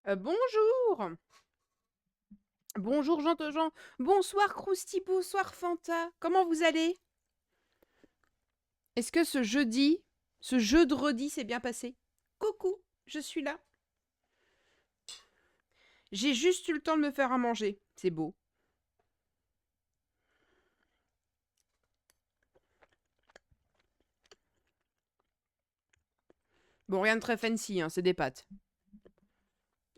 Bonjour! Bonjour Jean. Bonsoir Krusty, bonsoir Fanta. Comment vous allez? Est-ce que ce jeudi s'est bien passé? Coucou, je suis là. J'ai juste eu le temps de me faire à manger. C'est beau. Bon, rien de très fancy, hein, c'est des pâtes.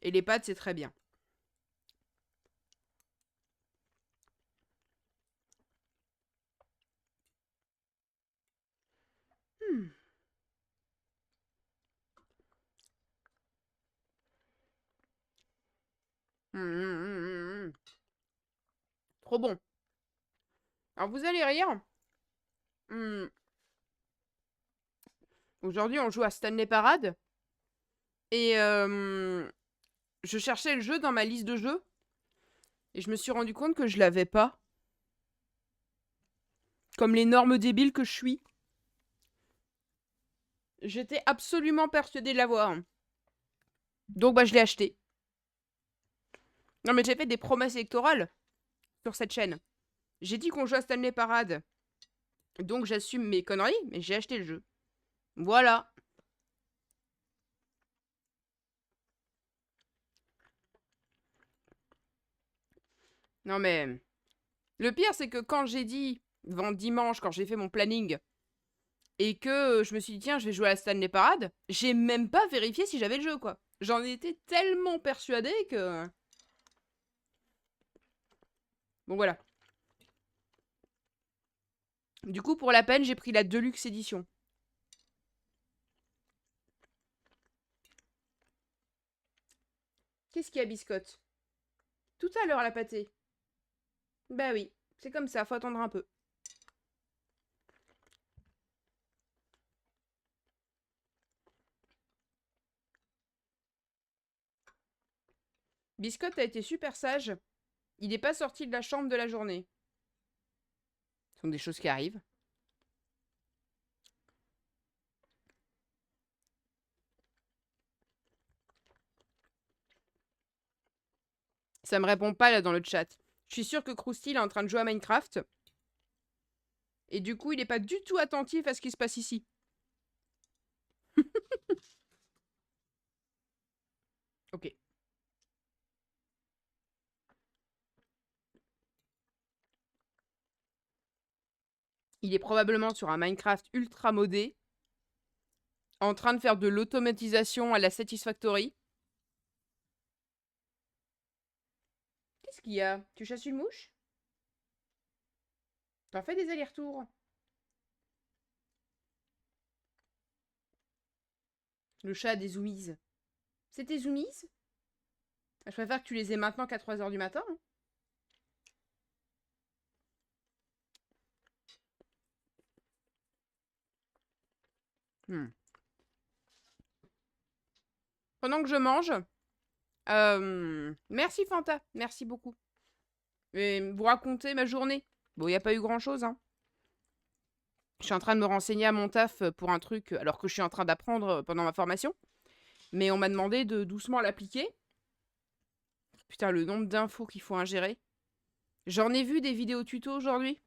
Et les pâtes, c'est très bien. Hmm. Trop bon. Alors vous allez rire. Hmm. Aujourd'hui, on joue à Stanley Parade. Et je cherchais le jeu dans ma liste de jeux. Et je me suis rendu compte que je l'avais pas. Comme l'énorme débile que je suis. J'étais absolument persuadée de l'avoir. Donc bah je l'ai acheté. Non mais j'ai fait des promesses électorales sur cette chaîne. J'ai dit qu'on joue à Stanley Parade. Donc j'assume mes conneries, mais j'ai acheté le jeu. Voilà. Non mais... Le pire c'est que quand j'ai dit, dimanche, quand j'ai fait mon planning, et que je me suis dit tiens je vais jouer à la Stanley Parade, j'ai même pas vérifié si j'avais le jeu quoi. J'en étais tellement persuadée que... Bon voilà. Du coup pour la peine j'ai pris la Deluxe édition. Qu'est-ce qu'il y a biscotte? Tout à l'heure la pâtée. Bah oui, c'est comme ça, faut attendre un peu. Biscotte a été super sage. Il n'est pas sorti de la chambre de la journée. Ce sont des choses qui arrivent. Ça me répond pas là dans le chat. Je suis sûre que Krusty est en train de jouer à Minecraft. Et du coup, il n'est pas du tout attentif à ce qui se passe ici. Ok. Il est probablement sur un Minecraft ultra modé. En train de faire de l'automatisation à la Satisfactory. Qu'est-ce qu'il y a? Tu chasses une mouche? T'en fais des allers-retours. Le chat a des zoomies. C'est tes zoomies? Je préfère que tu les aies maintenant qu'à 3 h du matin. Hein. Hmm. Pendant que je mange, merci Fanta, merci beaucoup. Et vous raconter ma journée. Bon, il n'y a pas eu grand-chose, hein. Je suis en train de me renseigner à mon taf pour un truc, alors que je suis en train d'apprendre pendant ma formation. Mais on m'a demandé de doucement l'appliquer. Putain, le nombre d'infos qu'il faut ingérer. J'en ai vu des vidéos tuto aujourd'hui.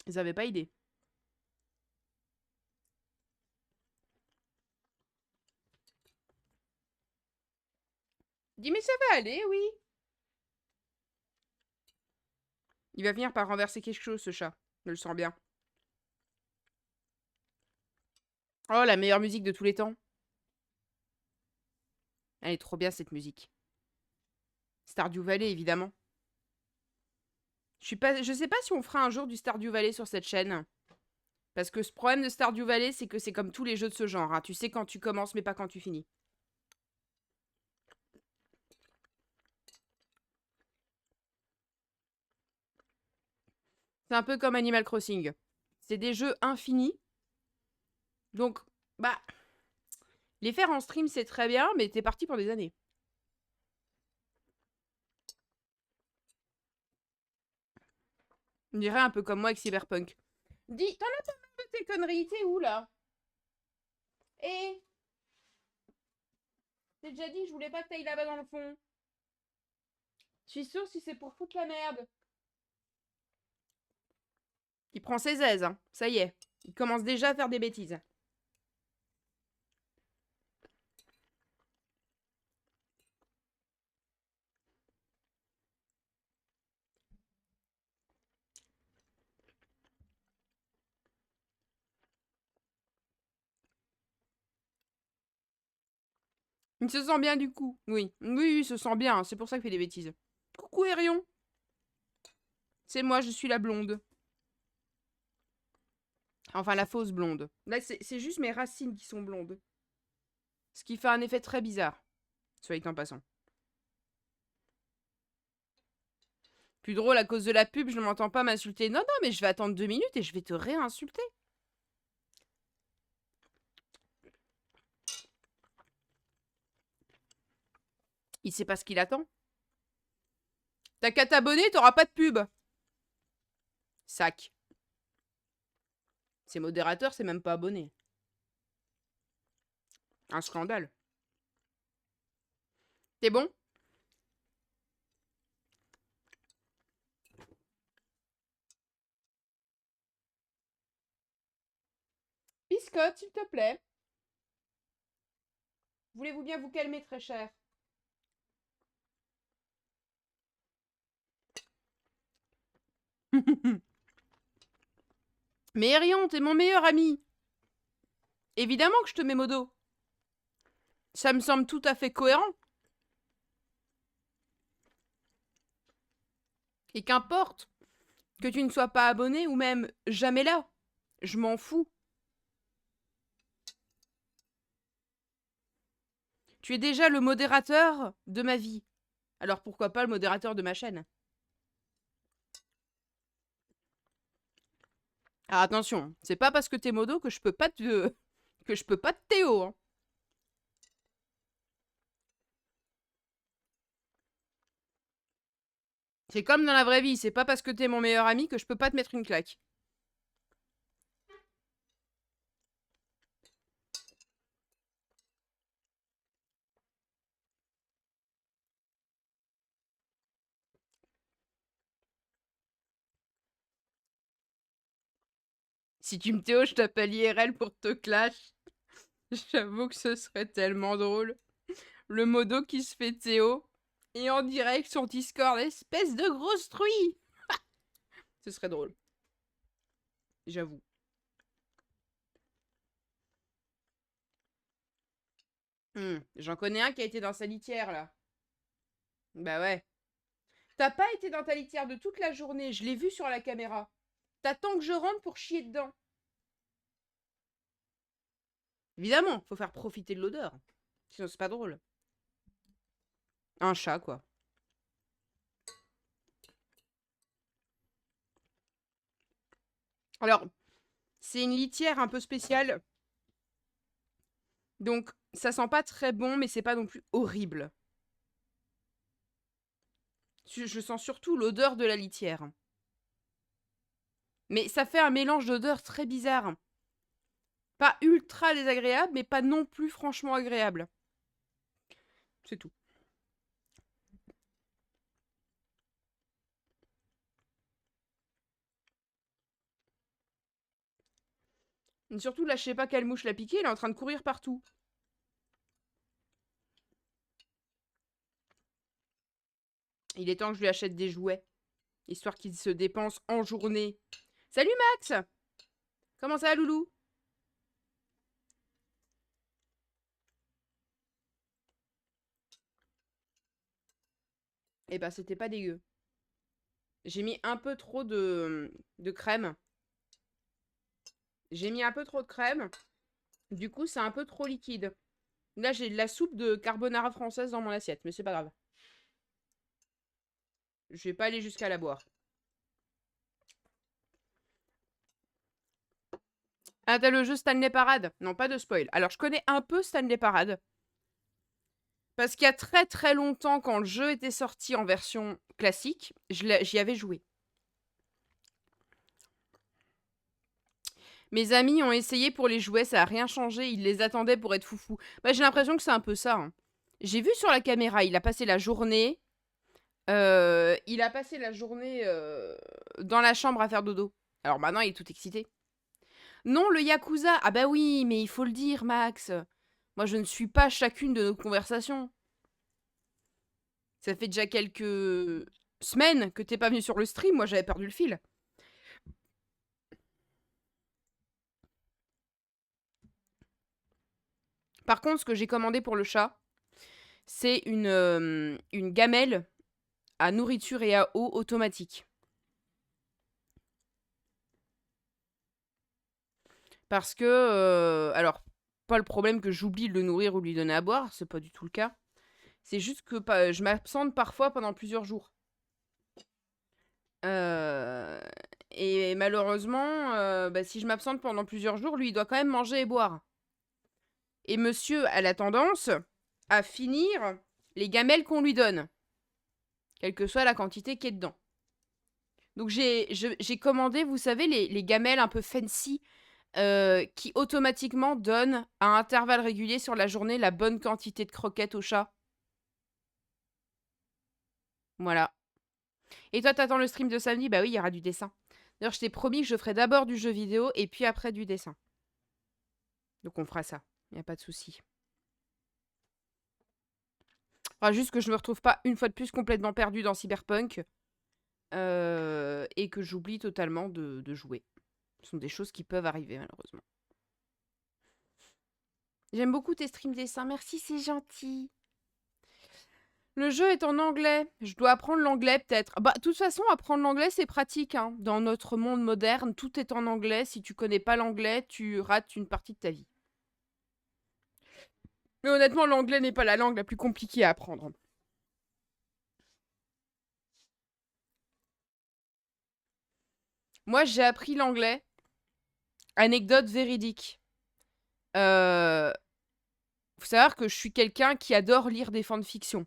Ils avaient pas idée. Dis, mais ça va aller, oui. Il va venir par renverser quelque chose, ce chat. Je le sens bien. Oh, la meilleure musique de tous les temps. Elle est trop bien, cette musique. Stardew Valley, évidemment. Je sais pas si on fera un jour du Stardew Valley sur cette chaîne. Parce que ce problème de Stardew Valley, c'est que c'est comme tous les jeux de ce genre. Hein. Tu sais quand tu commences, mais pas quand tu finis. C'est un peu comme Animal Crossing. C'est des jeux infinis. Donc, bah, les faire en stream, c'est très bien, mais t'es parti pour des années. On dirait un peu comme moi avec Cyberpunk. Dis, t'en as pas marre de toutes tes conneries, t'es où, là? Eh, t'ai déjà dit que je voulais pas que t'ailles là-bas dans le fond. Je suis sûre si c'est pour foutre la merde. Il prend ses aises, hein. Ça y est. Il commence déjà à faire des bêtises. Il se sent bien du coup. Oui. Oui, il se sent bien. C'est pour ça qu'il fait des bêtises. Coucou, Erion. C'est moi, je suis la blonde. Enfin, la fausse blonde. Là, c'est juste mes racines qui sont blondes. Ce qui fait un effet très bizarre. Soit dit en passant. Plus drôle, à cause de la pub, je ne m'entends pas m'insulter. Non, non, mais je vais attendre 2 minutes et je vais te réinsulter. Il sait pas ce qu'il attend. T'as qu'à t'abonner, t'auras pas de pub. Sac. C'est modérateur, c'est même pas abonné. Un scandale. T'es bon? Biscotte, s'il te plaît. Voulez-vous bien vous calmer, très cher? Mais Erion, t'es mon meilleur ami. Évidemment que je te mets modo. Ça me semble tout à fait cohérent. Et qu'importe que tu ne sois pas abonné ou même jamais là. Je m'en fous. Tu es déjà le modérateur de ma vie. Alors pourquoi pas le modérateur de ma chaîne? Alors attention, c'est pas parce que t'es modo que je peux pas te... que je peux pas te Théo. Hein. C'est comme dans la vraie vie, c'est pas parce que t'es mon meilleur ami que je peux pas te mettre une claque. Si tu me Théo, je t'appelle IRL pour te clash. J'avoue que ce serait tellement drôle. Le modo qui se fait Théo et en direct sur Discord, espèce de grosse truie. Ce serait drôle. J'avoue. J'en connais un qui a été dans sa litière là. Bah ouais. T'as pas été dans ta litière de toute la journée, je l'ai vu sur la caméra. T'attends que je rentre pour chier dedans. Évidemment, faut faire profiter de l'odeur. Sinon c'est pas drôle. Un chat quoi. Alors, c'est une litière un peu spéciale. Donc, ça sent pas très bon, mais c'est pas non plus horrible. Je sens surtout l'odeur de la litière. Mais ça fait un mélange d'odeurs très bizarre. Pas ultra désagréable, mais pas non plus franchement agréable. C'est tout. Et surtout, là, je sais pas quelle mouche l'a piqué, elle est en train de courir partout. Il est temps que je lui achète des jouets. Histoire qu'il se dépense en journée. Salut Max! Comment ça va, loulou? Eh ben, c'était pas dégueu. J'ai mis un peu trop de crème. J'ai mis un peu trop de crème. Du coup, c'est un peu trop liquide. Là, j'ai de la soupe de carbonara française dans mon assiette, mais c'est pas grave. Je vais pas aller jusqu'à la boire. Ah, t'as le jeu Stanley Parade? Non, pas de spoil. Alors, je connais un peu Stanley Parade. Parce qu'il y a très très longtemps, quand le jeu était sorti en version classique, j'y avais joué. Mes amis ont essayé pour les jouets, ça a rien changé, ils les attendaient pour être foufou. Bah, j'ai l'impression que c'est un peu ça, hein. J'ai vu sur la caméra, il a passé la journée dans la chambre à faire dodo. Alors maintenant, il est tout excité. Non, le Yakuza. Ah bah oui, mais il faut le dire, Max. Moi, je ne suis pas chacune de nos conversations. Ça fait déjà quelques semaines que t'es pas venu sur le stream, moi j'avais perdu le fil. Par contre, ce que j'ai commandé pour le chat, c'est une gamelle à nourriture et à eau automatique. Parce que, alors, pas le problème que j'oublie de le nourrir ou de lui donner à boire, c'est pas du tout le cas. C'est juste que je m'absente parfois pendant plusieurs jours. Euh, et malheureusement, bah, si je m'absente pendant plusieurs jours, lui, il doit quand même manger et boire. Et monsieur a la tendance à finir les gamelles qu'on lui donne, quelle que soit la quantité qui est dedans. Donc j'ai commandé, vous savez, les gamelles un peu fancy qui automatiquement donnent à intervalles réguliers sur la journée la bonne quantité de croquettes au chat. Voilà. Et toi, t'attends le stream de samedi? Bah oui, il y aura du dessin. D'ailleurs, je t'ai promis que je ferai d'abord du jeu vidéo et puis après du dessin. Donc on fera ça, il n'y a pas de souci. Faudra juste que je me retrouve pas une fois de plus complètement perdue dans Cyberpunk et que j'oublie totalement de jouer. Ce sont des choses qui peuvent arriver malheureusement. J'aime beaucoup tes streams dessins, merci, c'est gentil. Le jeu est en anglais. Je dois apprendre l'anglais peut-être. Bah, de toute façon, apprendre l'anglais, c'est pratique, hein. Dans notre monde moderne, tout est en anglais. Si tu connais pas l'anglais, tu rates une partie de ta vie. Mais honnêtement, l'anglais n'est pas la langue la plus compliquée à apprendre. Moi, j'ai appris l'anglais. Anecdote véridique. Faut savoir que je suis quelqu'un qui adore lire des fanfictions.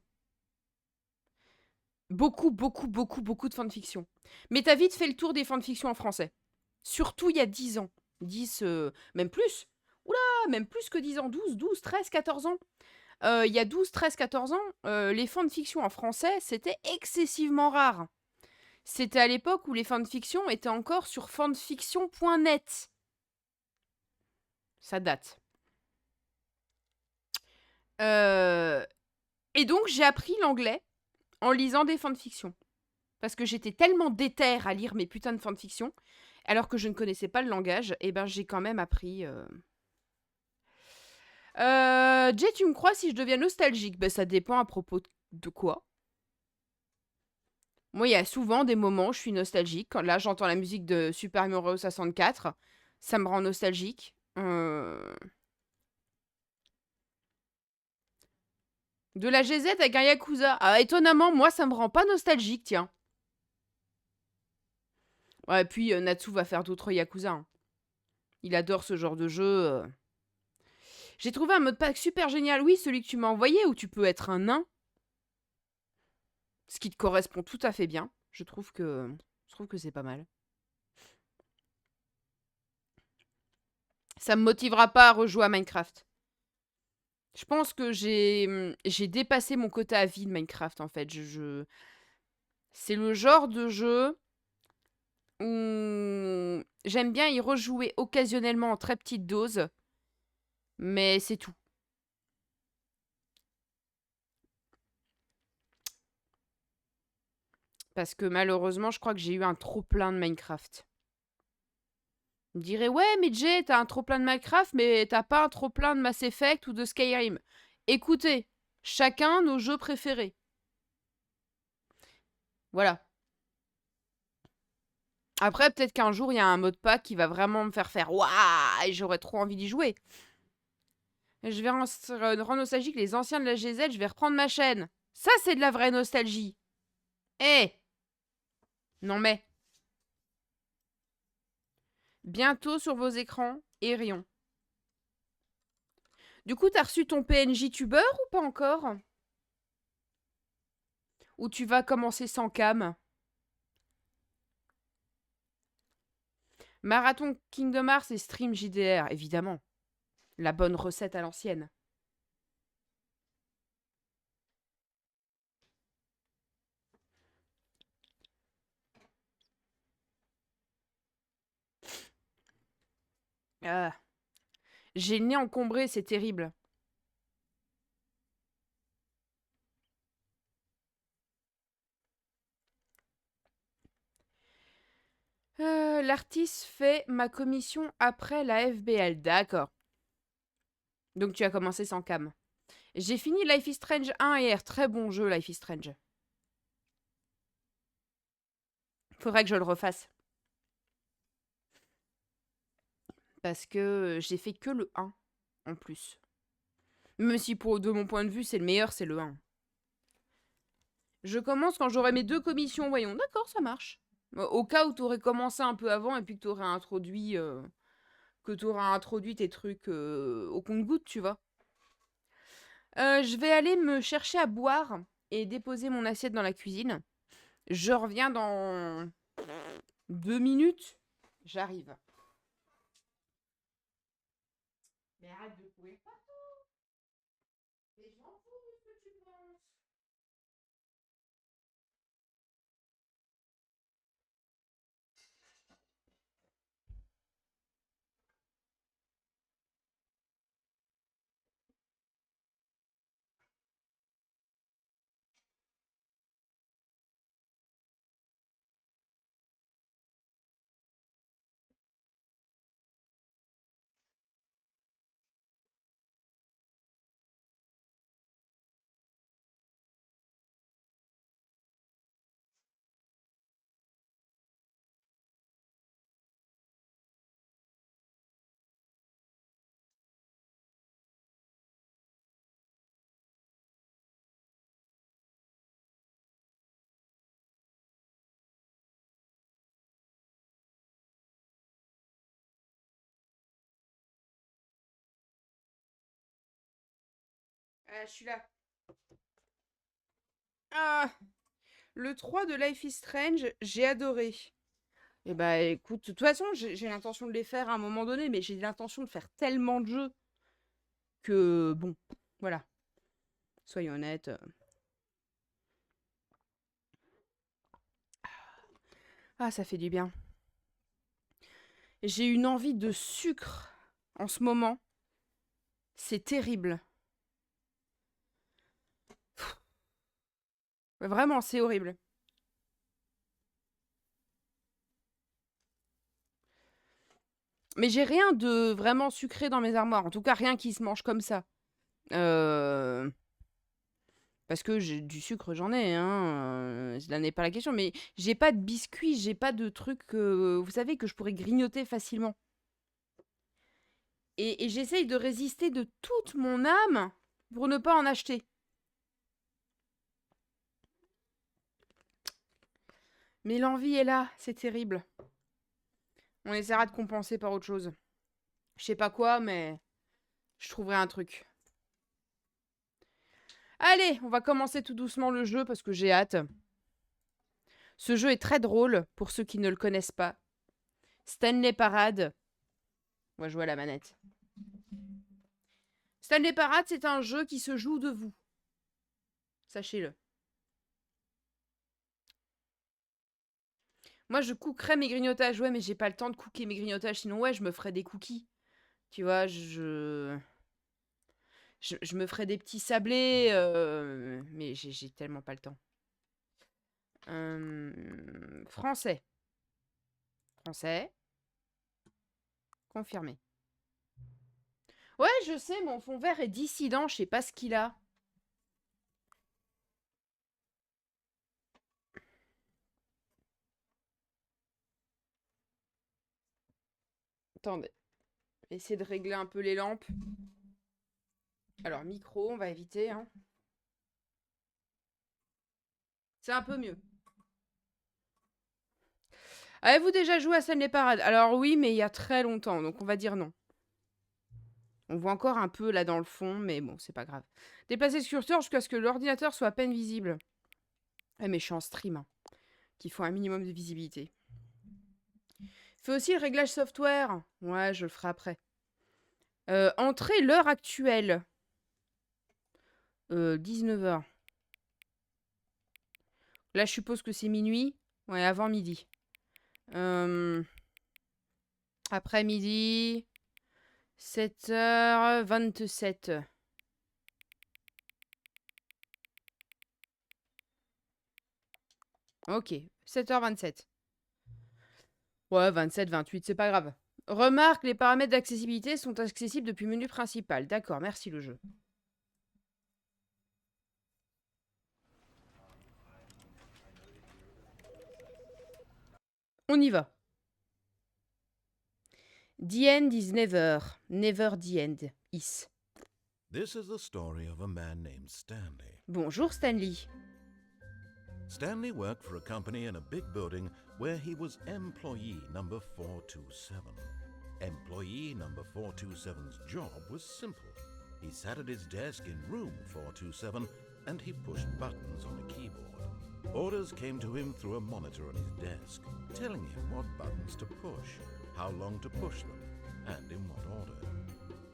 Beaucoup, beaucoup, beaucoup, beaucoup de fanfictions. Mais t'as vite fait le tour des fanfictions en français. Surtout il y a 10 ans. 10, même plus. Oula, même plus que 10 ans. 12, 13, 14 ans. Il y a 12, 13, 14 ans, les fanfictions en français, c'était excessivement rare. C'était à l'époque où les fanfictions étaient encore sur fanfiction.net. Ça date. Et donc, j'ai appris l'anglais en lisant des fanfictions. Parce que j'étais tellement déterre à lire mes putains de fanfictions, alors que je ne connaissais pas le langage, et ben j'ai quand même appris. Jay, tu me crois si je deviens nostalgique? Ben ça dépend à propos de quoi. Moi, il y a souvent des moments où je suis nostalgique. Quand là, j'entends la musique de Super Mario 64, ça me rend nostalgique. De la GZ avec un Yakuza. Ah, étonnamment, moi, ça me rend pas nostalgique, tiens. Ouais, puis Natsu va faire d'autres Yakuza, hein. Il adore ce genre de jeu. J'ai trouvé un mode pack super génial. Oui, celui que tu m'as envoyé, où tu peux être un nain. Ce qui te correspond tout à fait bien. Je trouve que c'est pas mal. Ça me motivera pas à rejouer à Minecraft. Je pense que j'ai dépassé mon quota à vie de Minecraft, en fait. C'est le genre de jeu où j'aime bien y rejouer occasionnellement en très petite dose, mais c'est tout. Parce que malheureusement, je crois que j'ai eu un trop plein de Minecraft. On me dirait, ouais, mais Jay, t'as un trop plein de Minecraft, mais t'as pas un trop plein de Mass Effect ou de Skyrim. Écoutez, chacun nos jeux préférés. Voilà. Après, peut-être qu'un jour, il y a un mode pack qui va vraiment me faire waouh, et j'aurais trop envie d'y jouer. Je vais rendre nostalgique les anciens de la GZ, je vais reprendre ma chaîne. Ça, c'est de la vraie nostalgie. Eh, non mais. Bientôt sur vos écrans, Erion. Du coup, t'as reçu ton PNJ tubeur ou pas encore? Ou tu vas commencer sans cam? Marathon Kingdom Hearts et stream JDR, évidemment. La bonne recette à l'ancienne. Ah. J'ai le nez encombré, c'est terrible. L'artiste fait ma commission après la FBL, d'accord. Donc tu as commencé sans cam. J'ai fini Life is Strange 1 hier, très bon jeu Life is Strange. Faudrait que je le refasse. Parce que j'ai fait que le 1 en plus. Même si de mon point de vue c'est le meilleur, c'est le 1. Je commence quand j'aurai mes 2 commissions, voyons. D'accord, ça marche. Au cas où tu aurais commencé un peu avant et puis que tu aurais introduit, tes trucs au compte-gouttes, tu vois. Je vais aller me chercher à boire et déposer mon assiette dans la cuisine. Je reviens dans 2 minutes. J'arrive. Mais arrête de courir partout. Mais je m'en fous de ce que tu penses. Je suis là. Ah, le 3 de Life is Strange, j'ai adoré. Eh bah écoute, de toute façon, j'ai l'intention de les faire à un moment donné, mais j'ai l'intention de faire tellement de jeux que, bon, voilà, soyons honnêtes. Ah, ça fait du bien. J'ai une envie de sucre en ce moment. C'est terrible. Vraiment, c'est horrible. Mais j'ai rien de vraiment sucré dans mes armoires. En tout cas, rien qui se mange comme ça. Parce que du sucre, j'en ai, hein. Là n'est pas la question. Mais j'ai pas de biscuits, j'ai pas de trucs, vous savez, que je pourrais grignoter facilement. Et j'essaye de résister de toute mon âme pour ne pas en acheter. Mais l'envie est là, c'est terrible. On essaiera de compenser par autre chose. Je sais pas quoi, mais je trouverai un truc. Allez, on va commencer tout doucement le jeu parce que j'ai hâte. Ce jeu est très drôle pour ceux qui ne le connaissent pas. Stanley Parade. On va jouer à la manette. Stanley Parade, c'est un jeu qui se joue de vous. Sachez-le. Moi, je cookerais mes grignotages. Ouais, mais j'ai pas le temps de cooker mes grignotages. Sinon, ouais, je me ferais des cookies. Tu vois, je me ferais des petits sablés. Mais j'ai tellement pas le temps. Français. Français. Confirmé. Ouais, je sais, mon fond vert est dissident. Je sais pas ce qu'il a. Attendez. Essayer de régler un peu les lampes. Alors, micro, on va éviter. Hein. C'est un peu mieux. Avez-vous déjà joué à Stanley Parade? Alors oui, mais il y a très longtemps, donc on va dire non. On voit encore un peu là dans le fond, mais bon, c'est pas grave. Déplacer ce curseur jusqu'à ce que l'ordinateur soit à peine visible. Mais je suis en stream, hein, qu'il faut un minimum de visibilité. Fais aussi le réglage software. Ouais, je le ferai après. Entrée l'heure actuelle. 19 h. Là, je suppose que c'est minuit. Ouais, avant midi. Après-midi. 7h27. Ok, 7h27. Ouais, 27, 28, c'est pas grave. Remarque, les paramètres d'accessibilité sont accessibles depuis le menu principal. D'accord, merci le jeu. On y va. The end is never. Never the end is. This is the story of a man named Stanley. Bonjour Stanley. Stanley worked for a company in a big building where he was employee number 427. Employee number 427's job was simple. He sat at his desk in room 427 and he pushed buttons on a keyboard. Orders came to him through a monitor on his desk, telling him what buttons to push, how long to push them, and in what order.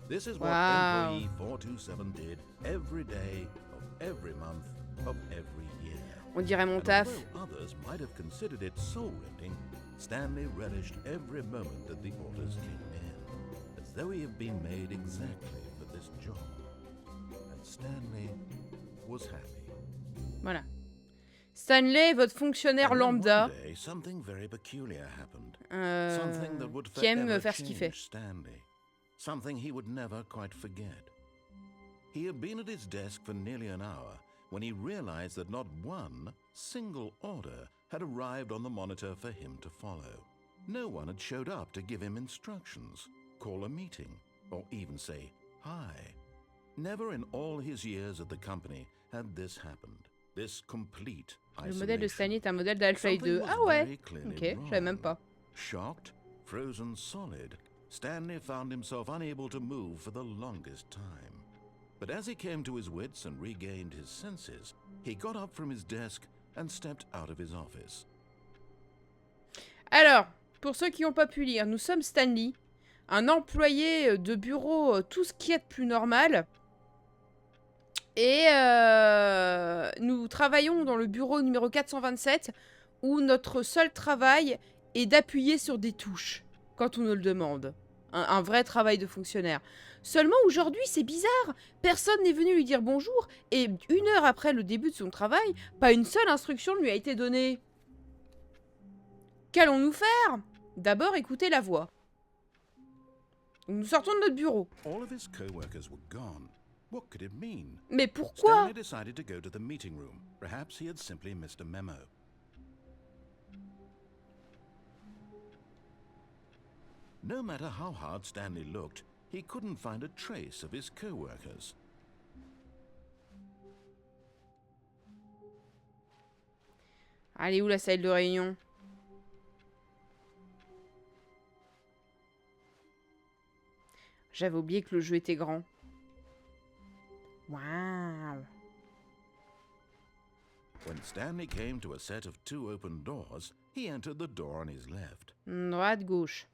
This is what employee 427 did every day of every month of every year. On dirait mon taf. Although others might have considered it soul-rending, Stanley relished every moment that the orders came in, as though he had been made exactly for this job. And Stanley was happy. Voilà. Stanley, votre fonctionnaire lambda, Something very peculiar happened. qui aime faire ce qu'il fait. Stanley. Something he would never quite forget. He had been at his desk for nearly an hour when he realized that not one single order had arrived on the monitor for him to follow. No one had showed up to give him instructions, call a meeting, or even say hi. Never in all his years at the company had this happened. This complete isolation. Le modèle de Stanley est un modèle d'Half-Life 2. Ah ouais. Ok, je savais même pas. Shocked, frozen solid, Stanley found himself unable to move for the longest time. But as he came to his wits and regained his senses, he got up from his desk and stepped out of his office. Alors, pour ceux qui n'ont pas pu lire, nous sommes Stanley, un employé de bureau, tout ce qui est de plus normal. Et nous travaillons dans le bureau numéro 427, où notre seul travail est d'appuyer sur des touches, quand on nous le demande. Un vrai travail de fonctionnaire. Seulement aujourd'hui, c'est bizarre. Personne n'est venu lui dire bonjour, et 1 heure après le début de son travail, pas une seule instruction ne lui a été donnée. Qu'allons-nous faire? D'abord, écoutez la voix. Nous sortons de notre bureau. All of his co-workers were gone. What could it mean? Mais pourquoi? Stanley decided to go to the meeting room. Perhaps he had simply missed a memo. No matter how hard Stanley looked, he couldn't find a trace of his co-workers. Allez, où la salle de réunion? J'avais oublié que le jeu était grand. Waouh! When Stanley came to a set of 2 open doors, he entered the door on his left. Droite, gauche.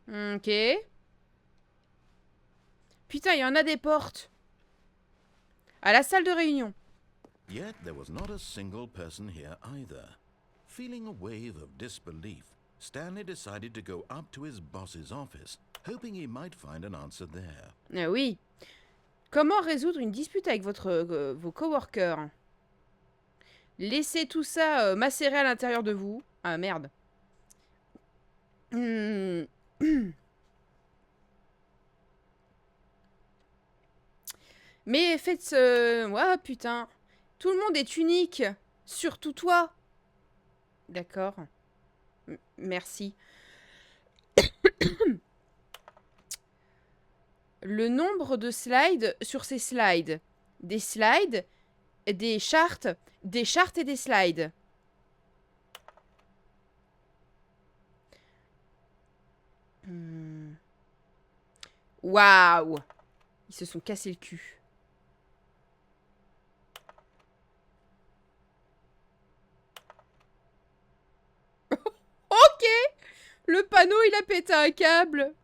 Ok. Putain, il y en a des portes. À la salle de réunion. Yet there was not a single person here either. Feeling a wave of disbelief, Stanley decided to go up to his boss's office, hoping he might find an answer there. Ah oui. Comment résoudre une dispute avec vos coworkers? Laissez tout ça macérer à l'intérieur de vous. Ah merde. Mais faites ce... Ouais, putain. Tout le monde est unique. Surtout toi. D'accord. Merci. Le nombre de slides sur ces slides. Des slides, des chartes et des slides. Waouh! Ils se sont cassés le cul. Le panneau, il a pété un câble.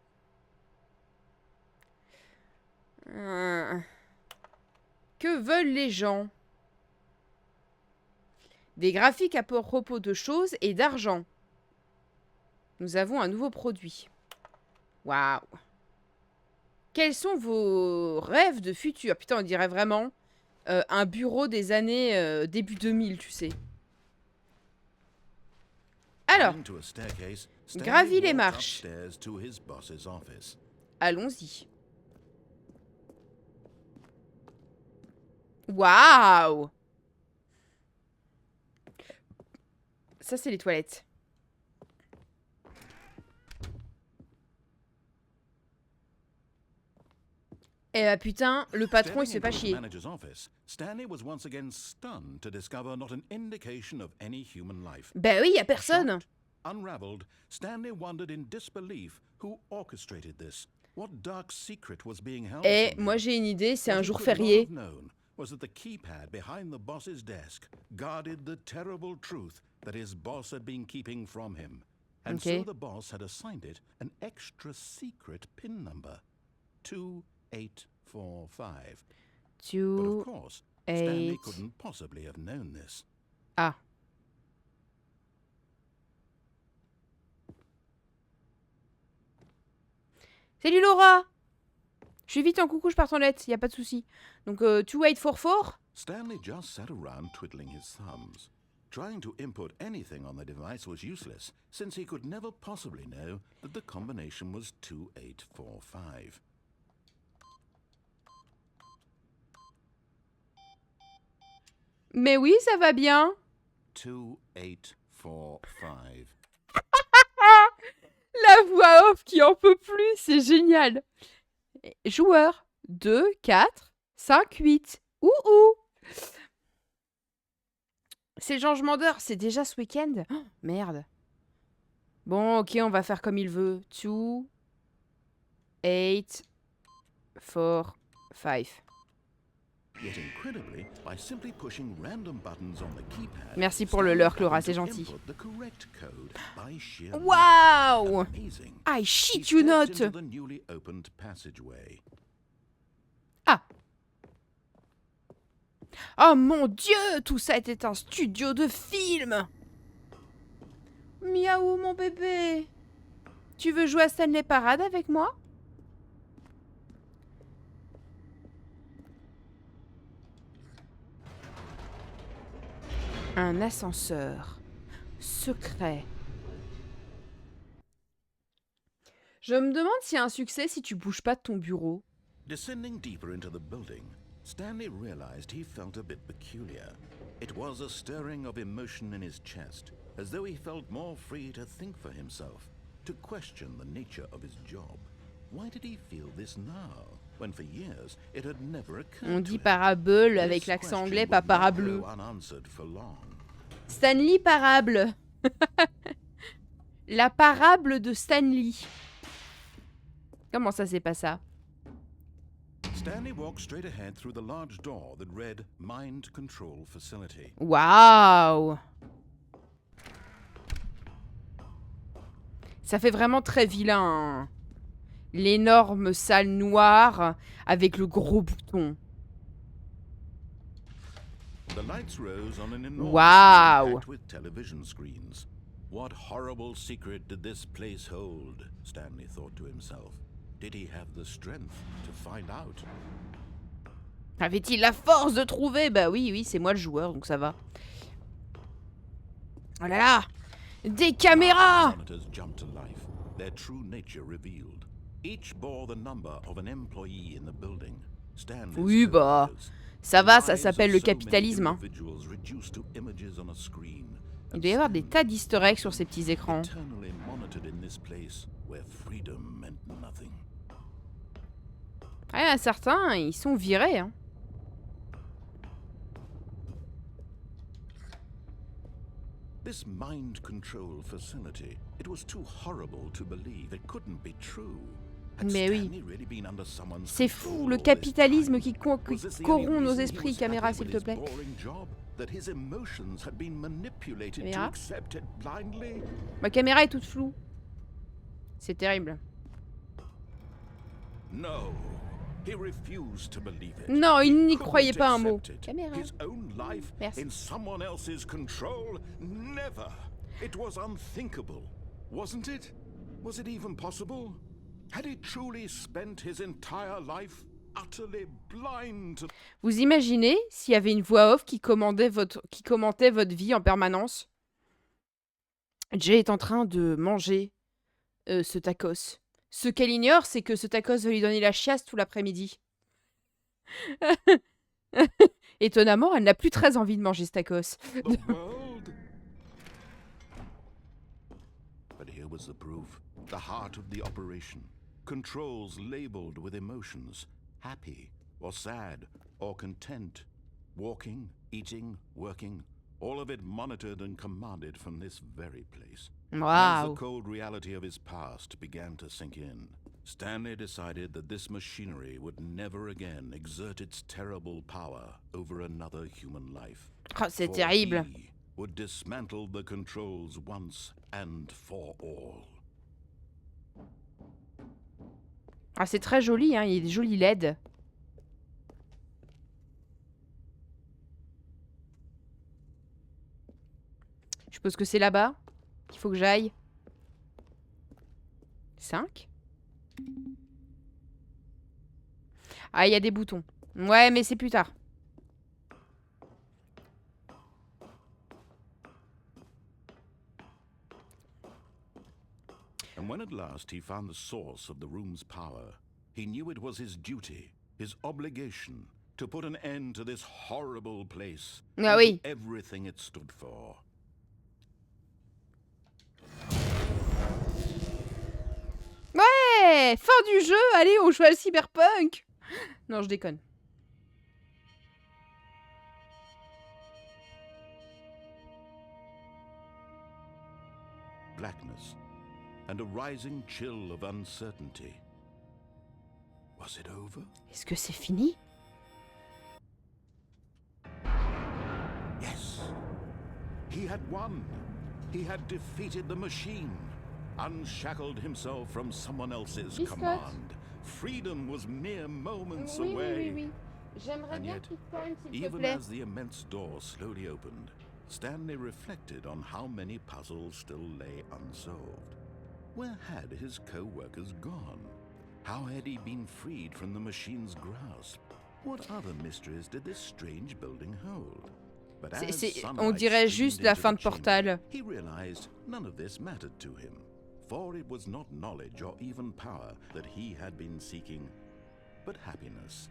Que veulent les gens? Des graphiques à propos de choses et d'argent. Nous avons un nouveau produit. Waouh. Quels sont vos rêves de futur? Putain, on dirait vraiment un bureau des années début 2000, tu sais. Alors, gravis les marches. Allons-y. Waouh! Ça, c'est les toilettes. Eh bah putain, le patron, il se fait pas chier. Bah oui, y a personne. Unraveled, Stanley wondered in disbelief who orchestrated this. What dark secret was being held from him? Moi j'ai une idée, c'est un What he jour could not férié. have known was that the keypad behind the boss's desk guarded the terrible truth that his boss had been keeping from him. And so the boss had assigned it an extra secret pin number, 2845. But of course, Stanley couldn't possibly have known this. Ah. Salut Laura! Je suis vite en coucou, je pars en lettres, y a pas de souci. Donc 2844. Stanley just sat around twiddling his thumbs. Trying to input anything on the device was useless, since he could never possibly know that the combination was 2845. Mais oui, ça va bien. 2845. La voix off qui en peut plus, c'est génial. Joueur 2, 4, 5, 8. Ouh. C'est le changement d'heure, c'est déjà ce week-end. Oh, merde. Bon, ok, on va faire comme il veut. 2, 8, 4, 5. Merci pour le lurk, Laura, c'est gentil. Waouh! I shit you not! Ah! Oh mon Dieu! Tout ça était un studio de film! Miaou, mon bébé! Tu veux jouer à Stanley Parade avec moi? Un ascenseur secret. Je me demande s'il y a un succès si tu bouges pas de ton bureau. Descending deeper into the building, Stanley realized he felt a bit peculiar. It was a stirring of emotion in his chest, as though he felt more free to think for himself, to question the nature of his job. Why did he feel this now, when for years it had never occurred On dit to him? parable avec This l'accent question anglais, pas would not parableu. go unanswered for long. Stanley Parable. La parable de Stanley. Comment ça, c'est pas ça? Stanley walked straight ahead through the large door that read Mind Control Facility. Waouh! Ça fait vraiment très vilain. Hein. L'énorme salle noire avec le gros bouton. The lights rose on an enormous Wow. screen packed with television screens. What horrible secret did this place hold? Stanley thought to himself. Did he have the strength to find out? Avait-il la force de trouver? Bah oui, c'est moi le joueur, donc ça va. Oh là là! Des caméras! Monitors jumped to life, their true nature revealed. Each bore the number of an employee in the building. Stanley's Oui, bah, coworkers. ça va, The ça lives s'appelle of le so many capitalisme. Hein. individuals reduced to images on a screen. Il doit y avoir des tas d'easter eggs sur ces petits écrans. Eternally monitored in this place where freedom meant nothing. Ouais, certains, ils sont virés. Hein. This mind control facility, it was too horrible to believe it couldn't be true. Had Mais oui. Stanley really been under someone's C'est control fou, le all this capitalisme time? qui Was this the corrompt only nos reason he esprits. was Caméra, happy s'il with te his plaît. boring job? That his emotions had been manipulated to Caméra. accept it blindly? Ma caméra est toute floue. C'est terrible. No, he refused to believe it. Non, il n'y Couldn't croyait pas un mot. accept it. Caméra. His own life Merci. in someone else's control? Never. It was unthinkable, wasn't it? Was it even possible? Had he truly spent his entire life utterly blind to... Vous imaginez s'il y avait une voix off qui commentait votre vie en permanence? Jay est en train de manger ce tacos. Ce qu'elle ignore, c'est que ce tacos va lui donner la chiasse tout l'après-midi. Étonnamment, elle n'a plus très envie de manger ce tacos. the world? But here was the proof. The heart of the operation. Controls labeled with emotions. Happy, or sad, or content. Walking, eating, working. All of it monitored and commanded from this very place. As the Waouh. cold reality of his past began to sink in, Stanley decided that this machinery would never again exert its terrible power over another human life. Oh, c'est For terrible. he would dismantle the controls once and for all. Ah, c'est très joli, hein. Il y a des jolis LED. Je suppose que c'est là-bas qu'il faut que j'aille. 5. Ah, il y a des boutons. Ouais, mais c'est plus tard. And when at last he found the source of the room's power, he knew it was his duty, his obligation, to put an end to this horrible place Ah and oui. to everything it stood for. Ouais, fin du jeu. Allez, on joue à Cyberpunk. Non, je déconne. Blackness and a rising chill of uncertainty. Was it over? Est-ce que c'est fini? Yes. He had won. He had defeated the machine, unshackled himself from someone else's Biscotte. command. Freedom was mere moments away. J'aimerais And bien yet, Bitcoin, s'il te Even plaît. as the immense door slowly opened, Stanley reflected on how many puzzles still lay unsolved. Where had his co-workers gone? How had he been freed from the machine's grasp? What other mysteries did this strange building hold? But as On sunlight dirait streamed juste la into fin the de Portal. chamber, he realized none of this mattered to him, for it was not knowledge or even power that he had been seeking, but happiness.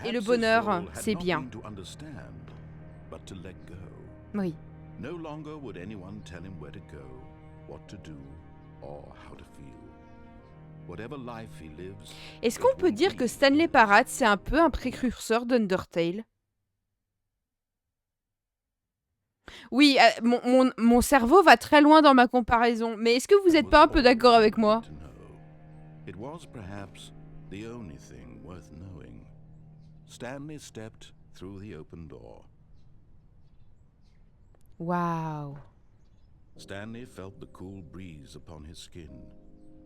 Et le Perhaps his bonheur, goal had c'est not bien. been to understand, but to let go. Oui. No longer would anyone tell him where to go, what to do, or how to feel. Whatever life he lives, Est-ce qu'on peut dire que Stanley Parable, c'est un peu un précurseur d'Undertale? Oui, mon cerveau va très loin dans ma comparaison, mais est-ce que vous n'êtes pas un peu d'accord avec moi? It was perhaps the only thing worth knowing. Stanley stepped through the open door. Waouh. Stanley felt the cool breeze upon his skin,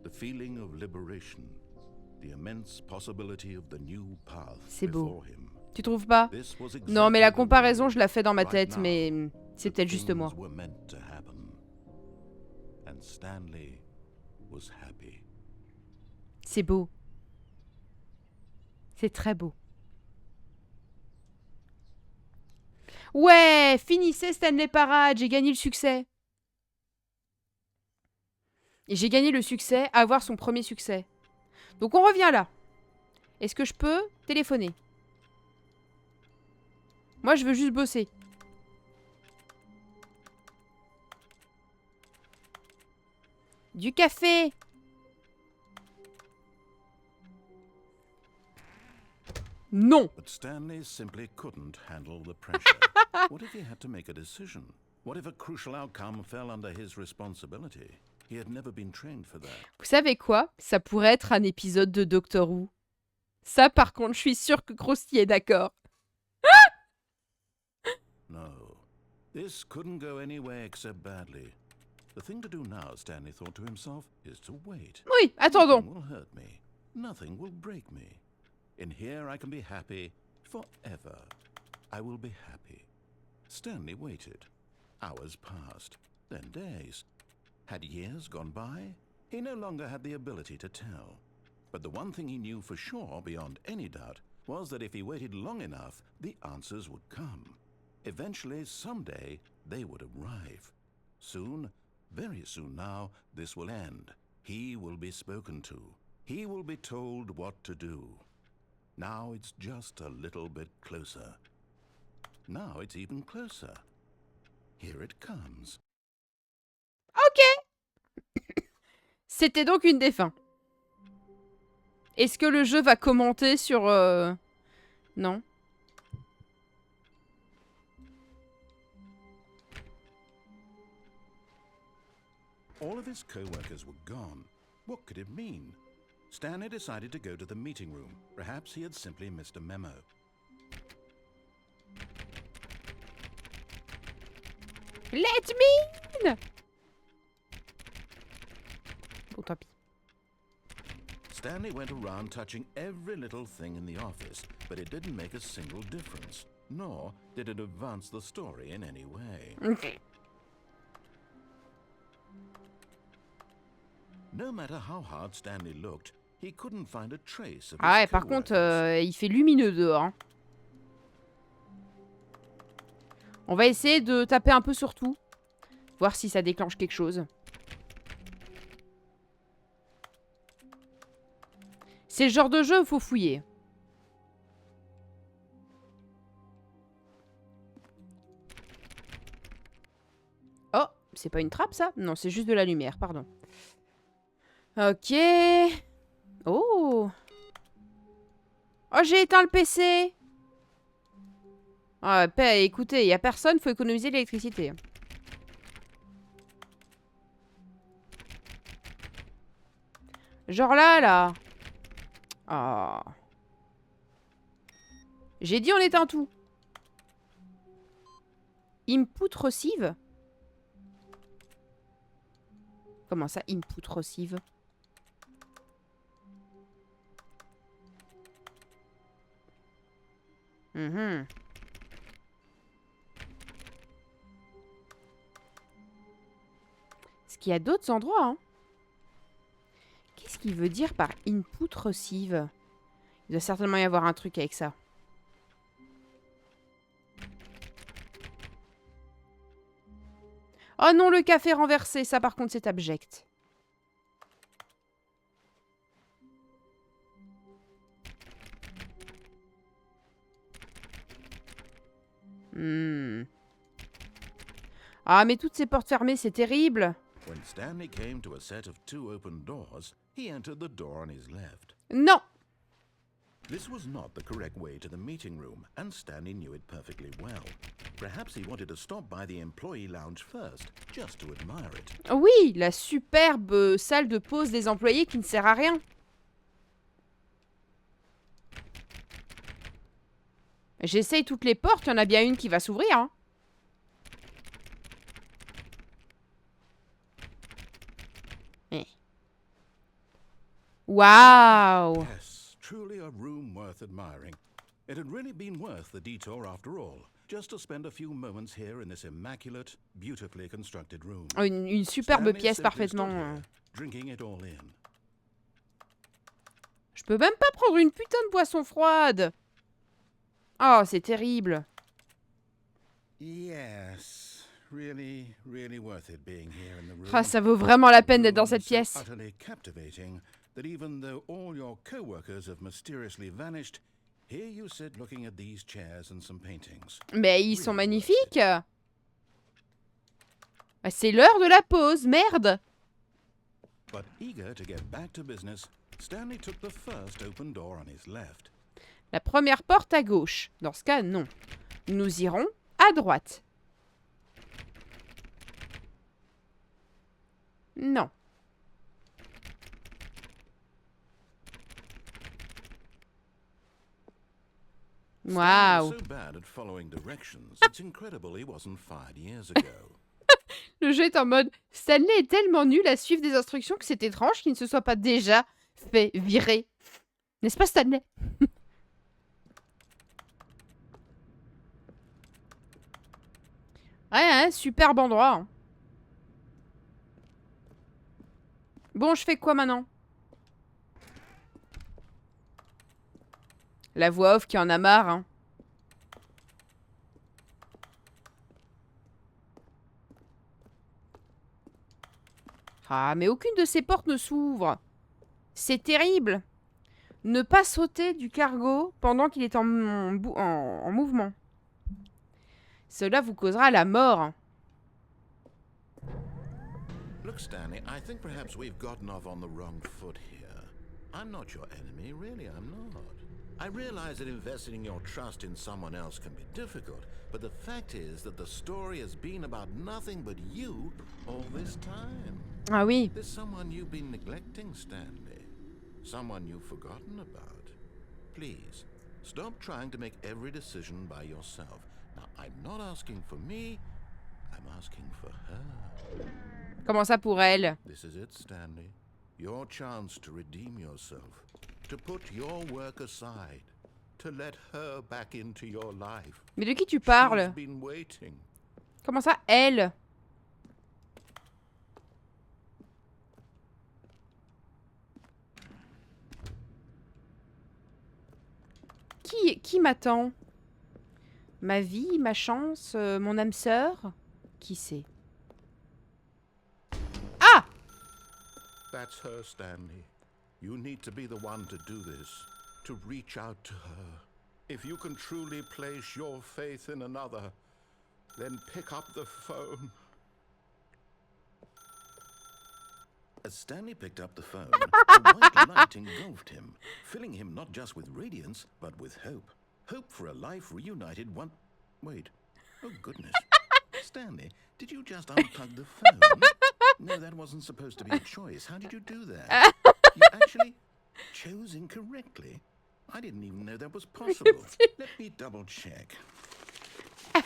the feeling of liberation, the immense possibility of the new path C'est beau. before him. Tu trouves pas? This was Non, mais la exactly the comparaison, way je la fais dans ma right tête, now mais c'est the peut-être juste moi. things were meant to happen. And Stanley was happy. C'est beau. C'est très beau. Ouais, finissez Stanley Parable, j'ai gagné le succès. Et j'ai gagné le succès à avoir son premier succès. Donc on revient là. Est-ce que je peux téléphoner? Moi, je veux juste bosser. Du café. Non. But Stanley simply couldn't handle the pressure. What if he had to make a decision? What if a crucial outcome fell under his responsibility? He had never been trained for that. Vous savez quoi? Ça pourrait être un épisode de Doctor Who. Ça, par contre, je suis sûre que Krusty est d'accord. No, this couldn't go anywhere except badly. The thing to do now, Stanley thought to himself, is to wait. Oui, attendons. Nothing will hurt me. Nothing will break me. In here I can be happy forever. I will be happy. Stanley waited. Hours passed, then days. Had years gone by? He no longer had the ability to tell. But the one thing he knew for sure, beyond any doubt, was that if he waited long enough, the answers would come. Eventually, someday, they would arrive. Soon, very soon now, this will end. He will be spoken to. He will be told what to do. Now it's just a little bit closer. Now it's even closer. Here it comes. Ok. C'était donc une des fins. Est-ce que le jeu va commenter sur... Non. All of his co-workers were gone. What could it mean? Stanley decided to go to the meeting room. Perhaps he had simply missed a memo. Let me in! Bon, tant pis. Stanley went around touching every little thing in the office, but it didn't make a single difference, nor did it advance the story in any way. No matter how hard Stanley looked, he couldn't find a trace of Ah ouais, his par contre, coworkers. il fait lumineux dehors. Hein. On va essayer de taper un peu sur tout. Voir si ça déclenche quelque chose. C'est le genre de jeu où il faut fouiller. Oh, c'est pas une trappe ça? Non, c'est juste de la lumière, pardon. Ok. Oh. Oh, j'ai éteint le PC. Ah, écoutez, il n'y a personne, faut économiser l'électricité. Genre là. Ah. J'ai dit on éteint tout. Input receive? Comment ça, input receive? Est-ce qu'il y a d'autres endroits, hein? Qu'est-ce qu'il veut dire par input receive? Il doit certainement y avoir un truc avec ça. Oh non, le café renversé. Ça, par contre, c'est abject. Ah, mais toutes ces portes fermées, c'est terrible. When Stanley came to a set of 2 open doors, he entered the door on his left. Non. This was not the correct way to the meeting room, and Stanley knew it perfectly well. Perhaps he wanted to stop by the employee lounge first, just to admire it. Oui, la superbe salle de pause des employés qui ne sert à rien. J'essaye toutes les portes, il y en a bien une qui va s'ouvrir. Hein. Wow! Yes, truly a room worth admiring. It had really been worth the detour after all, just to spend a few moments here in this immaculate, beautifully constructed room. Une superbe Stanley pièce simply parfaitement. stood here, drinking it all in. Je peux même pas prendre une putain de boisson froide. Oh, c'est terrible. Yes, really, really worth it being here in the room. Ah, ça vaut vraiment la peine d'être dans cette pièce. Utterly captivating that even though all your co-workers have mysteriously vanished, here you sit looking at these chairs and some paintings. Mais ils sont magnifiques. C'est l'heure de la pause, merde. But eager to get back to business, Stanley took the first open door on his left. La première porte à gauche. Dans ce cas, non. Nous irons à droite. Non. Wow. So bad at following directions, it's incredible he wasn't fired years ago. Le jeu est en mode Stanley est tellement nul à suivre des instructions que c'est étrange qu'il ne se soit pas déjà fait virer. N'est-ce pas, Stanley? Ouais, superbe endroit. Hein. Bon, je fais quoi maintenant? La voix off qui en a marre. Hein. Ah, mais aucune de ces portes ne s'ouvre. C'est terrible. Ne pas sauter du cargo pendant qu'il est en mouvement. Cela vous causera la mort. Look, Stanley, I think perhaps we've gotten off on the wrong foot here. I'm not your enemy, really, I'm not. I realize that investing your trust in someone else can be difficult, but the fact is that the story has been about nothing but you all this time. Ah oui. There's someone you've been neglecting, Stanley. Someone you've forgotten about. Please, stop trying to make every decision by yourself. Now, I'm not asking for me, I'm asking for her. Comment ça pour elle? This is it, Stanley. Your chance to redeem yourself. To put your work aside. To let her back into your life. Mais de qui tu parles? She's been waiting. Comment ça, elle? Qui m'attend? Ma vie, ma chance, mon âme sœur? Qui c'est? Ah! That's her, Stanley. You need to be the one to do this. To reach out to her. If you can truly place your faith in another, then pick up the phone. As Stanley picked up the phone, a white light engulfed him, filling him not just with radiance, but with hope. Hope for a life reunited one... Wait. Oh, goodness. Stanley, did you just unplug the phone? No, that wasn't supposed to be a choice. How did you do that? You actually chose incorrectly. I didn't even know that was possible. Let me double check. No,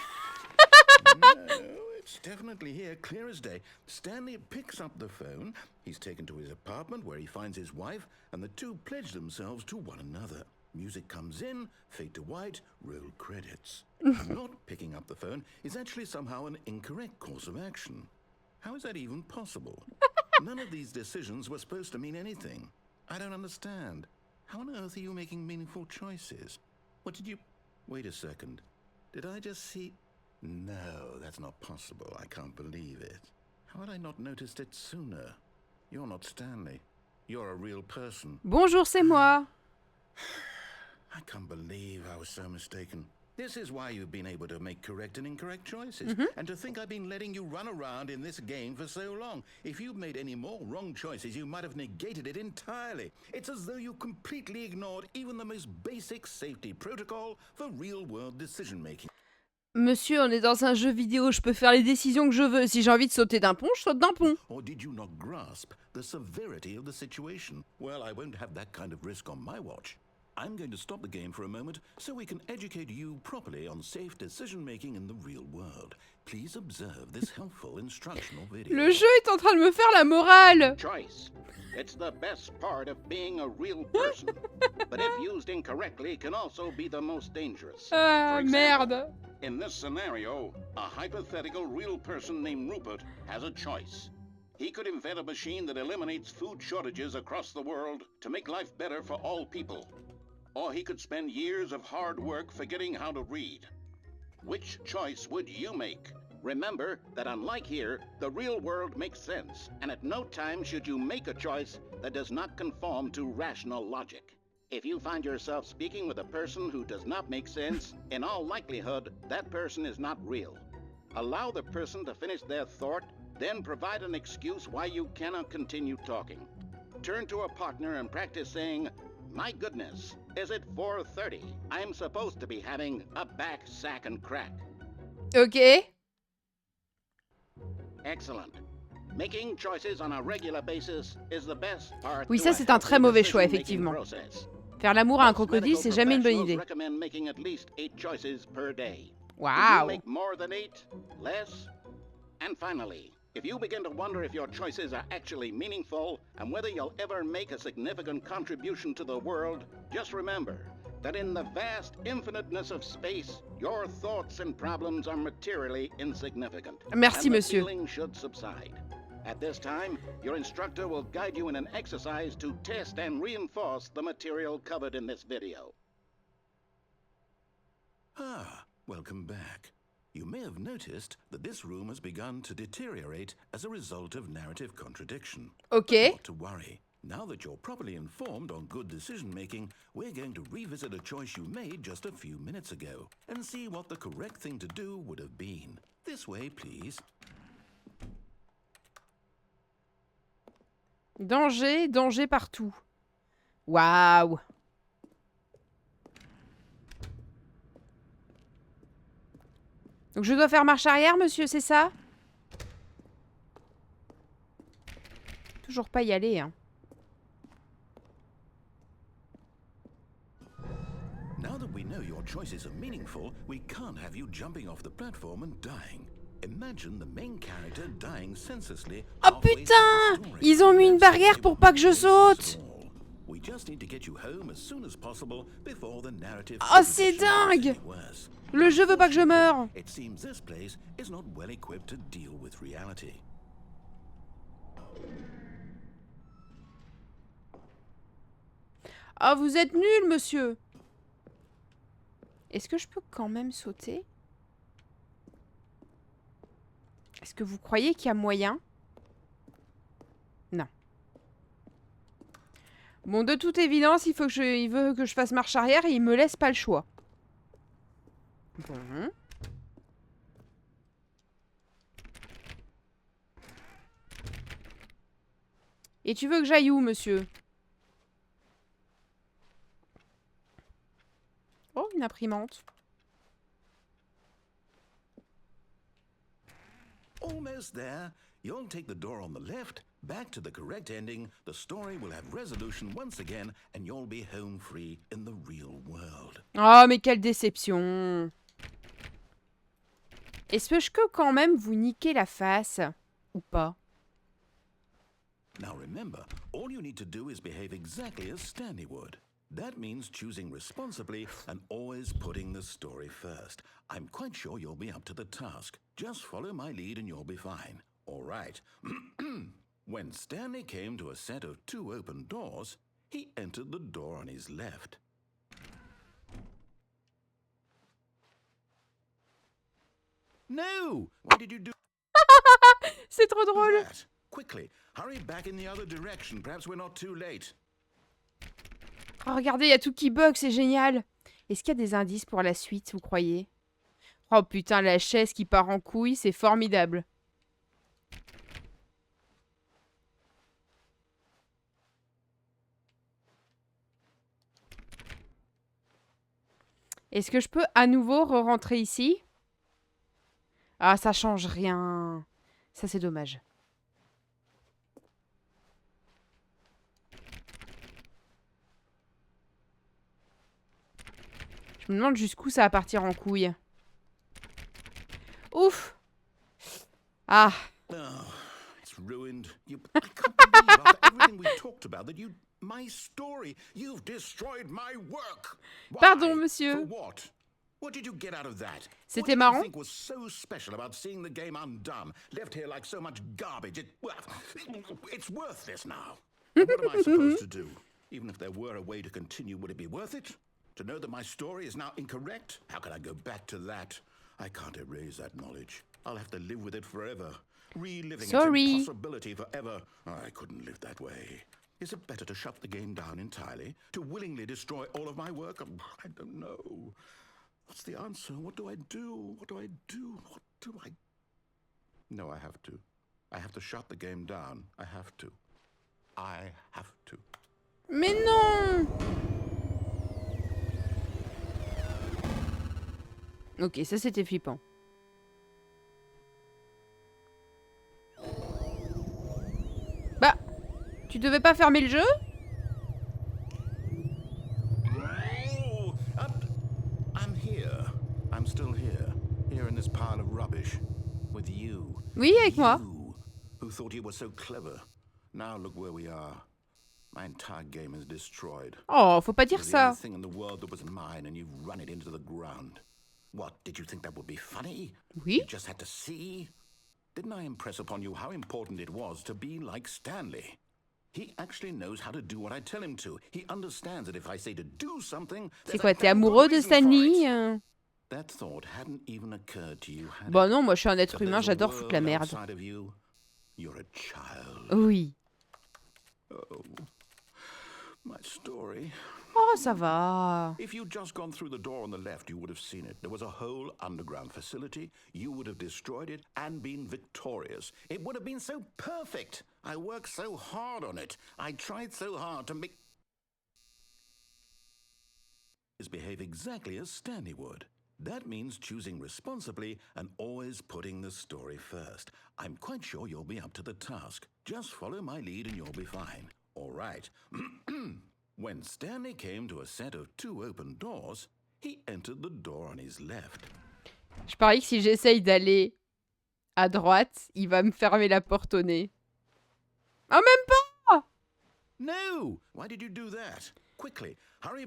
it's definitely here, clear as day. Stanley picks up the phone. He's taken to his apartment where he finds his wife, and the two pledge themselves to one another. Music comes in, fade to white, roll credits. Not picking up the phone is actually somehow an incorrect course of action. How is that even possible? None of these decisions were supposed to mean anything. I don't understand. How on earth are you making meaningful choices? What did you... Wait a second. Did I just see... No, that's not possible. I can't believe it. How had I not noticed it sooner? You're not Stanley. You're a real person. Bonjour, c'est moi. I can't believe I was so mistaken. This is why you've been able to make correct and incorrect choices. And to think I've been letting you run around in this game for so long. If you'd made any more wrong choices, you might have negated it entirely. It's as though you completely ignored even the most basic safety protocol for real-world decision-making. Monsieur, on est dans un jeu vidéo, je peux faire les décisions que je veux. Si j'ai envie de sauter d'un pont, je saute d'un pont. Or did you not grasp the severity of the situation? Well, I won't have that kind of risk on my watch. I'm going to stop the game for a moment so we can educate you properly on safe decision-making in the real world. Please observe this helpful instructional video. Le jeu est en train de me faire la morale. Choice. It's the best part of being a real person. But if used incorrectly, can also be the most dangerous. Ah, For example, merde. in this scenario, a hypothetical real person named Rupert has a choice. He could invent a machine that eliminates food shortages across the world to make life better for all people. Or he could spend years of hard work forgetting how to read. Which choice would you make? Remember that unlike here, the real world makes sense, and at no time should you make a choice that does not conform to rational logic. If you find yourself speaking with a person who does not make sense, in all likelihood, that person is not real. Allow the person to finish their thought, then provide an excuse why you cannot continue talking. Turn to a partner and practice saying, "My goodness, is it 4:30? I'm supposed to be having a back, sack, and crack." Ok. Excellent. Making choices on a regular basis is the best part. Oui, to ça a c'est un très healthy mauvais choix, decision-making effectivement. process. Faire l'amour à un Most crocodile, c'est medical jamais une bonne professionals idée. recommend making at least 8 choices per day. Do you Waouh. make more than 8? Less? And finally, If you begin to wonder if your choices are actually meaningful and whether you'll ever make a significant contribution to the world, just remember that in the vast infiniteness of space, your thoughts and problems are materially insignificant. Merci, and the monsieur. feeling should subside. At this time, your instructor will guide you in an exercise to test and reinforce the material covered in this video. Ah, welcome back. You may have noticed that this room has begun to deteriorate as a result of narrative contradiction. Ok. Not to worry. Now that you're properly informed on good decision-making, we're going to revisit a choice you made just a few minutes ago and see what the correct thing to do would have been. This way, please. Danger, danger partout. Waouh. Donc je dois faire marche arrière, monsieur, c'est ça? Toujours pas y aller, hein. Now that we know your choices are meaningful, we can't have you jumping off the platform and dying. Imagine the main character dying senselessly. Oh putain! Ils ont mis une barrière pour pas que je saute! We just need to get you home as soon as possible before the narrative. Oh, c'est dingue! Le jeu veut pas que je meure. It seems this place is not well equipped to deal with reality. Ah, vous êtes nul, monsieur. Est-ce que je peux quand même sauter? Est-ce que vous croyez qu'il y a moyen? Non. Bon, de toute évidence, il veut que je fasse marche arrière et il me laisse pas le choix. Bon. Et tu veux que j'aille où, monsieur? Oh, une imprimante. Almost there. You'll take the door on the left, back to the correct ending, the story will have resolution once again, and you'll be home free in the real world. Oh, mais quelle déception! Est-ce que je peux quand même vous niquer la face? Ou pas? Now remember, all you need to do is behave exactly as Stanley would. That means choosing responsibly and always putting the story first. I'm quite sure you'll be up to the task. Just follow my lead and you'll be fine. All right. When Stanley came to a set of 2 open doors, he entered the door on his left. No! Why did you do C'est trop drôle! that? Quickly, hurry back in the other direction. Perhaps we're not too late. Oh, regardez, il y a tout qui bug, c'est génial! Est-ce qu'il y a des indices pour la suite, vous croyez? Oh putain, la chaise qui part en couille, c'est formidable. Est-ce que je peux à nouveau re-rentrer ici? Ah, ça change rien. Ça, c'est dommage. Je me demande jusqu'où ça va partir en couille. Ouf! Ah! Oh, it's ruined. I can't believe after everything we talked about that my story, you've destroyed my work. Why? Pardon, monsieur. For what? What did you get out of that? C'était marrant. What did you think was so special about seeing the game undone, left here like so much garbage? It's worthless now. What am I supposed to do? Even if there were a way to continue, would it be worth it? To know that my story is now incorrect? How can I go back to that? I can't erase that knowledge. I'll have to live with it forever. Reliving its impossibility forever. I couldn't live that way. Is it better to shut the game down entirely? To willingly destroy all of my work? I don't know. What's the answer? What do I do? What do I do? What do I... No, I have to. I have to shut the game down. I have to. I have to. Mais non! Ok, ça c'était flippant. Bah, tu devais pas fermer le jeu? Oh, I'm here. I'm still here. Here in this pile of rubbish. With you. Oui, avec moi. You, who thought you were so clever. Now look where we are. My entire game is destroyed. Oh, faut pas It dire was the only ça. thing in the world that was mine, and you've run it into the ground. What, did you think that would be funny? Oui. You just had to see? Didn't I impress upon you how important it was to be like Stanley? He actually knows how to do what I tell him to. He understands that if I say to do something, C'est there's quoi, a t'es damn good amoureux de reason for Stanley it. That thought hadn't even occurred to you, had Bah it? non, moi je suis un être That humain, there's a j'adore foutre la world merde. outside of you? You're a child. Oui. Oh, my story. Oh, ça va. If you'd just gone through the door on the left, you would have seen it. There was a whole underground facility. You would have destroyed it and been victorious. It would have been so perfect. I worked so hard on it. I tried so hard to make behave exactly as Stanley would. That means choosing responsibly and always putting the story first. I'm quite sure you'll be up to the task. Just follow my lead and you'll be fine. All right. When Stanley came to a set of 2 open doors, he entered the door on his left. Je parie que si j'essaye d'aller à droite, il va me fermer la porte au nez. Ah, même pas! No! Why did you do that? Quickly, hurry.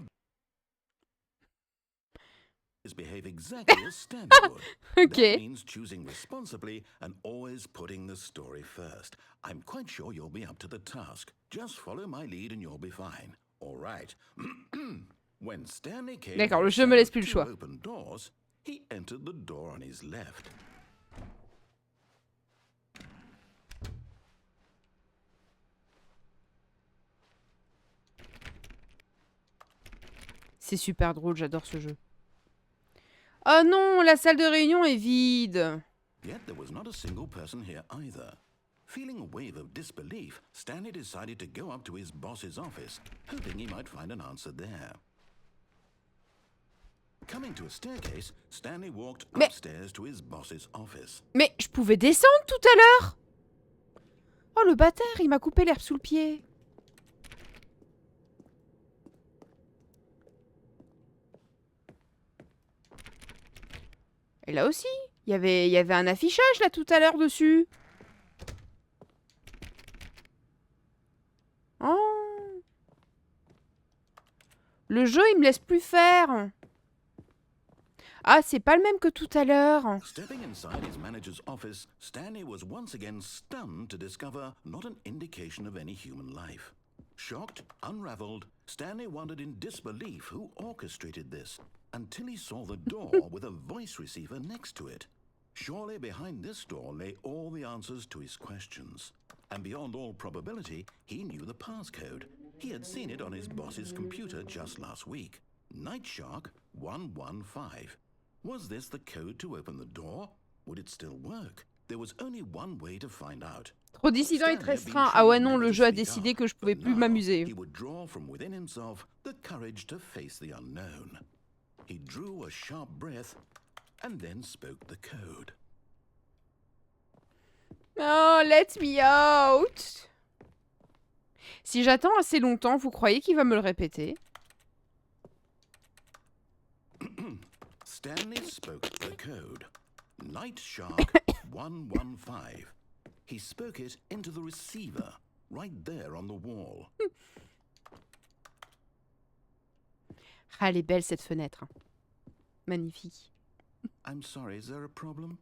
Behave exactly as Stanley would. Okay. That means choosing responsibly and always putting the story first. I'm quite sure you'll be up to the task. Just follow my lead and you'll be fine. All right. When Stanley came D'accord, le to jeu me laisse plus le two choix. open doors, he entered the door on his left. C'est super drôle, j'adore ce jeu. Oh non, la salle de réunion est vide. Yet there was not a single person here either. Feeling a wave of disbelief, Stanley decided to go up to his boss's office, hoping he might find an answer there. Coming to a staircase, Stanley walked upstairs to his boss's office. Mais je pouvais descendre tout à l'heure. Oh le bâtard, il m'a coupé l'herbe sous le pied. Et là aussi, il y avait un affichage là tout à l'heure dessus. Oh. Le jeu, il me laisse plus faire. Ah, c'est pas le même que tout à l'heure. Stepping inside his manager's office, Stanley was once again stunned to discover not an indication of any human life. Shocked, unraveled, Stanley wondered in disbelief who orchestrated this, until he saw the door with a voice receiver next to it. Surely behind this door lay all the answers to his questions. And beyond all probability, he knew the passcode. He had seen it on his boss's computer just last week. Nightshark 115. Was this the code to open the door? Would it still work? There was only one way to find out. Trop dissident et restreint. Ah ouais non, le jeu a décidé que je pouvais plus m'amuser. He would draw from within himself the courage to face the unknown. He drew a sharp breath and then spoke the code. Oh, let me out. Si j'attends assez longtemps, vous croyez qu'il va me le répéter? Stanley spoke the code. Nightshark 115. He spoke it into the receiver, right there on the wall. Ah, elle est belle cette fenêtre. Magnifique. I'm sorry, is there a problem?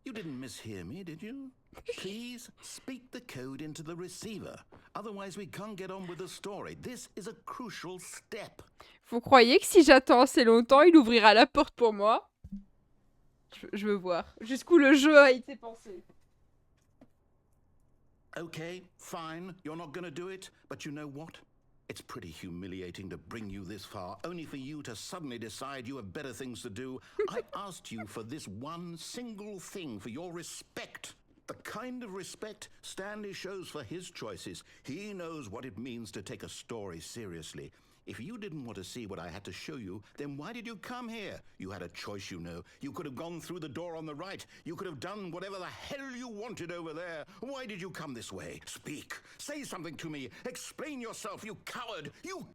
You didn't mishear me, did you? Please speak the code into the receiver. Otherwise we can't get on with the story. This is a crucial step. Vous croyez que si j'attends assez longtemps, il ouvrira la porte pour moi? Je veux voir. Jusqu'où le jeu a été pensé. Okay, fine. You're not gonna do it. But you know what? It's pretty humiliating to bring you this far, only for you to suddenly decide you have better things to do. I asked you for this one single thing, for your respect. The kind of respect Stanley shows for his choices. He knows what it means to take a story seriously. If you didn't want to see what I had to show you, then why did you come here? You had a choice, you know. You could have gone through the door on the right. You could have done whatever the hell you wanted over there. Why did you come this way? Speak. Say something to me. Explain yourself, you coward. You...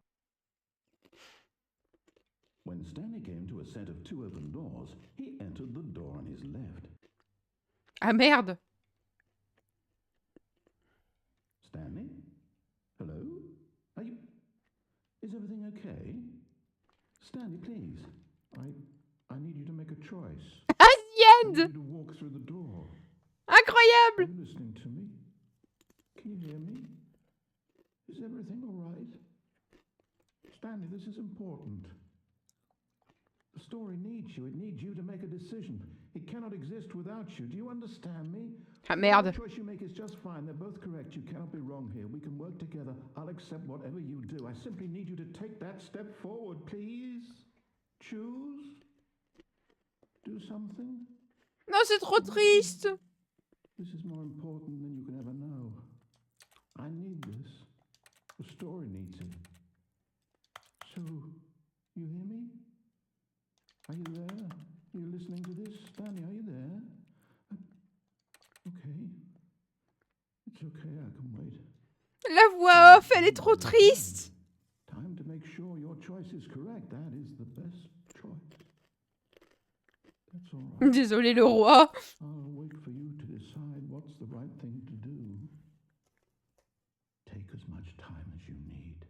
When Stanley came to a set of 2 open doors, he entered the door on his left. Ah merde. everything okay? Stanley, please. I need you to make a choice. Ah, I the need end! you to walk through the door. Are Incroyable! you listening to me? Can you hear me? Is everything all right? Stanley, this is important. The story needs you. It needs you to make a decision. It cannot exist without you. Do you understand me? Ah, merde. The choice you make is just fine. They're both correct. You cannot be wrong here. We can work together. I'll accept whatever you do. I simply need you to take that step forward, please. Choose. Do something. Non, c'est trop triste! This is more important than you can ever know. I need this. The story needs it. So, you hear me? Are you there? Are you listening to this? Stanley, are you there? Okay. It's okay, I can wait. La voix off, elle est trop triste! Time to make sure your choice is correct. That is the best choice. That's all right. Désolé, le roi. I'll wait for you to decide what's the right thing to do. Take as much time as you need.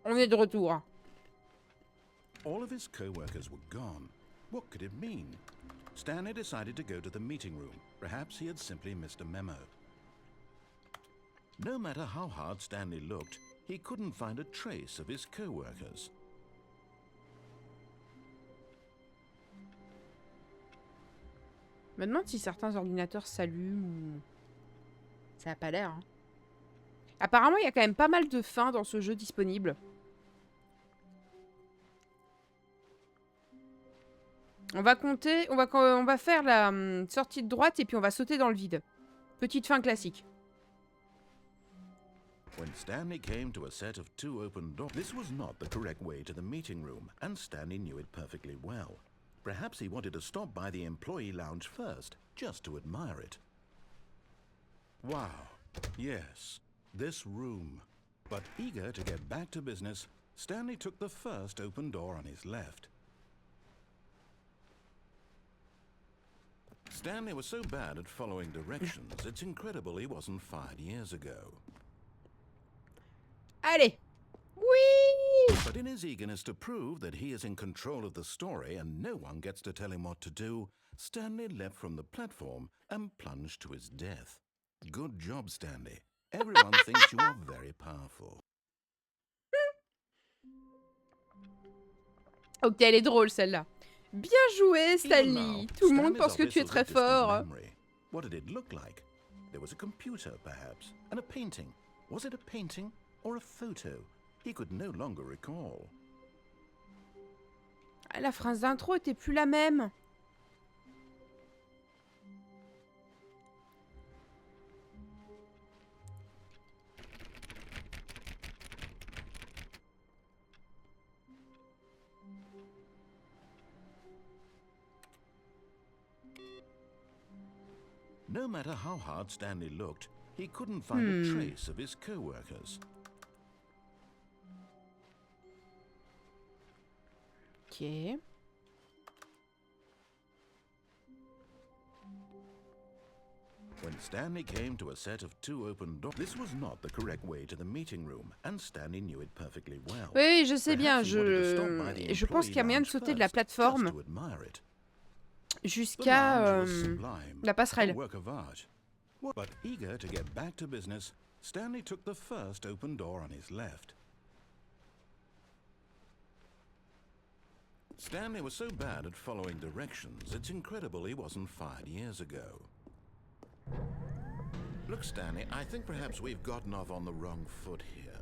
On est de retour. All of his co-workers were gone. What could it mean? Stanley decided to go to the meeting room. Perhaps he had simply missed a memo. No matter how hard Stanley looked, he couldn't find a trace of his co-workers. Je me demande si certains ordinateurs s'allument ou... Ça a pas l'air. Hein. Apparemment, il y a quand même pas mal de fins dans ce jeu disponible. On va compter, on va faire la sortie de droite et puis on va sauter dans le vide. Petite fin classique. When Stanley came to a set of 2 open doors, this was not the correct way to the meeting room, and Stanley knew it perfectly well. Perhaps he wanted to stop by the employee lounge first, just to admire it. Wow, yes, this room. But eager to get back to business, Stanley took the first open door on his left. Stanley was so bad at following directions, it's incredible he wasn't fired years ago. Allez! Oui! But in his eagerness to prove that he is in control of the story and no one gets to tell him what to do, Stanley leapt from the platform and plunged to his death. Good job, Stanley. Everyone thinks you are very powerful. Ok, elle est drôle celle-là. Bien joué, Stanley. Tout le monde pense que tu es très fort. What did it look like? There was a computer, perhaps, and a painting. Was it a painting or a photo? He could no longer recall. Ah, la phrase d'intro était plus la même. No matter how hard Stanley looked, he couldn't find a trace of his co-workers. Ok. When Stanley came to a set of 2 open doors, this was not the correct way to the meeting room, and Stanley knew it perfectly well. Oui, je sais bien. Je pense qu'il y a moyen de sauter de la plateforme jusqu'à la passerelle. But eager to get back to business, Stanley took the first open door on his left. Stanley was so bad at following directions, it's incredible he wasn't fired years ago. Look, Stanley, I think perhaps we've gotten off on the wrong foot here.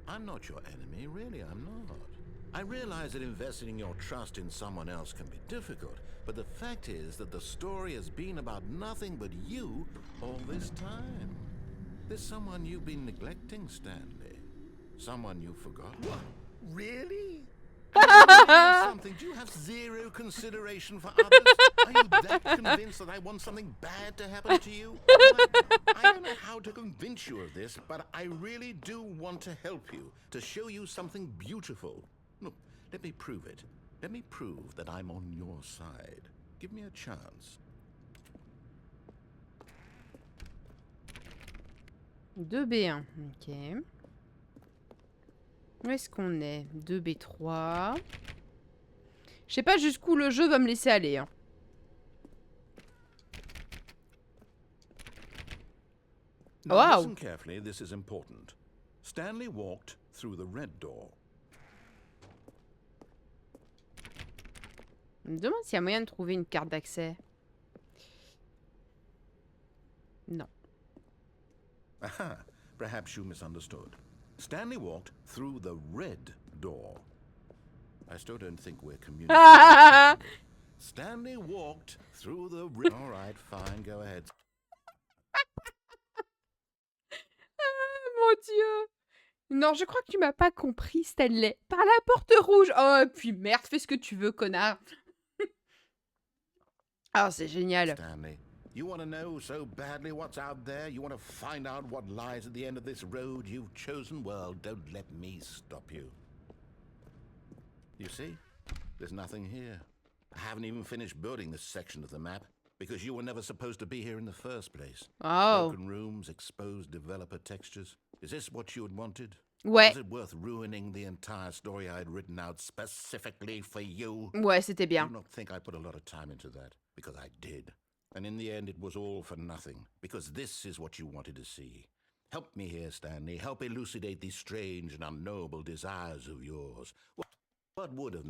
I'm not your enemy, really, I'm not. I realize that investing your trust in someone else can be difficult, but the fact is that the story has been about nothing but you all this time. There's someone you've been neglecting, Stanley. Someone you forgot. What? Really? Something. Do you have zero consideration for others? Are you that convinced that I want something bad to happen to you? I don't know how to convince you of this, but I really do want to help you, to show you something beautiful. Look, let me prove it. Let me prove that I'm on your side. Give me a chance. 2B1. Ok. Où est-ce qu'on est? 2B3. Je sais pas jusqu'où le jeu va me laisser aller. Hein. Now Wow. listen carefully, this is important. Stanley walked through the red door. Je me demande s'il y a moyen de trouver une carte d'accès. Non. Aha, perhaps you misunderstood. Stanley walked through the red door. I still don't think we're communicating. Stanley walked through the red... All right, fine, go ahead. Mon Dieu. Non, je crois que tu m'as pas compris, Stanley. Par la porte rouge. Oh, puis merde, fais ce que tu veux, connard. Ah, c'est génial. Stanley, you want to know so badly what's out there? You want to find out what lies at the end of this road you've chosen? Well, don't let me stop you. You see? There's nothing here. I haven't even finished building this section of the map because you were never supposed to be here in the first place. Oh. Broken rooms, exposed developer textures. Is this what you had wanted? Ouais. Was it worth ruining the entire story I had written out specifically for you? Ouais, c'était bien. Do not think I put a lot of time into that, because I did. And in the end, it was all for nothing, because this is what you wanted to see. Help me here, Stanley. Help elucidate these strange and unknowable desires of yours. What would have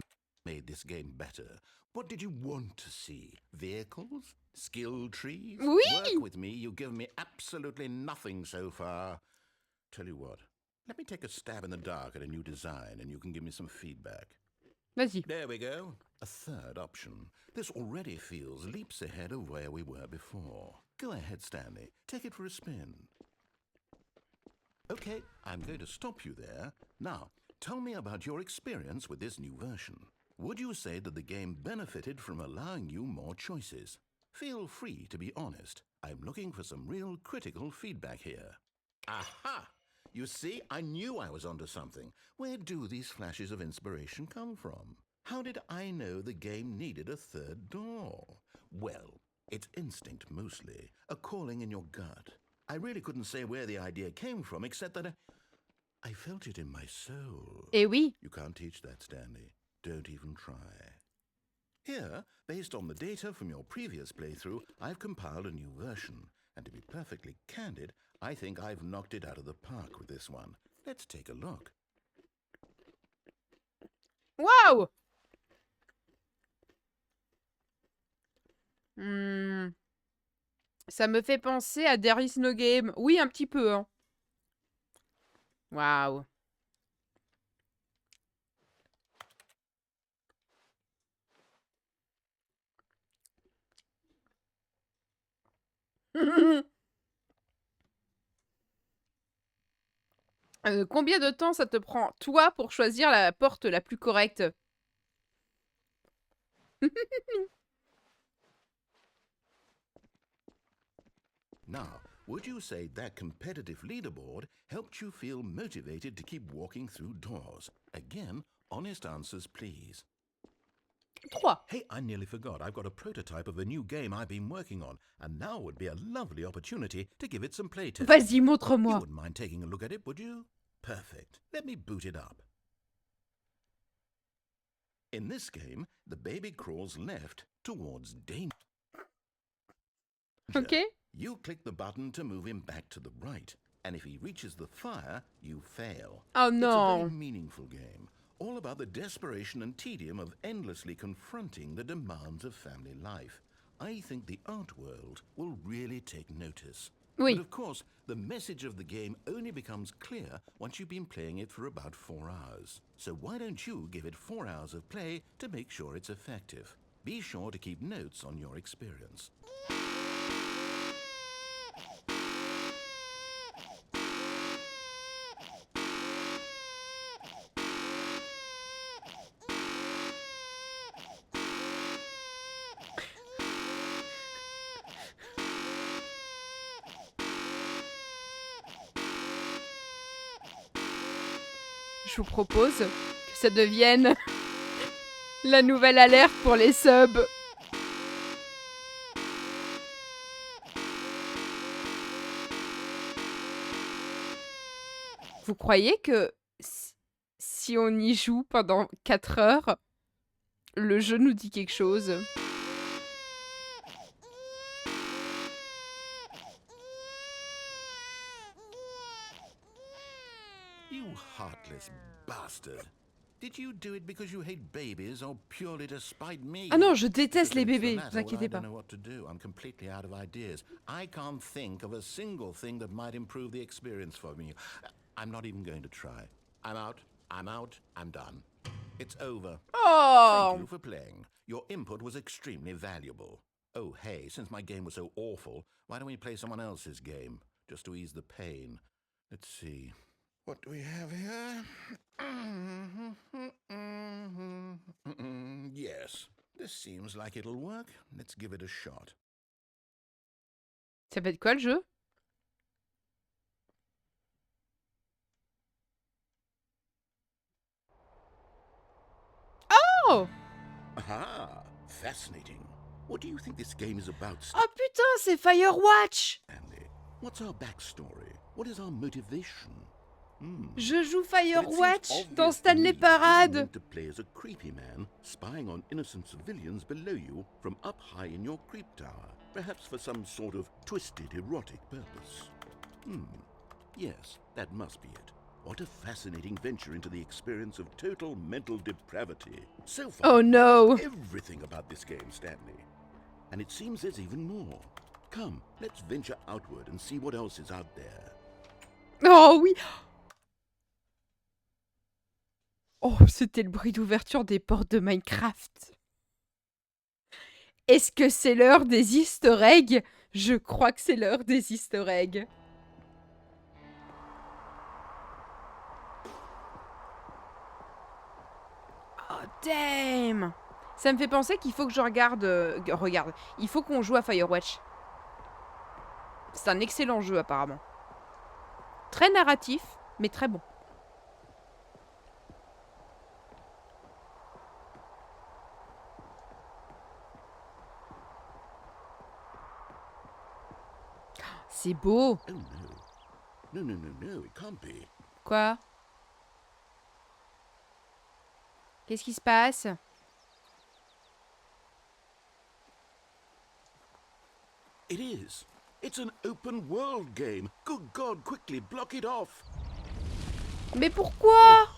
made this game better? What did you want to see? Vehicles? Skill trees? Oui! Work with me. You've given me absolutely nothing so far. Tell you what, let me take a stab in the dark at a new design and you can give me some feedback. Vas-y. There we go. A third option. This already feels leaps ahead of where we were before. Go ahead, Stanley. Take it for a spin. Okay, I'm going to stop you there. Now, tell me about your experience with this new version. Would you say that the game benefited from allowing you more choices? Feel free to be honest. I'm looking for some real critical feedback here. Aha! You see, I knew I was onto something. Where do these flashes of inspiration come from? How did I know the game needed a third door? Well, it's instinct mostly, a calling in your gut. I really couldn't say where the idea came from, except that I felt it in my soul. Eh oui. You can't teach that, Stanley. Don't even try. Here, based on the data from your previous playthrough, I've compiled a new version. And to be perfectly candid, I think I've knocked it out of the park with this one. Let's take a look. Waouh! Ça me fait penser à There is no game. Oui, un petit peu. Hein. Waouh. Combien de temps ça te prend, toi, pour choisir la porte la plus correcte? Now, would you say that competitive leaderboard helped you feel motivated to keep walking through doors? Again, honest answers, please. 3. Hey, I nearly forgot. I've got a prototype of a new game I've been working on, and now would be a lovely opportunity to give it some playtesting. Vas-y, You montre-moi. wouldn't mind taking a look at it, would you? Perfect. Let me boot it up. In this game, the baby crawls left towards danger. Ok. You click the button to move him back to the right, and if he reaches the fire, you fail. Oh It's a very non. meaningful game, all about the desperation and tedium of endlessly confronting the demands of family life. I think the art world will really take notice. Oui. But of course, the message of the game only becomes clear once you've been playing it for about 4 hours. So why don't you give it 4 hours of play to make sure it's effective? Be sure to keep notes on your experience. Je vous propose que ça devienne la nouvelle alerte pour les subs. Vous croyez que si on y joue pendant 4 heures, le jeu nous dit quelque chose? You heartless bastard. Did you do it because you hate babies or purely to spite me? Ah non, je déteste les If it's the bébés, latter, vous inquiétez I pas. don't know what to do. I'm completely out of ideas. I can't think of a single thing that might improve the experience for me. I'm not even going to try. I'm out. I'm out. I'm done. It's over. Oh! Thank you for playing. Your input was extremely valuable. Oh, hey, since my game was so awful, why don't we play someone else's game? Just to ease the pain. Let's see. What do we have here? Yes, this seems like it'll work. Let's give it a shot. Ça va être quoi le jeu? Oh! Aha! Fascinating. What do you think this game is about, Oh putain, c'est Firewatch! Stanley? What's our backstory? What is our motivation? Je joue But it seems Firewatch dans obvious to Stanley me that you Parade. want to play as a creepy man, spying on innocent civilians below you from up high in your creep tower, perhaps for some sort of twisted erotic purpose. Yes, that must be it. What a fascinating venture into the experience of total mental depravity. So far, Oh no! everything about this game, Stanley. And it seems there's even more. Come, let's venture outward and see what else is out there. Oh oui! Oh, c'était le bruit d'ouverture des portes de Minecraft. Est-ce que c'est l'heure des easter eggs? Je crois que c'est l'heure des easter eggs. Oh damn! Ça me fait penser qu'il faut que je regarde... regarde. Il faut qu'on joue à Firewatch. C'est un excellent jeu apparemment. Très narratif, mais très bon. C'est beau. Oh no. No, it can't be. Quoi? Qu'est-ce qui se passe? It is. It's an open world game. Good God, quickly block it off. Mais pourquoi?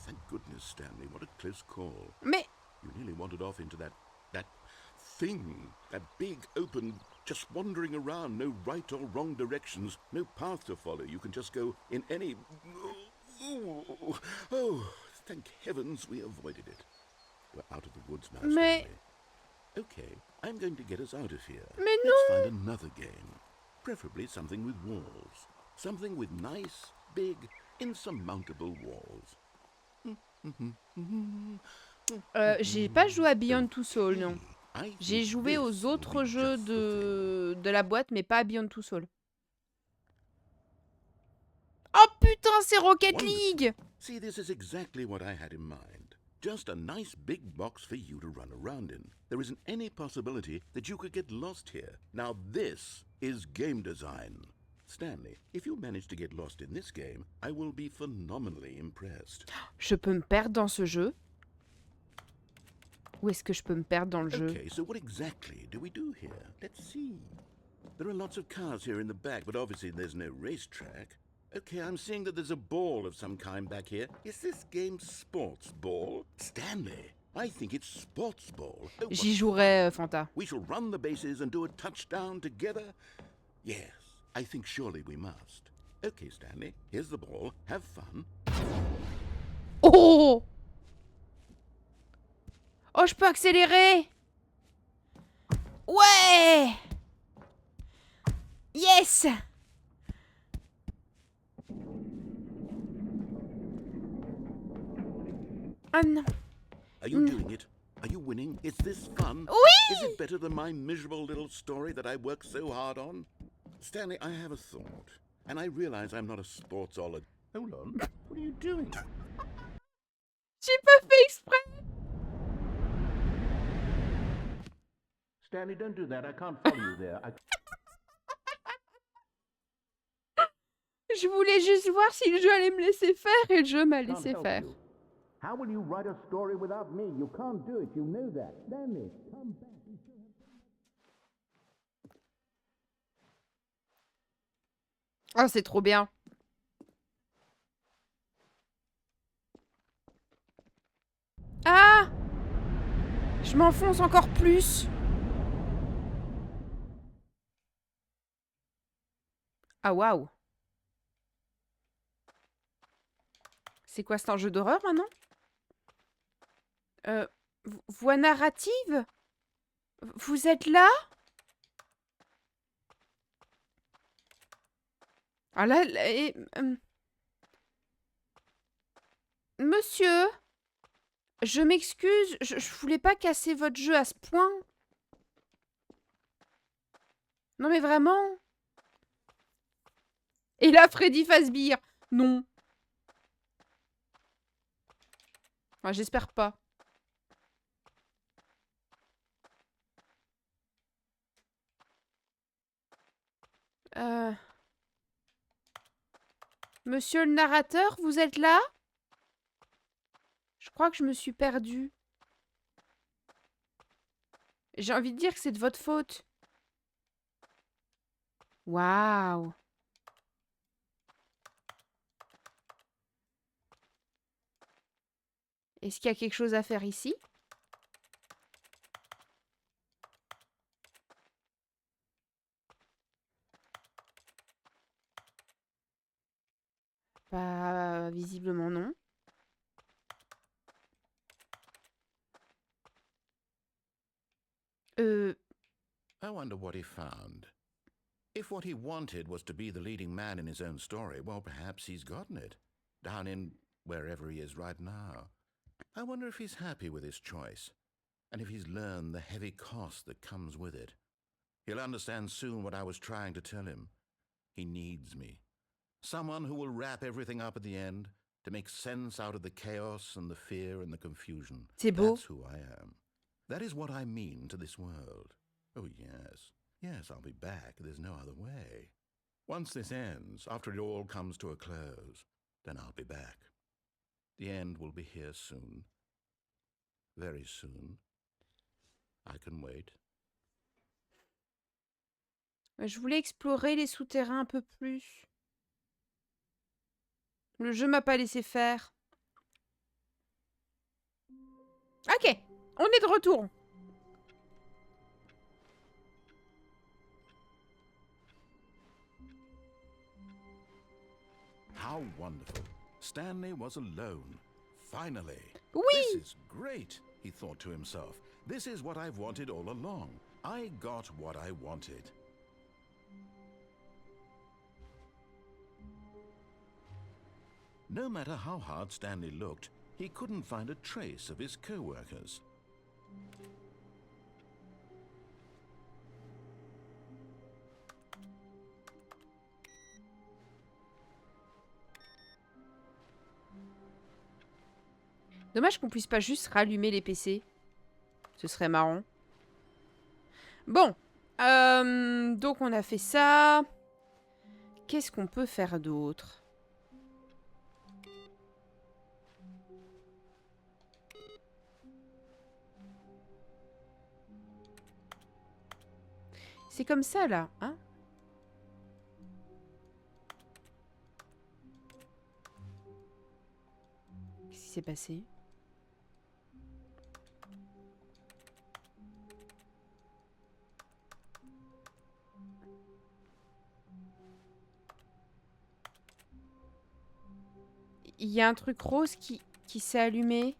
Thank goodness, Stanley. What a close call. Mais... You nearly wandered off into that thing. That big, open, just wandering around. No right or wrong directions. No path to follow. You can just go in any... Oh, thank heavens we avoided it. We're out of the woods now, Mais... Stanley. Okay, I'm going to get us out of here. Mais Let's non! find another game. Preferably something with walls. Something with nice, big, insurmountable walls. J'ai pas joué à Beyond Two Souls, non. I J'ai think joué this aux will autres be jeux just the thing. de la boîte, mais pas à Beyond Two Souls. Oh putain, c'est Rocket Wonderful. League! See, this is exactly what I had in mind. Just a nice big box for you to run around in. There isn't any possibility that you could get lost here. Now this is game design. Stanley, if you manage to get lost in this game, I will be phenomenally impressed. Je peux me perdre dans ce jeu? Où est-ce que je peux me perdre dans le jeu? Okay, so what exactly do we do here? Let's see. There are lots of cars here in the back, but obviously there's no racetrack. Okay, I'm seeing that there's a ball of some kind back here. Is this game sports ball? Stanley, I think it's sports ball. Oh, what J'y jouerai, Fanta. We shall run the bases and do a touchdown together? Yes, I think surely we must. Okay, Stanley, here's the ball. Have fun. Oh! Oh, je peux accélérer! Ouais! Yes! Ah non. Are you doing it? Are you winning? Is this fun? Oui! Is it better than my miserable little story that I worked so hard on? Stanley, I have a thought, and I realize I'm not a sportsologist. Hold on. What are you doing? J'ai pas fait exprès! Stanley, don't do that. I can't follow you there. Je voulais juste voir si le jeu allait me laisser faire et le jeu m'a laissé faire. How will you write a story without me? You can't do it. You know that. Stanley, come back. Oh, c'est trop bien. Ah! Je m'enfonce encore plus. Ah, waouh. C'est quoi, c'est un jeu d'horreur maintenant? Voix narrative? Vous êtes là? Ah là, monsieur, je m'excuse, je voulais pas casser votre jeu à ce point. Non mais vraiment. Et là, Freddy Fazbear. Non. Enfin, j'espère pas. Monsieur le narrateur, vous êtes là? Je crois que je me suis perdue. J'ai envie de dire que c'est de votre faute. Waouh. Est-ce qu'il y a quelque chose à faire ici? Pas visiblement non. I wonder what he found. If what he wanted was to be the leading man in his own story, well, perhaps he's gotten it. Down in wherever he is right now. I wonder if he's happy with his choice. And if he's learned the heavy cost that comes with it. He'll understand soon what I was trying to tell him. He needs me. Someone who will wrap everything up at the end, to make sense out of the chaos and the fear and the confusion. C'est beau. That's who I am. That is what I mean to this world. Oh, yes. Yes, I'll be back. There's no other way. Once this ends, after it all comes to a close, then I'll be back. The end will be here soon. Very soon. I can wait. Je voulais explorer les souterrains un peu plus. Le jeu m'a pas laissé faire. Ok, on est de retour. How wonderful. Stanley was alone. Finally. Oui. This is great, he thought to himself. This is what I've wanted all along. I got what I wanted. No matter how hard Stanley looked, he couldn't find a trace of his co-workers. Dommage qu'on puisse pas juste rallumer les PC. Ce serait marrant. Bon. Donc on a fait ça. Qu'est-ce qu'on peut faire d'autre? C'est comme ça là, hein? Qu'est-ce qui s'est passé? Il y a un truc rose qui s'est allumé.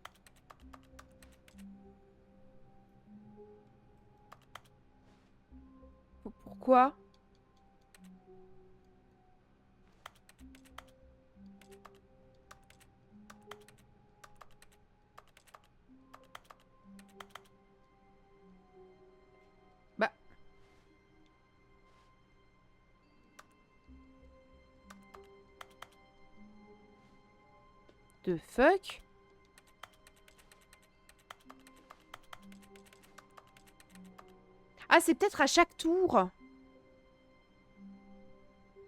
Pourquoi? Bah. The fuck? Ah, c'est peut-être à chaque tour.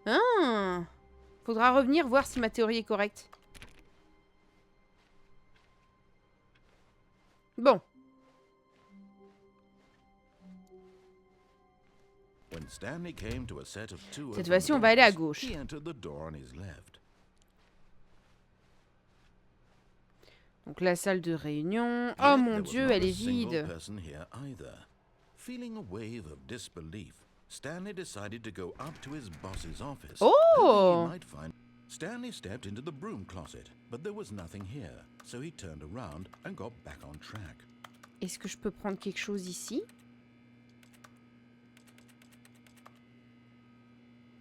Ah. Faudra revenir voir si ma théorie est correcte. Bon. When Stanley came to a set of two Cette open fois-ci, on va aller à doors, gauche. he entered the door on his left. Donc la salle de réunion. Yet Oh mon there was Dieu, not elle a est single vide. person here either. Feeling a wave of disbelief, Stanley decided to go up to his boss's office. hoping Oh! he might find. Stanley stepped into the broom closet, but there was nothing here, so he turned around and got back on track. Est-ce que je peux prendre quelque chose ici?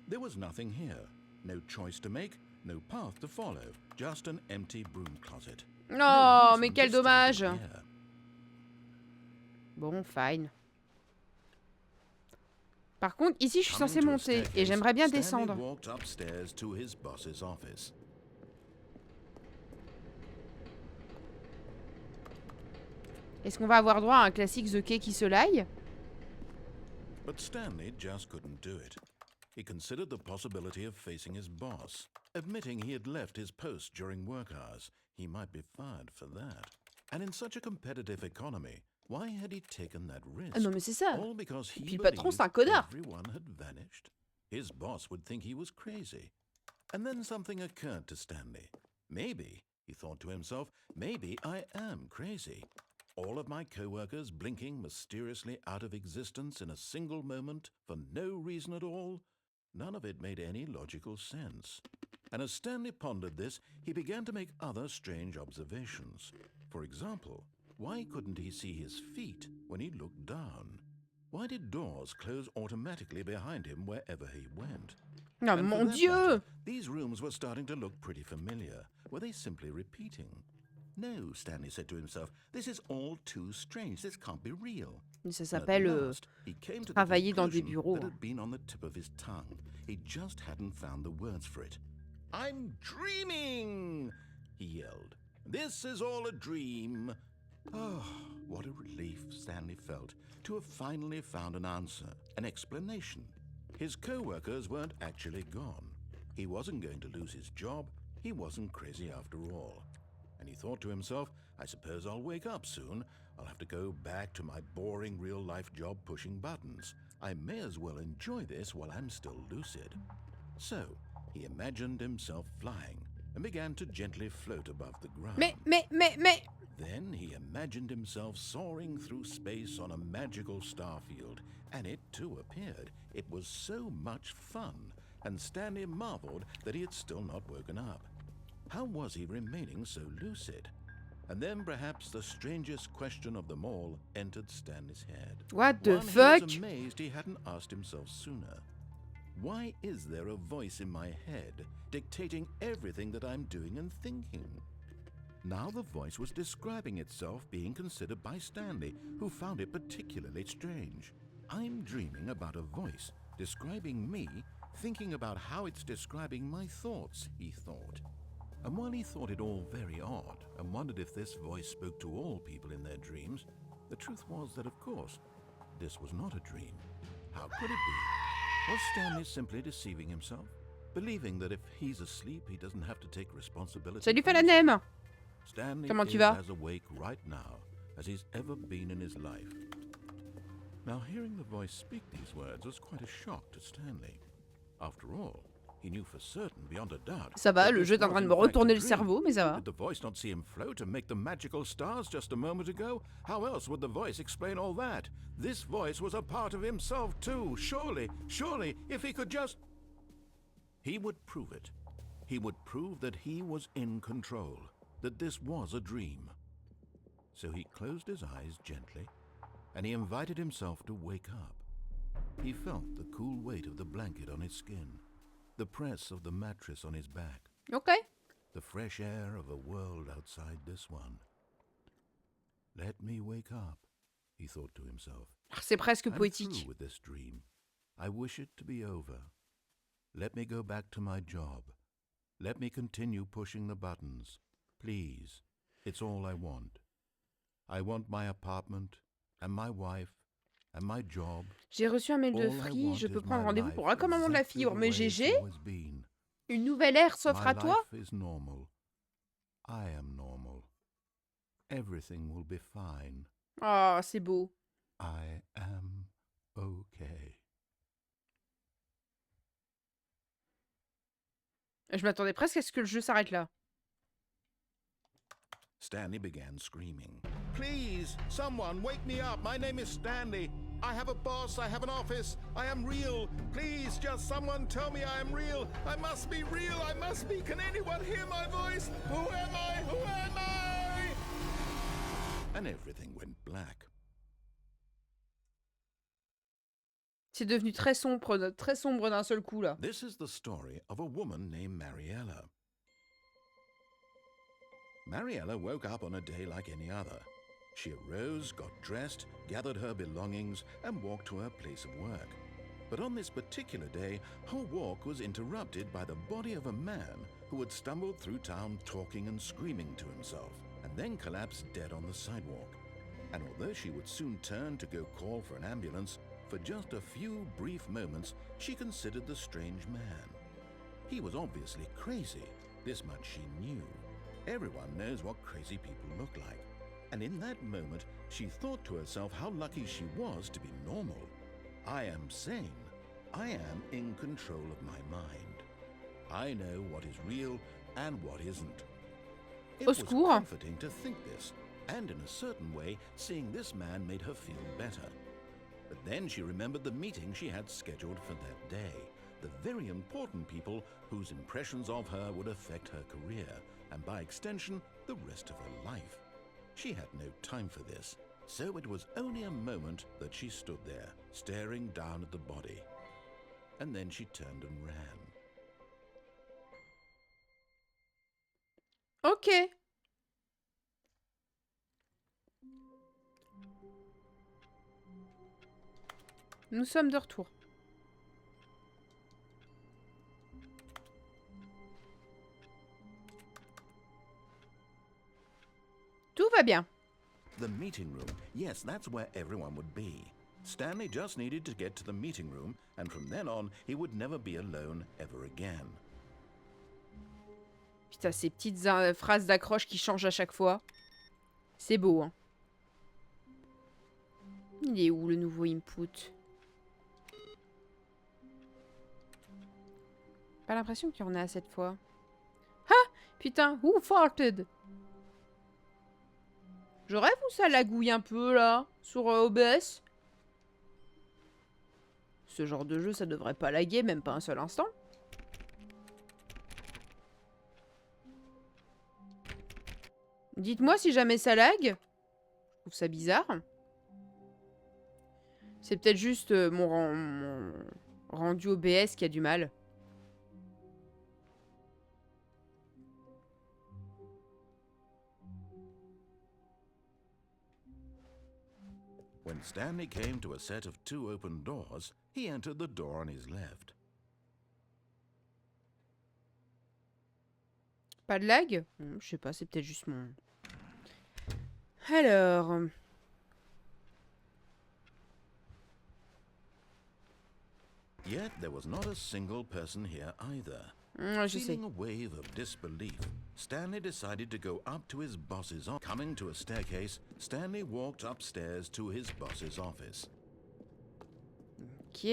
There was nothing here. No choice to make, no path to follow, just an empty broom closet. Oh, reason mais to quel stay dommage. here. Bon, fine. Par contre, ici, je suis Coming censée to a monter et staircase, j'aimerais bien Stanley descendre. walked upstairs to his boss's office. Est-ce qu'on va avoir droit à un classique The Qu'est qui se laille? But Stanley just couldn't do it. He considered the possibility of facing his boss. Admitting he had left his post during work hours, he might be fired for that. And in such a competitive economy, why had he taken that risk? Ah non, mais c'est ça. All because he Puis le patron, c'est un believed connard. everyone had vanished. His boss would think he was crazy. And then something occurred to Stanley. Maybe, he thought to himself, maybe I am crazy. All of my co-workers blinking mysteriously out of existence in a single moment for no reason at all? None of it made any logical sense. And as Stanley pondered this, he began to make other strange observations. For example, why couldn't he see his feet when he looked down? Why did doors close automatically behind him wherever he went? Non, And for mon that Dieu! matter, these rooms were starting to look pretty familiar. Were they simply repeating? No, Stanley said to himself, this is all too strange. This can't be real. Ça And at s'appelle last, he came to the travailler dans des conclusion bureaux. that had been on the tip of his tongue. He just hadn't found the words for it. I'm dreaming, he yelled. This is all a dream. Oh, what a relief Stanley felt to have finally found an answer, an explanation. His co-workers weren't actually gone. He wasn't going to lose his job. He wasn't crazy after all. And he thought to himself, I suppose I'll wake up soon. I'll have to go back to my boring real-life job pushing buttons. I may as well enjoy this while I'm still lucid. So, he imagined himself flying and began to gently float above the ground. Mais... Then he imagined himself soaring through space on a magical starfield, and it too appeared. It was so much fun, and Stanley marveled that he had still not woken up. How was he remaining so lucid? And then perhaps the strangest question of them all entered Stanley's head. What the One fuck? he was amazed he hadn't asked himself sooner. Why is there a voice in my head dictating everything that I'm doing and thinking? Now the voice was describing itself being considered by Stanley, who found it particularly strange. I'm dreaming about a voice describing me, thinking about how it's describing my thoughts, he thought. And while he thought it all very odd and wondered if this voice spoke to all people in their dreams, the truth was that, of course, this was not a dream. How could it be? Was Stanley simply deceiving himself, believing that if he's asleep, he doesn't have to take responsibility? Salut for Falanem! Stanley Comment is tu vas? as awake right now as he's ever been in his life. Now, hearing the voice speak these words was quite a shock to Stanley. After all, he knew for certain, beyond a doubt, Ça va, that le this jeu est en was train de in me fact a retourner le dream. cerveau, mais ça va. Did the voice not see him float and make the magical stars just a moment ago? How else would the voice explain all that? This voice was a part of himself too. Surely, if he could just... He would prove it. He would prove that he was in control, that this was a dream. So he closed his eyes gently, and he invited himself to wake up. He felt the cool weight of the blanket on his skin, the press of the mattress on his back, Ok. the fresh air of a world outside this one. Let me wake up, he thought to himself. C'est presque I'm poétique. through with this dream. I wish it to be over. Let me go back to my job. Let me continue pushing the buttons. Please, it's all I want. I want my apartment, and my wife, and my job. J'ai reçu un mail de All I Free, want je peux is prendre my rendez-vous life pour raccommodement de la exactly fibre, the mais way it's GG. always been. Une nouvelle ère s'offre My à toi? life is normal. I am normal. Everything will be fine. Oh, c'est beau. I am okay. Je m'attendais presque à ce que le jeu s'arrête là. Stanley began screaming. Please, someone, wake me up. My name is Stanley. I have a boss. I have an office. I am real. Please, just someone tell me I am real. I must be real. I must be. Can anyone hear my voice? Who am I? Who am I? And everything went black. C'est devenu très sombre d'un seul coup là. This is the story of a woman named Mariella. Mariella woke up on a day like any other. She arose, got dressed, gathered her belongings, and walked to her place of work. But on this particular day, her walk was interrupted by the body of a man who had stumbled through town talking and screaming to himself, and then collapsed dead on the sidewalk. And although she would soon turn to go call for an ambulance, for just a few brief moments she considered the strange man. He was obviously crazy, this much she knew. Everyone knows what crazy people look like. And in that moment, she thought to herself how lucky she was to be normal. I am sane. I am in control of my mind. I know what is real and what isn't. It Au was secours. comforting to think this, and in a certain way, seeing this man made her feel better. But then she remembered the meeting she had scheduled for that day, the very important people whose impressions of her would affect her career, and by extension, the rest of her life. She had no time for this, so it was only a moment that she stood there, staring down at the body. And then she turned and ran. Ok. Nous sommes de retour. Tout va bien. The meeting room. Yes, that's where everyone would be. Stanley just needed to get to the meeting room, and from then on, he would never be alone ever again. Putain, ces petites phrases d'accroche qui changent à chaque fois. C'est beau, hein. Il est où le nouveau input? Pas l'impression qu'il y en a cette fois. Ah! Putain, who farted? Je rêve ou ça lagouille un peu là sur OBS? Ce genre de jeu, ça devrait pas laguer, même pas un seul instant. Dites-moi si jamais ça lag. Je trouve ça bizarre. C'est peut-être juste mon rendu OBS qui a du mal. When Stanley came to a set of 2 open doors, he entered the door on his left. Pas de lag? Je sais pas, c'est peut-être juste mon... Alors... Yet there was not a single person here either. je sais. Feeling a wave of disbelief, Stanley decided to go up to his boss's office. Coming to a staircase, Stanley walked upstairs to his boss's office. Ok.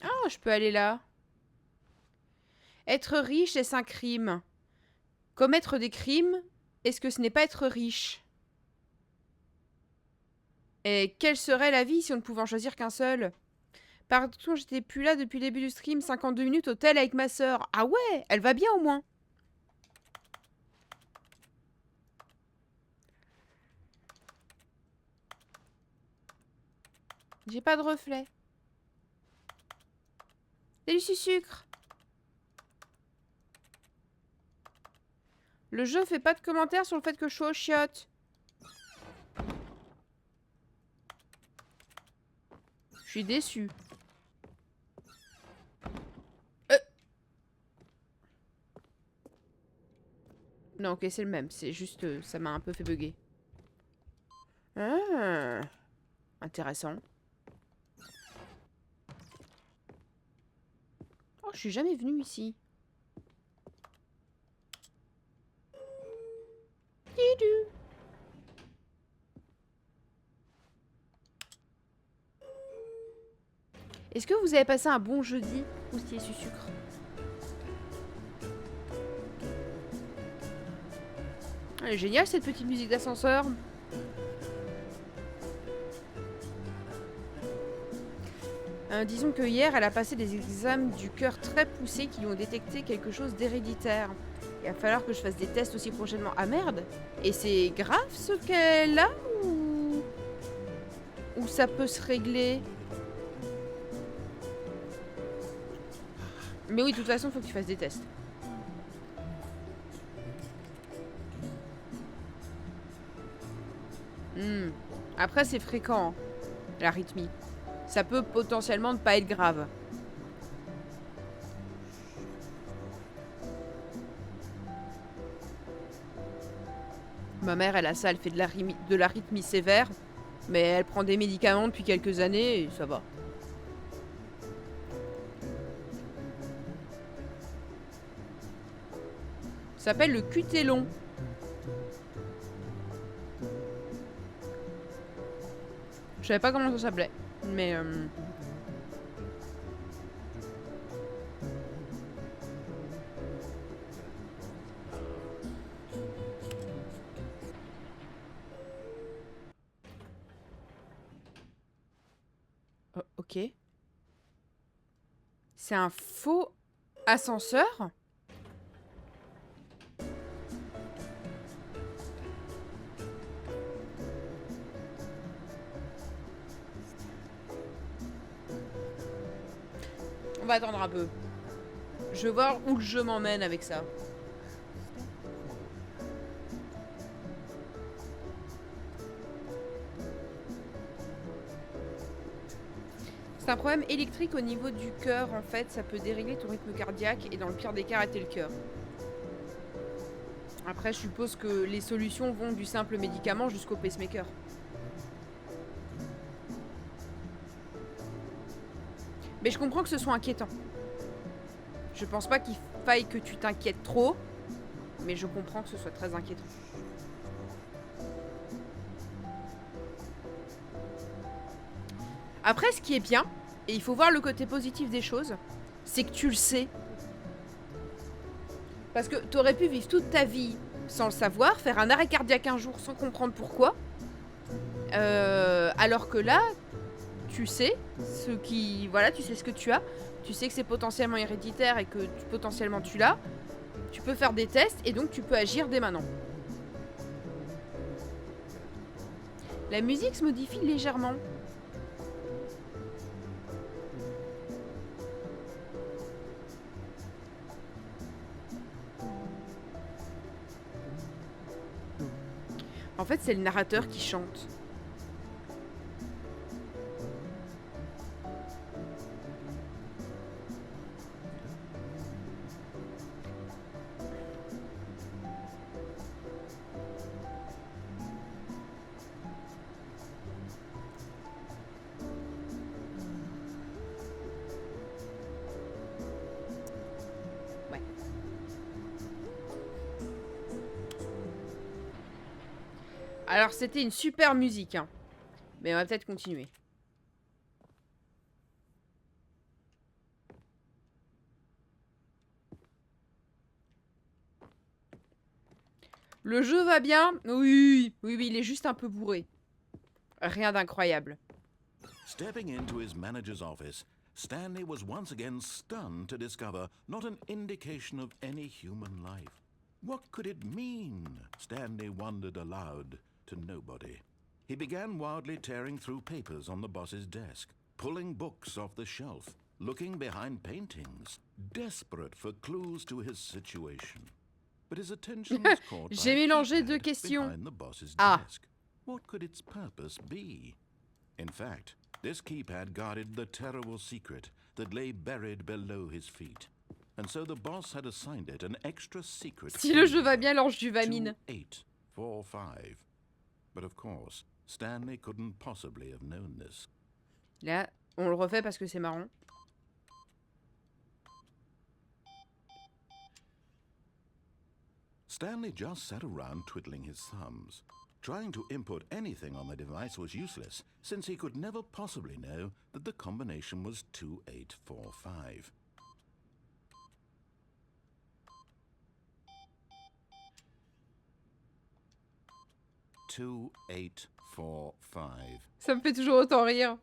Ah, je peux aller là. Être riche, est-ce un crime? Commettre des crimes, est-ce que ce n'est pas être riche? Et quelle serait la vie si on ne pouvait en choisir qu'un seul? Pardon, j'étais plus là depuis le début du stream, 52 minutes au tel avec ma sœur. Ah ouais, elle va bien au moins. J'ai pas de reflet. Salut sucre. Le jeu fait pas de commentaires sur le fait que je sois aux chiottes. Je suis déçue. Non, ok, c'est le même. C'est juste... ça m'a un peu fait bugger. Ah, intéressant. Je suis jamais venue ici. Didou. Est-ce que vous avez passé un bon jeudi, Oustier su sucre? Elle est géniale cette petite musique d'ascenseur. Disons que hier, elle a passé des examens du cœur très poussés qui lui ont détecté quelque chose d'héréditaire. Il va falloir que je fasse des tests aussi prochainement. Ah merde! Et c'est grave ce qu'elle a ou ça peut se régler? Mais oui, de toute façon, il faut que tu fasses des tests. Après, c'est fréquent, hein, l'arythmie. Ça peut potentiellement ne pas être grave. Ma mère, elle a ça, elle fait de l'arythmie sévère. Mais elle prend des médicaments depuis quelques années et ça va. Ça s'appelle le qu'est long. Je savais pas comment ça s'appelait. Mais oh, ok. C'est un faux ascenseur? On va attendre un peu. Je vais voir où le jeu m'emmène avec ça. C'est un problème électrique au niveau du cœur, en fait. Ça peut dérégler ton rythme cardiaque et dans le pire des cas, arrêter le cœur. Après, je suppose que les solutions vont du simple médicament jusqu'au pacemaker. Mais je comprends que ce soit inquiétant. Je pense pas qu'il faille que tu t'inquiètes trop, mais je comprends que ce soit très inquiétant. Après, ce qui est bien, et il faut voir le côté positif des choses, c'est que tu le sais. Parce que t'aurais pu vivre toute ta vie sans le savoir, faire un arrêt cardiaque un jour sans comprendre pourquoi. Alors que là, tu sais ce qui, voilà, tu sais ce que tu as. Tu sais que c'est potentiellement héréditaire et que potentiellement tu l'as. Tu peux faire des tests et donc tu peux agir dès maintenant. La musique se modifie légèrement. En fait, c'est le narrateur qui chante. Alors, c'était une super musique, hein. Mais on va peut-être continuer. Le jeu va bien? Oui, il est juste un peu bourré. Rien d'incroyable. Stepping into his manager's office, Stanley was once again stunned to discover not an indication of any human life. What could it mean? Stanley wondered aloud to nobody. He began wildly tearing through papers on the boss's desk, pulling books off the shelf, looking behind paintings, desperate for clues to his situation. But his attention was caught by J'ai mélangé deux questions. behind the boss's Ah. desk. What could its purpose be? In fact, this keypad guarded the terrible secret that lay buried below his feet. And so the boss had assigned it an extra secret. Si le jeu va bien, lance du Vamine. 2845. But of course, Stanley couldn't possibly have known this. Là, on le refait parce que c'est marrant. Stanley just sat around twiddling his thumbs. Trying to input anything on the device was useless, since he could never possibly know that the combination was 2845. Ça me fait toujours autant rire.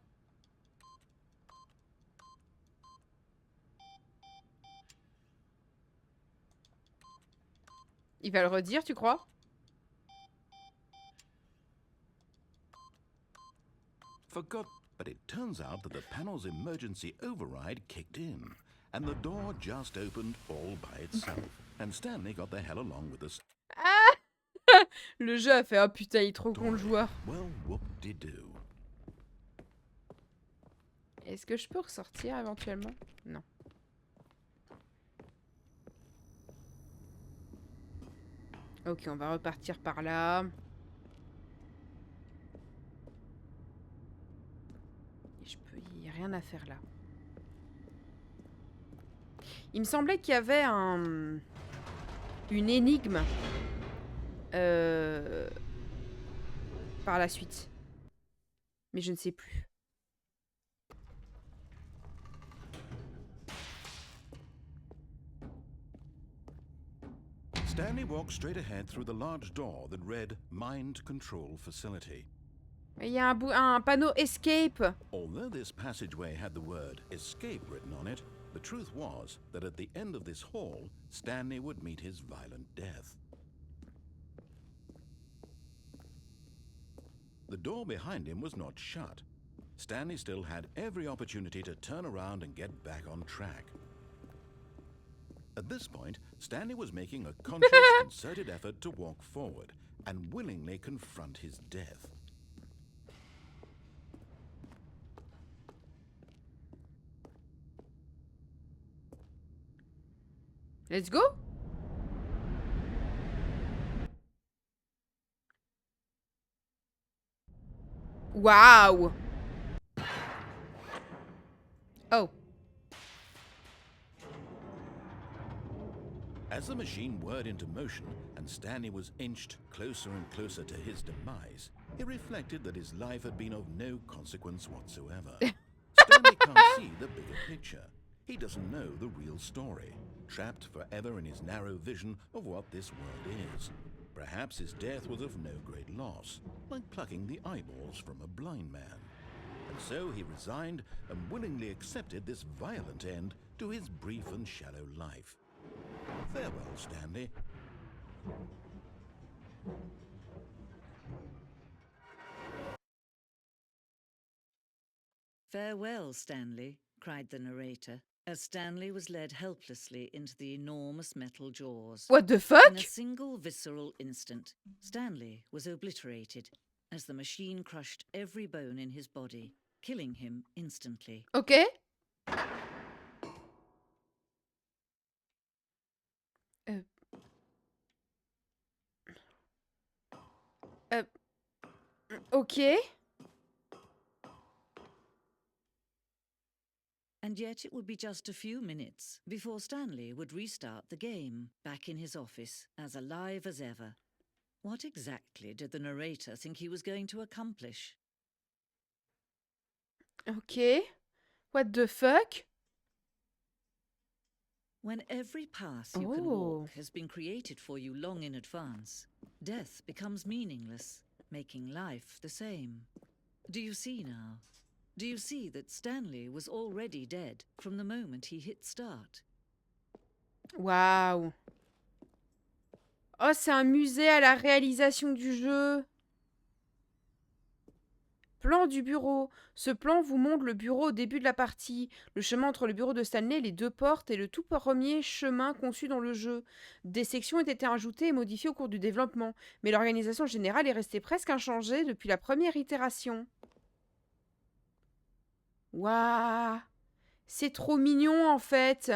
Il va le redire, tu crois? Forgot, but it turns out that the panel's emergency override kicked in, and the door just opened all by itself, and Stanley got the hell along with us. Ah. Le jeu a fait oh putain, il est trop con le joueur. Well, whoop-de-doo. Est-ce que je peux ressortir éventuellement? Non. Ok, on va repartir par là. Il n'y a rien à faire là. Il me semblait qu'il y avait une énigme par la suite. Mais je ne sais plus. Stanley walked straight ahead through the large door that read Mind Control Facility. Il y a un panneau Escape. Although this passageway had the word escape written on it, the truth was that at the end of this hall, Stanley would meet his violent death. The door behind him was not shut. Stanley still had every opportunity to turn around and get back on track. At this point, Stanley was making a conscious, concerted effort to walk forward and willingly confront his death. Let's go. Wow. Oh. As the machine whirred into motion and Stanley was inched closer and closer to his demise, he reflected that his life had been of no consequence whatsoever. Stanley can't see the bigger picture. He doesn't know the real story, trapped forever in his narrow vision of what this world is. Perhaps his death was of no great loss, like plucking the eyeballs from a blind man. And so he resigned and willingly accepted this violent end to his brief and shallow life. Farewell, Stanley. Farewell, Stanley, cried the narrator, as Stanley was led helplessly into the enormous metal jaws. What the fuck? In a single visceral instant, Stanley was obliterated as the machine crushed every bone in his body, killing him instantly. Ok. Ok. And yet it would be just a few minutes before Stanley would restart the game, back in his office, as alive as ever. What exactly did the narrator think he was going to accomplish? Ok. What the fuck? When every path you can walk has been created for you long in advance, death becomes meaningless, making life the same. Do you see now? Do you see that Stanley was already dead from the moment he hit start? Waouh. Oh, c'est un musée à la réalisation du jeu. Plan du bureau. Ce plan vous montre le bureau au début de la partie. Le chemin entre le bureau de Stanley, les deux portes et le tout premier chemin conçu dans le jeu. Des sections ont été ajoutées et modifiées au cours du développement, mais l'organisation générale est restée presque inchangée depuis la première itération. Waouh. C'est trop mignon en fait.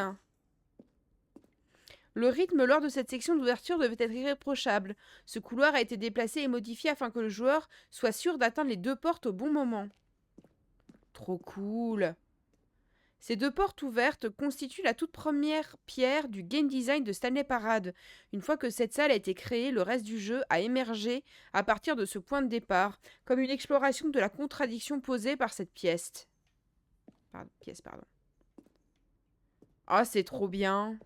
Le rythme lors de cette section d'ouverture devait être irréprochable. Ce couloir a été déplacé et modifié afin que le joueur soit sûr d'atteindre les deux portes au bon moment. Trop cool. Ces deux portes ouvertes constituent la toute première pierre du game design de Stanley Parable. Une fois que cette salle a été créée, le reste du jeu a émergé à partir de ce point de départ, comme une exploration de la contradiction posée par cette pièce. Pardon. Ah, c'est trop bien.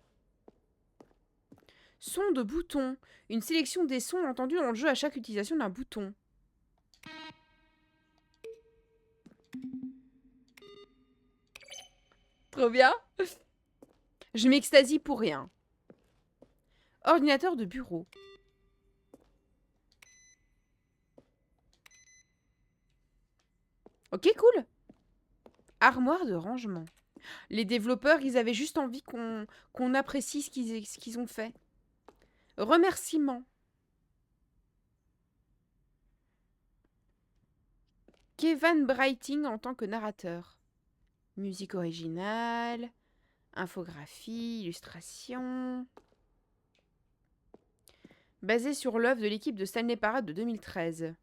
Son de bouton. Une sélection des sons entendus dans le jeu à chaque utilisation d'un bouton. Trop bien. Je m'extasie pour rien. Ordinateur de bureau. Ok, cool. Armoire de rangement. Les développeurs, ils avaient juste envie qu'on apprécie ce qu'ils ont fait. Remerciements. Kevin Brighting en tant que narrateur. Musique originale. Infographie, illustration. Basé sur l'œuvre de l'équipe de Stanley Parable de 2013.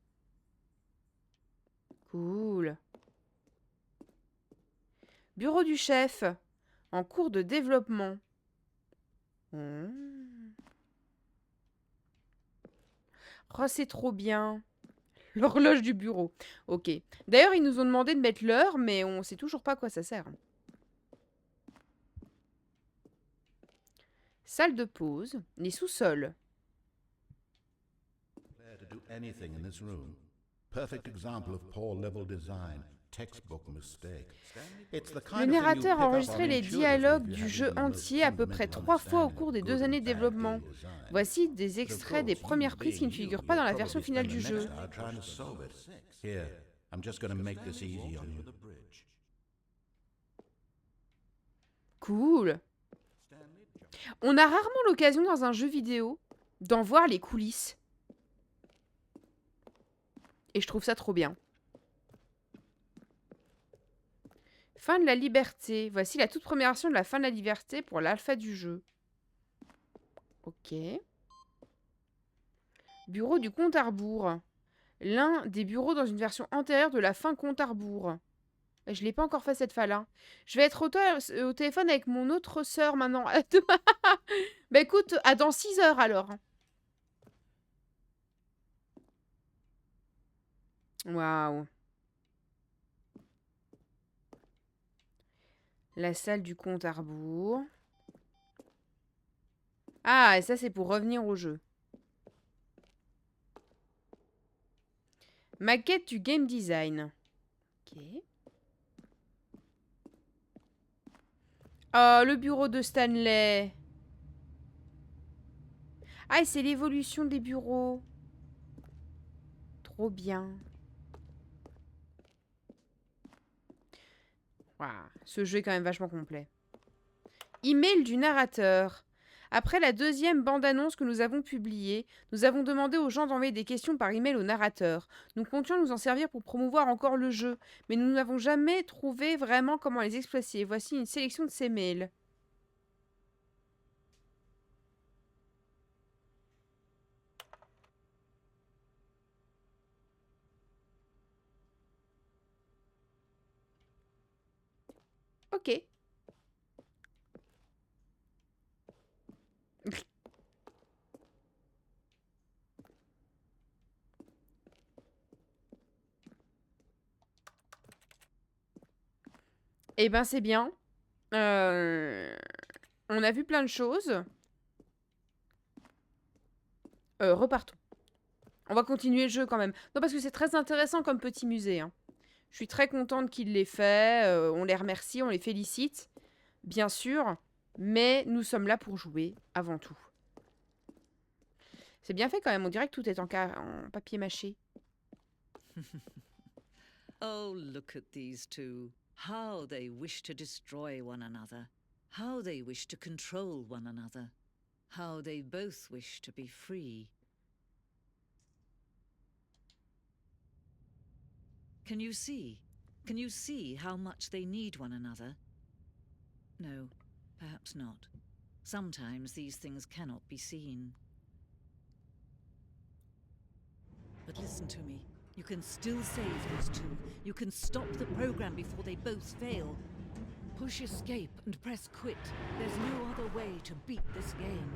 Cool. Bureau du chef. En cours de développement. Oh, c'est trop bien. L'horloge du bureau. Ok. D'ailleurs, ils nous ont demandé de mettre l'heure, mais on sait toujours pas à quoi ça sert. Salle de pause. Les sous-sols. To do anything in this room. Perfect example of poor level design. Textbook mistake. It's the Le kind of thing you narrateur pick a up enregistré on les intuitively dialogues if you du have jeu even the most entier à peu près fundamental 3 fois au understanding cours des of 2 good années and de bad développement. game design. Voici des But of extraits des course, premières you prises qui ne being figurent you, pas dans you'll la version probably finale spend du the jeu. next hour trying to solve it. Here, I'm just going to make this easy on you. Cool. On a rarement l'occasion dans un jeu vidéo d'en voir les coulisses. Et je trouve ça trop bien. Fin de la liberté. Voici la toute première version de la fin de la liberté pour l'alpha du jeu. Ok. Bureau du compte à rebours. L'un des bureaux dans une version antérieure de la fin compte à rebours. Je l'ai pas encore fait cette fois-là. Je vais être au téléphone avec mon autre sœur maintenant. Bah écoute, à dans 6 heures alors. Waouh. La salle du compte à rebours. Ah, et ça c'est pour revenir au jeu. Maquette du game design. Ok. Oh, le bureau de Stanley. Ah, et c'est l'évolution des bureaux. Trop bien. Waouh, ce jeu est quand même vachement complet. Email du narrateur. Après la deuxième bande-annonce que nous avons publiée, nous avons demandé aux gens d'envoyer des questions par email au narrateur. Nous comptions nous en servir pour promouvoir encore le jeu, mais nous n'avons jamais trouvé vraiment comment les exploiter. Voici une sélection de ces mails. Ok. Eh ben c'est bien. On a vu plein de choses. Repartons. On va continuer le jeu quand même. Non, parce que c'est très intéressant comme petit musée. Hein. Je suis très contente qu'il l'ait fait. On les remercie, on les félicite. Bien sûr. Mais nous sommes là pour jouer avant tout. C'est bien fait quand même. On dirait que tout est en papier mâché. Oh, look at these two. How they wish to destroy one another. How they wish to control one another. How they both wish to be free. Can you see? Can you see how much they need one another? No, perhaps not. Sometimes these things cannot be seen. But listen to me. You can still save those two. You can stop the program before they both fail. Push escape and press quit. There's no other way to beat this game.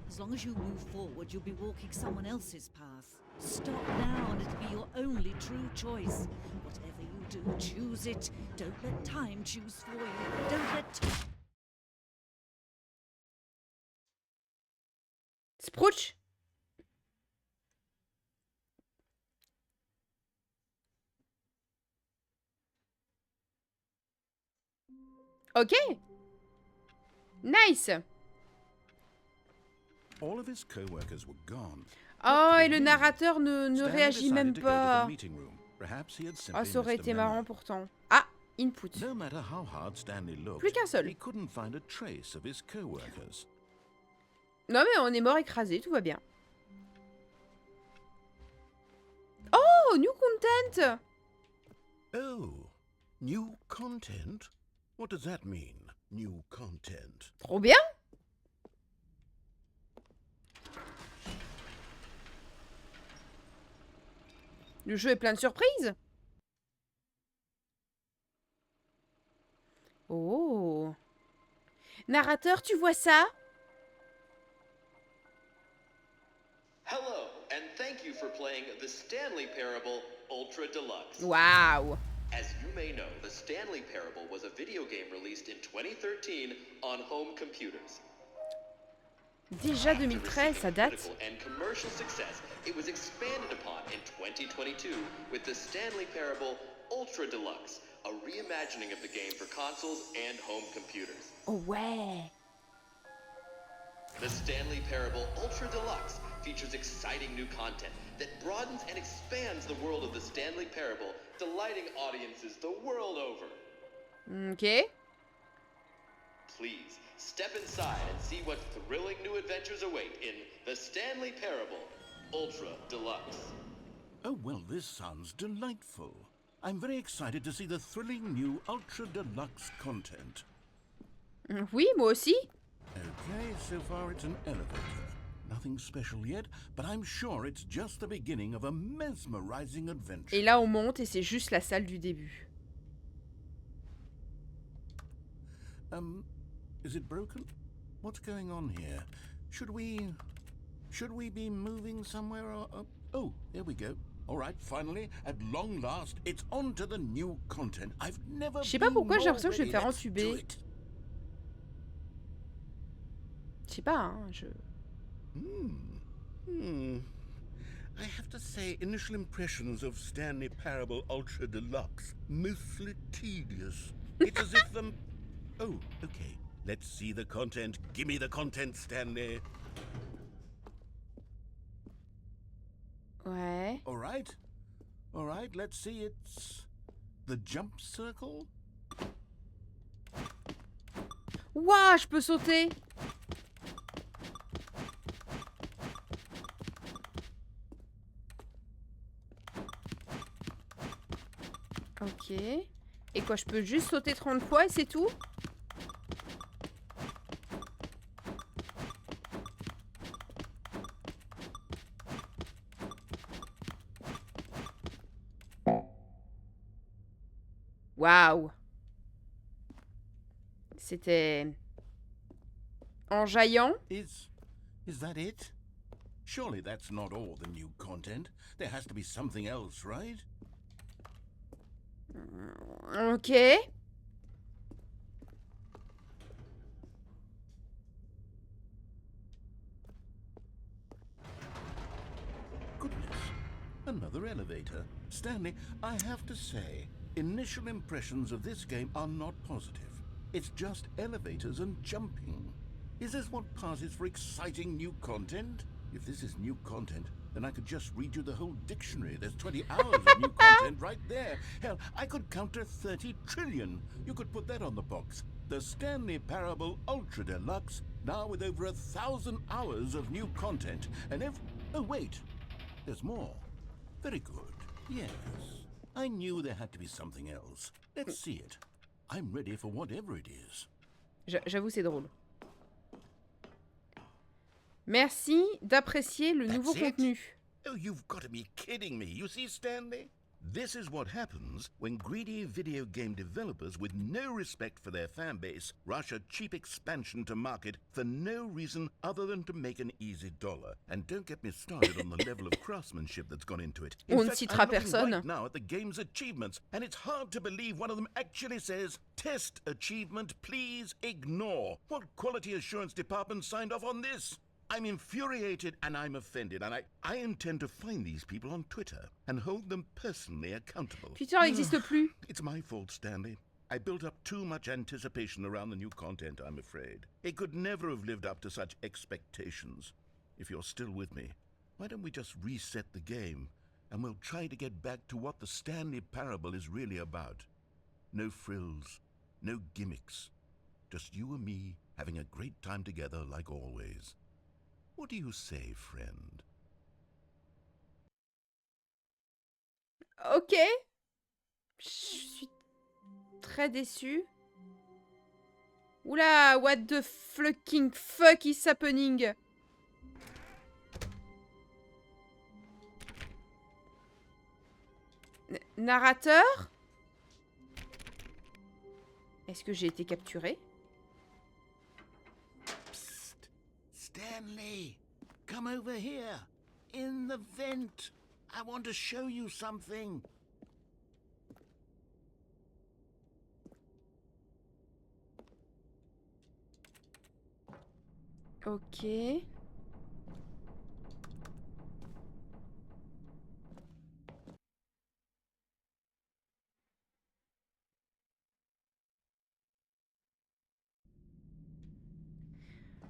As long as you move forward, you'll be walking someone else's path. Stop now and it'll be your only true choice. Whatever you do, choose it. Don't let time choose for you. Don't let... Sprouch. Ok. Nice. All of his co-workers were gone. Oh, et le narrateur ne Stanley réagit decided même to go to the pas. meeting room. Perhaps he had Oh, simply ça aurait missed a été memo. marrant pourtant. Ah, input. No matter how hard Stanley looked, Plus qu'un seul. he couldn't find a trace of his co-workers. Non mais on est mort écrasé, tout va bien. Oh, new content. Oh, new content? What does that mean, new content? Trop bien. Le jeu est plein de surprises. Oh. Narrateur, tu vois ça? Hello, and thank you for playing the Stanley Parable Ultra Deluxe. Waouh. As you may know, the Stanley Parable was a video game released in 2013 on home computers. Déjà 2013, ça date. Critical and commercial success, it was expanded upon in 2022 with the Stanley Parable Ultra Deluxe, a reimagining of the game for consoles and home computers. Oh ouais. The Stanley Parable Ultra Deluxe features exciting new content that broadens and expands the world of the Stanley Parable, delighting audiences the world over. Ok. Please, step inside and see what thrilling new adventures await in the Stanley Parable Ultra Deluxe. Oh, well, this sounds delightful. I'm very excited to see the thrilling new Ultra Deluxe content. Oui, moi aussi. Okay, so far it's an elevator. Nothing special yet, but I'm sure it's just the beginning of a mesmerizing adventure. Et là, on monte et c'est juste la salle du début. Is it broken? What's going on here? Should we be moving somewhere or... oh, there we go. All right, finally, at long last, it's on to the new content. I've never Je sais pas pourquoi j'ai been l'impression que je vais me faire more ready. Let's do entuber. it. Je sais pas, hein, je... I have to say, initial impressions of Stanley Parable Ultra Deluxe, mostly tedious. It's as if the... Oh, okay. Let's see the content. Give me the content, Stanley. Ouais. All right, let's see. It's the jump circle. Ouah, je peux sauter. Ok. Et quoi, je peux juste sauter 30 fois et c'est tout? Waouh. C'était enjaillant. Is that it? Surely that's not all the new content. There has to be something else, right? Ok. Goodness, another elevator. Stanley, I have to say, initial impressions of this game are not positive. It's just elevators and jumping. Is this what passes for exciting new content? If this is new content, then I could just read you the whole dictionary. There's 20 hours of new content right there. Hell, I could count to 30 trillion. You could put that on the box. The Stanley Parable Ultra Deluxe, now with over 1,000 hours of new content. And if... Oh, wait. There's more. Very good. Yes. I knew there had to be something else. Let's see it. I'm ready for whatever it is. J'avoue, c'est drôle. Merci d'apprécier le nouveau That's it? contenu. Oh, you've got to be kidding me. You see, Stanley? This is what happens when greedy video game developers with no respect for their fan base rush a cheap expansion to market for no reason other than to make an easy dollar. And don't get me started on the level of craftsmanship that's gone into it. In On ne fact, citera I'm looking personne. right now at the game's achievements, and it's hard to believe one of them actually says, "Test achievement, please ignore." What quality assurance department signed off on this? I'm infuriated and I'm offended, and I intend to find these people on Twitter and hold them personally accountable. Twitter n'existe plus. It's my fault, Stanley. I built up too much anticipation around the new content, I'm afraid. It could never have lived up to such expectations. If you're still with me, why don't we just reset the game, and we'll try to get back to what the Stanley Parable is really about. No frills, no gimmicks. Just you and me having a great time together like always. What do you say, friend? Ok. Je suis très déçue. Oula, what the fucking fuck is happening? Narrateur? Est-ce que j'ai été capturée? Psst. Stanley, come over here. In the vent. I want to show you something. Ok.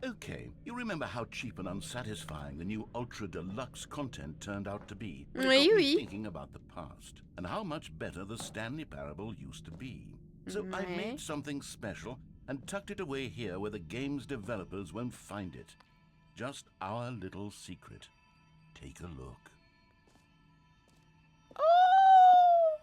Okay, you remember how cheap and unsatisfying the new Ultra Deluxe content turned out to be? But Oui, it got me oui. thinking about the past and how much better the Stanley Parable used to be. So I Ouais. made something special and tucked it away here where the game's developers won't find it. Just our little secret. Take a look. Oh!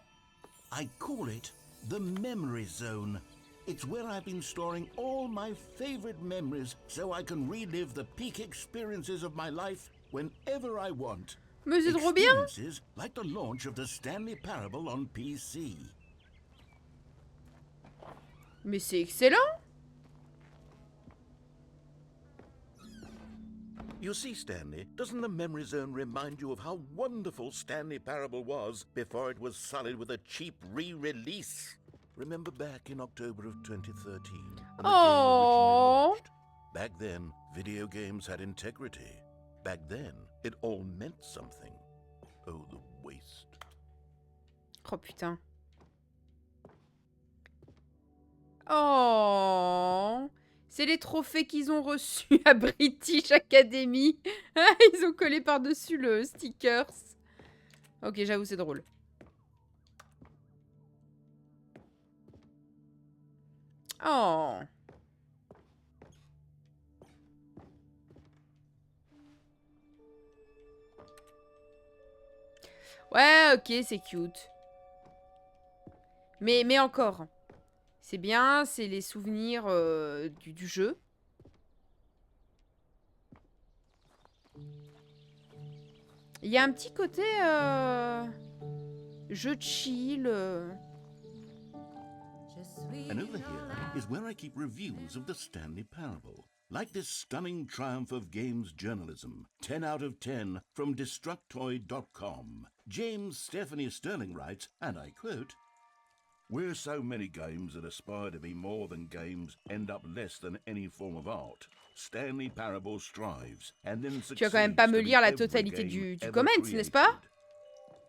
I call it the Memory Zone. It's where I've been storing all my favorite memories so I can relive the peak experiences of my life whenever I want. Mais c'est trop bien! Experiences like the launch of the Stanley Parable on PC. Mais c'est excellent! You see, Stanley, doesn't the Memory Zone remind you of how wonderful Stanley Parable was before it was sullied with a cheap re-release? Remember back in October of 2013, when the game originally Oh! launched? Back then, video games had integrity. Back then, it all meant something. Oh, the waste. Oh putain. Oh! C'est les trophées qu'ils ont reçus à British Academy. Ils ont collé par-dessus le stickers. Ok, j'avoue, c'est drôle. Oh! Ouais, ok, c'est cute. Mais encore. C'est bien, c'est les souvenirs du jeu. Il y a un petit côté jeu chill. And over here is where I keep reviews of the Stanley Parable. Like this stunning triumph of games journalism, 10 out of 10 from Destructoid.com. James Stephanie Sterling writes, and I quote, "Where so many games that aspire to be more than games end up less than any form of art, Stanley Parable strives and then succeeds. Tu vas quand même pas me to be lire la every totalité game du ever comment, n'est-ce pas? created."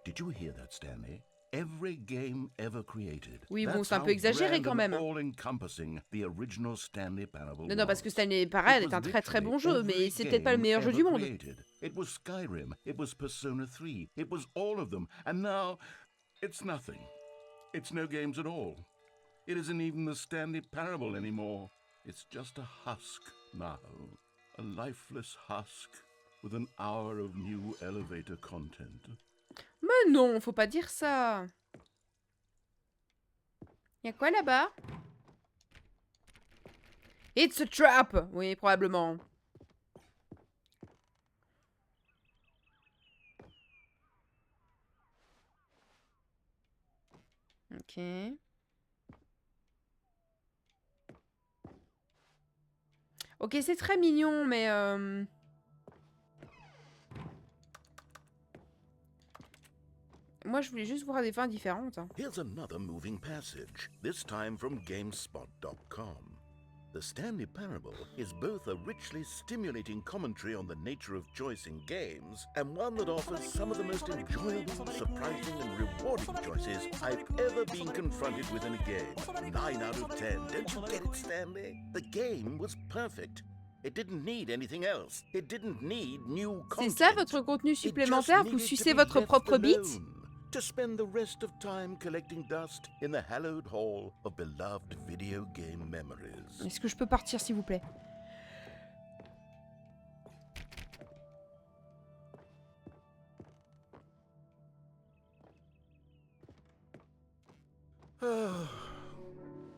Did you hear that, Stanley? Every game ever created. Oui, bon, That's c'est un how peu exagéré grand quand and même. all-encompassing the original Stanley Parable Non, parce que was. Stanley It Parable was est un très très bon literally jeu, mais every c'est peut-être pas le game meilleur jeu ever du monde. created. It was Skyrim, it was Persona 3, it was all of them, and now it's nothing. It's no games at all. It isn't even the Stanley Parable anymore. It's just a husk now, a lifeless husk with an hour of new elevator content. Mais non, faut pas dire ça. Y'a quoi là-bas? It's a trap! Oui, probablement. Ok. Ok, c'est très mignon, mais... Moi, je voulais juste voir des fins différentes. Hein. Here's another moving passage, this time from GameSpot.com. The Stanley Parable is both a richly stimulating commentary on the nature of choice in games and one that offers some of the most enjoyable, surprising, and rewarding choices I've ever been confronted with in a game. 9 out of 10. Don't you get it, Stanley? The game was perfect. It didn't need anything else. It didn't need new content. C'est ça votre contenu supplémentaire? Vous sucez votre propre bite? To spend the rest of time collecting dust in the hallowed hall of beloved video game memories. Est-ce que je peux partir, s'il vous plaît?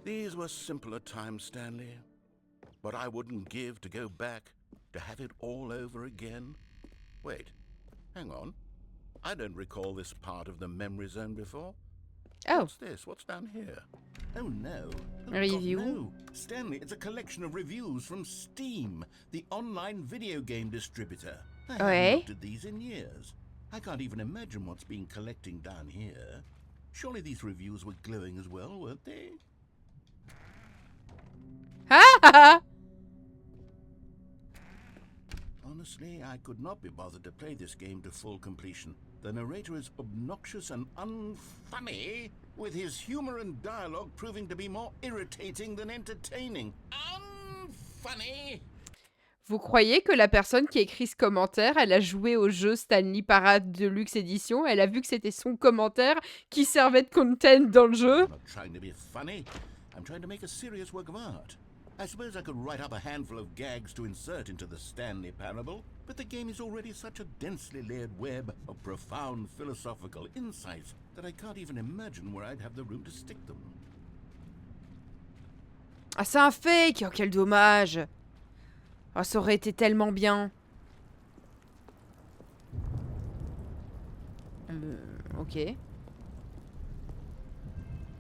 These were simpler times, Stanley. What I wouldn't give to go back, to have it all over again. Wait, hang on. I don't recall this part of the memory zone before. Oh. What's this? What's down here? Oh no. Oh, Review. God, no. Stanley, it's a collection of reviews from Steam, the online video game distributor. I haven't looked at these in years. I can't even imagine what's been collecting down here. Surely these reviews were glowing as well, weren't they? Ah! Honestly, I could not be bothered to play this game to full completion. The narrator is obnoxious and unfunny, with his humor and dialogue proving to be more irritating than entertaining. Unfunny! Vous croyez que la personne qui a écrit ce commentaire, elle a joué au jeu Stanley Parable Deluxe Edition, elle a vu que c'était son commentaire qui servait de content dans le jeu? I'm not trying to be funny. I'm trying to make a serious work of art. I suppose I could write up a handful of gags to insert into the Stanley Parable, but the game is already such a densely layered web of profound philosophical insights that I can't even imagine where I'd have the room to stick them. Ah, c'est un fake! Oh, quel dommage! Oh, ça aurait été tellement bien. Ok.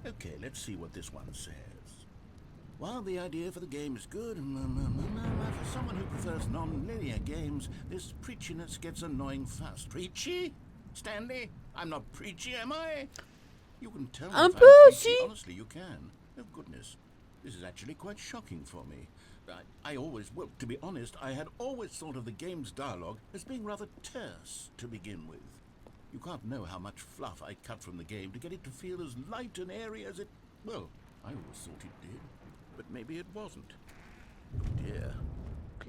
Okay, let's see what this one says. While the idea for the game is good, for someone who prefers non-linear games, this preachiness gets annoying fast. Preachy? Stanley? I'm not preachy, am I? You can tell me Un if peu, I'm preachy. si. Honestly, you can. Oh, goodness. This is actually quite shocking for me. I always, well, to be honest, I had always thought of the game's dialogue as being rather terse to begin with. You can't know how much fluff I cut from the game to get it to feel as light and airy as it... Well, I always thought it did. But maybe it wasn't. Oh dear.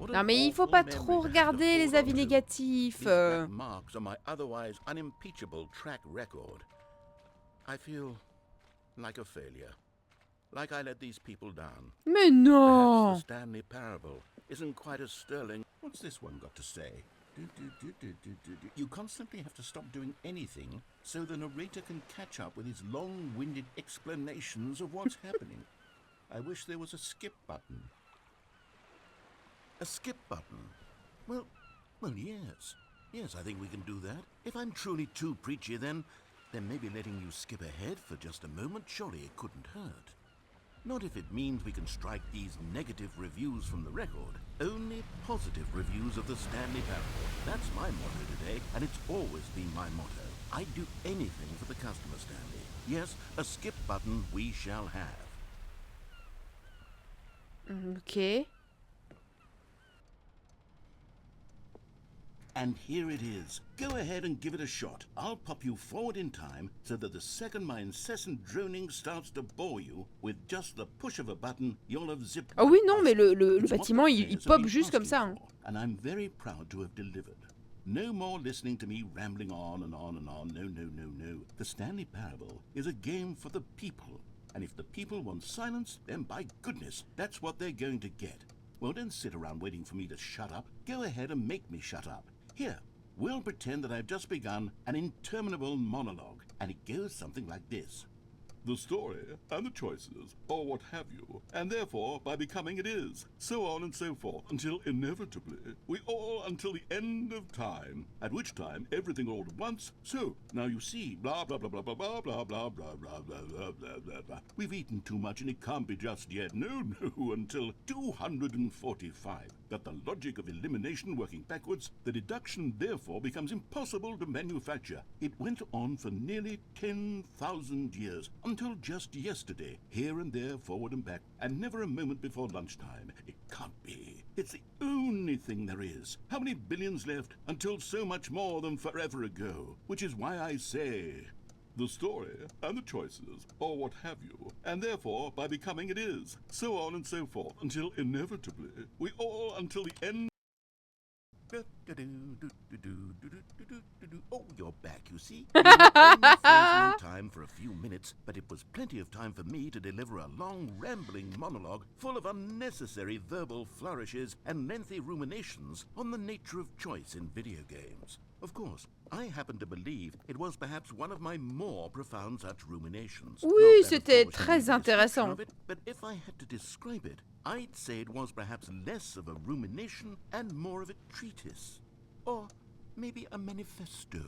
Non mais il faut pas trop regarder les avis négatifs. These black marks on my otherwise unimpeachable track record. I feel like a failure. Like I let these people down. Mais non. Perhaps the Stanley Parable isn't quite as sterling. What's this one got to say? You constantly have to stop doing anything so the narrator can catch up with his long-winded explanations of what's happening. I wish there was a skip button. A skip button? Well, yes. Yes, I think we can do that. If I'm truly too preachy, then maybe letting you skip ahead for just a moment, surely it couldn't hurt. Not if it means we can strike these negative reviews from the record. Only positive reviews of the Stanley Parable. That's my motto today, and it's always been my motto. I'd do anything for the customer, Stanley. Yes, a skip button we shall have. Ok. And here it is. Go ahead and give it a shot. I'll pop you forward in time so that the second my incessant droning starts to bore you, with just the push of a button, you'll have zipped... Ah oui, non, mais le bâtiment, il pop juste comme ça. Hein. And I'm very proud to have delivered. No more listening to me rambling on and on and on. No. The Stanley Parable is a game for the people. And if the people want silence, then by goodness, that's what they're going to get. Well, don't sit around waiting for me to shut up. Go ahead and make me shut up. Here, we'll pretend that I've just begun an interminable monologue, and it goes something like this. the story and the choices, or what have you, and therefore by becoming it is, so on and so forth, until inevitably we all until the end of time, at which time everything all at once. So now you see, blah blah blah blah blah blah blah blah blah blah blah blah blah blah blah. We've eaten too much and it can't be just yet. No, until 245. But the logic of elimination working backwards, the deduction therefore becomes impossible to manufacture. It went on for nearly 10,000 years, until just yesterday, here and there, forward and back, and never a moment before lunchtime. It can't be. It's the only thing there is. How many billions left until so much more than forever ago? Which is why I say, the story and the choices, or what have you, and therefore by becoming it is, so on and so forth, until inevitably we all until the end. Oh, you're back, you see. You were only frozen in time for a few minutes, but it was plenty of time for me to deliver a long, rambling monologue full of unnecessary verbal flourishes and lengthy ruminations on the nature of choice in video games. Of course, I happen to believe it was perhaps one of my more profound such ruminations. Oui, c'était très intéressant. But if I had to describe it, I'd say it was perhaps less of a rumination and more of a treatise. Or maybe a manifesto.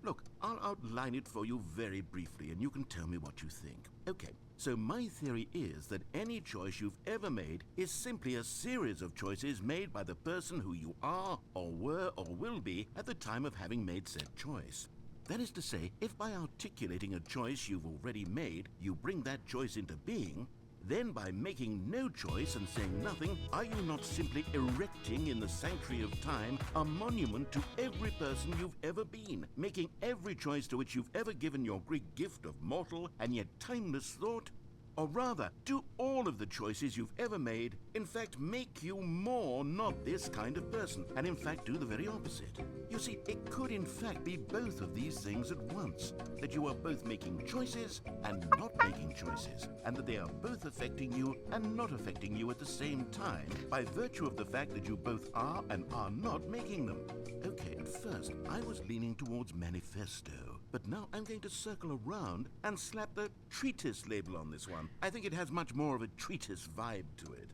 Look, I'll outline it for you very briefly and you can tell me what you think. Okay, so my theory is that any choice you've ever made is simply a series of choices made by the person who you are, or were, or will be at the time of having made said choice. That is to say, if by articulating a choice you've already made, you bring that choice into being, then by making no choice and saying nothing, are you not simply erecting in the sanctuary of time a monument to every person you've ever been, making every choice to which you've ever given your great gift of mortal and yet timeless thought? Or rather, do all of the choices you've ever made, in fact, make you more not this kind of person, and in fact do the very opposite? You see, it could in fact be both of these things at once, that you are both making choices and not making choices, and that they are both affecting you and not affecting you at the same time, by virtue of the fact that you both are and are not making them. Okay, at first, I was leaning towards manifesto, but now I'm going to circle around and slap the treatise label on this one. I think it has much more of a treatise vibe to it.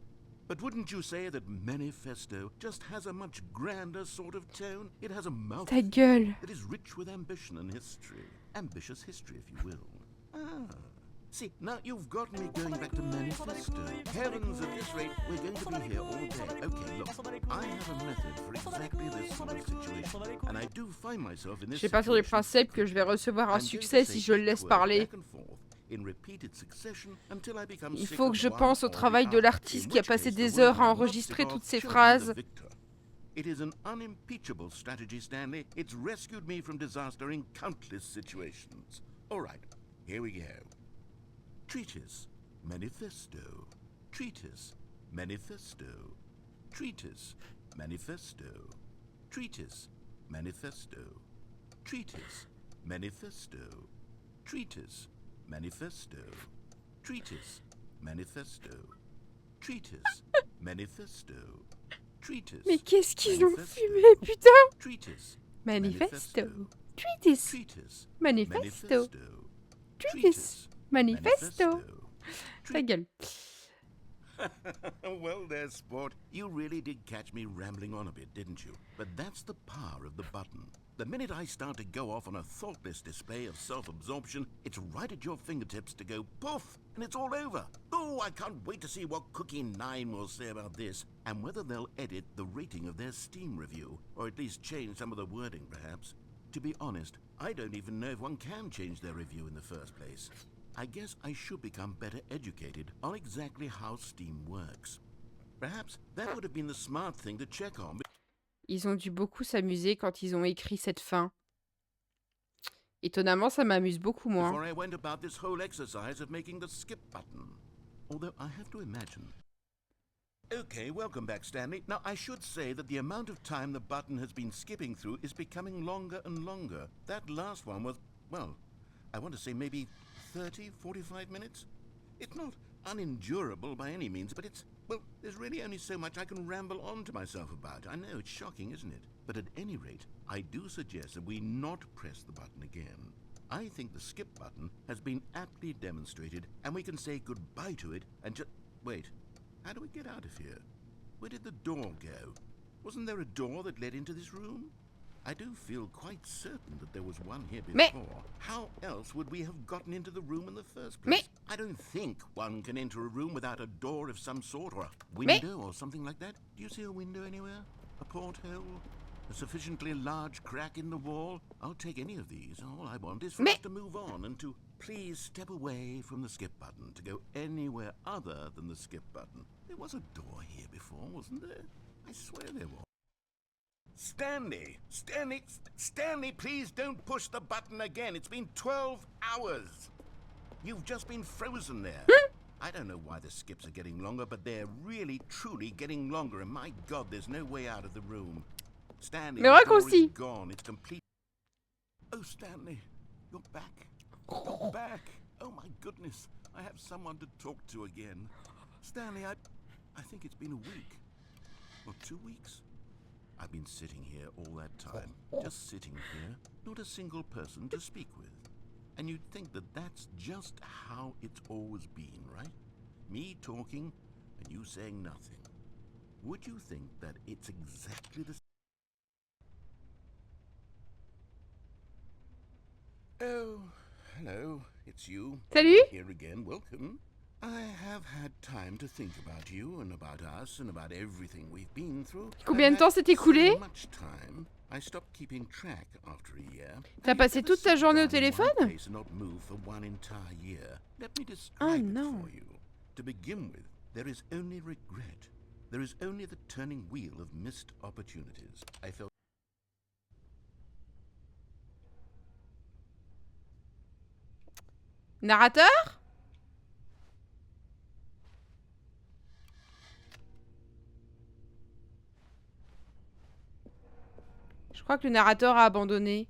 But wouldn't you say that manifesto just has a much grander sort of tone? It has a mouthful Ta gueule. that is rich with ambition and history. Ambitious history, if you will. Ah. See, now you've got me going back to manifesto. Heavens, at this rate, we're going to be here all day. Okay, look, I have a method for exactly this sort of situation. And I do find myself in this J'ai pas sur le principe que je vais recevoir un succès si je le laisse parler. Il faut que je pense au travail de l'artiste qui a passé des heures à enregistrer toutes ces phrases. It is an unimpeachable strategy, Stanley. It's rescued me from disaster in countless situations. All right, here we go. Treatise, manifesto. Treatise, manifesto. Treatise, manifesto. Treatise, manifesto. Treatise, manifesto. Treatise, manifesto. Treatise, manifesto. Treatise, manifesto. Treatise. Mais qu'est-ce qu'ils ont fumé, putain? Treatise, Manifesto. Treatise. Manifesto. Treatise. Manifesto. Ta gueule. Well there, sport. You really did catch me rambling on a bit, didn't you? But that's the power of the button. The minute I start to go off on a thoughtless display of self-absorption, it's right at your fingertips to go poof, and it's all over. Oh, I can't wait to see what Cookie 9 will say about this, and whether they'll edit the rating of their Steam review, or at least change some of the wording, perhaps. To be honest, I don't even know if one can change their review in the first place. I guess I should become better educated on exactly how Steam works. Perhaps that would have been the smart thing to check on. Ils ont dû beaucoup s'amuser quand ils ont écrit cette fin. Étonnamment, ça m'amuse beaucoup moins. Before I went about this whole exercise of making the skip button. Although I have to imagine. Okay, welcome back, Stanley. Now, I should say that the amount of time the button has been skipping through is becoming longer and longer. That last one was, well, I want to say maybe 30, 45 minutes? It's not unendurable by any means, but it's, well, there's really only so much I can ramble on to myself about. I know, it's shocking, isn't it? But at any rate, I do suggest that we not press the button again. I think the skip button has been aptly demonstrated, and we can say goodbye to it and just... Wait, how do we get out of here? Where did the door go? Wasn't there a door that led into this room? I do feel quite certain that there was one here before. How else would we have gotten into the room in the first place? I don't think one can enter a room without a door of some sort, or a window or something like that. Do you see a window anywhere? A porthole? A sufficiently large crack in the wall? I'll take any of these. All I want is for us to move on and to please step away from the skip button, to go anywhere other than the skip button. There was a door here before, wasn't there? I swear there was. Stanley! Stanley, please don't push the button again. It's been 12 hours. You've just been frozen there. I don't know why the skips are getting longer, but they're really, truly getting longer. And my God, there's no way out of the room. Stanley, the door is gone. It's complete. Oh, Stanley, you're back. You're back. Oh, my goodness. I have someone to talk to again. Stanley, I think it's been a week. Or 2 weeks. I've been sitting here all that time. Just sitting here. Not a single person to speak with. And you'd think that that's just how it's always been, right? Me talking and you saying nothing. Would you think that it's exactly the same? Oh, hello, it's you. Salut. Here again, welcome. I have had time to think about you and about us and about everything we've been through. Combien de temps s'est écoulé? So much time. I stopped keeping track after a year. T'as passé toute ta journée au téléphone? Not move for one entire year. Let me describe it for you. To begin with, there is only regret. There is only the turning wheel of missed opportunities. I felt Narrateur? Je crois que le narrateur a abandonné.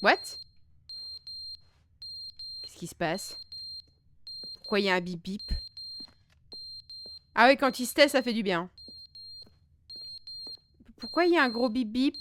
What? Qu'est-ce qui se passe? Pourquoi il y a un bip bip? Ah oui, quand il se tait, ça fait du bien. Pourquoi il y a un gros bip bip?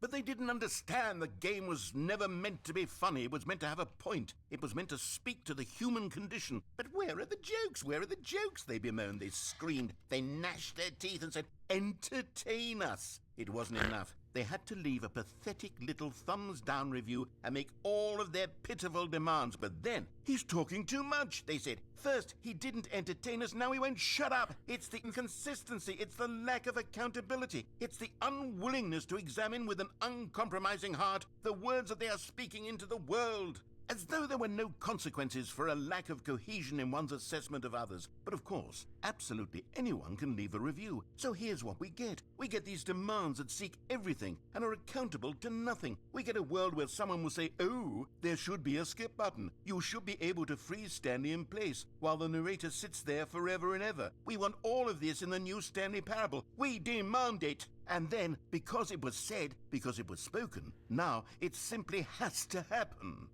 But they didn't understand the game was never meant to be funny. It was meant to have a point. It was meant to speak to the human condition. But where are the jokes? Where are the jokes? They bemoaned, they screamed, they gnashed their teeth and said, entertain us. It wasn't enough. They had to leave a pathetic little thumbs-down review and make all of their pitiful demands. But then, he's talking too much, they said. First, he didn't entertain us, now he won't shut up. It's the inconsistency, it's the lack of accountability. It's the unwillingness to examine with an uncompromising heart the words that they are speaking into the world. As though there were no consequences for a lack of cohesion in one's assessment of others. But of course, absolutely anyone can leave a review. So here's what we get. We get these demands that seek everything and are accountable to nothing. We get a world where someone will say, oh, there should be a skip button. You should be able to freeze Stanley in place while the narrator sits there forever and ever. We want all of this in the new Stanley Parable. We demand it. And then, because it was said, because it was spoken, now it simply has to happen.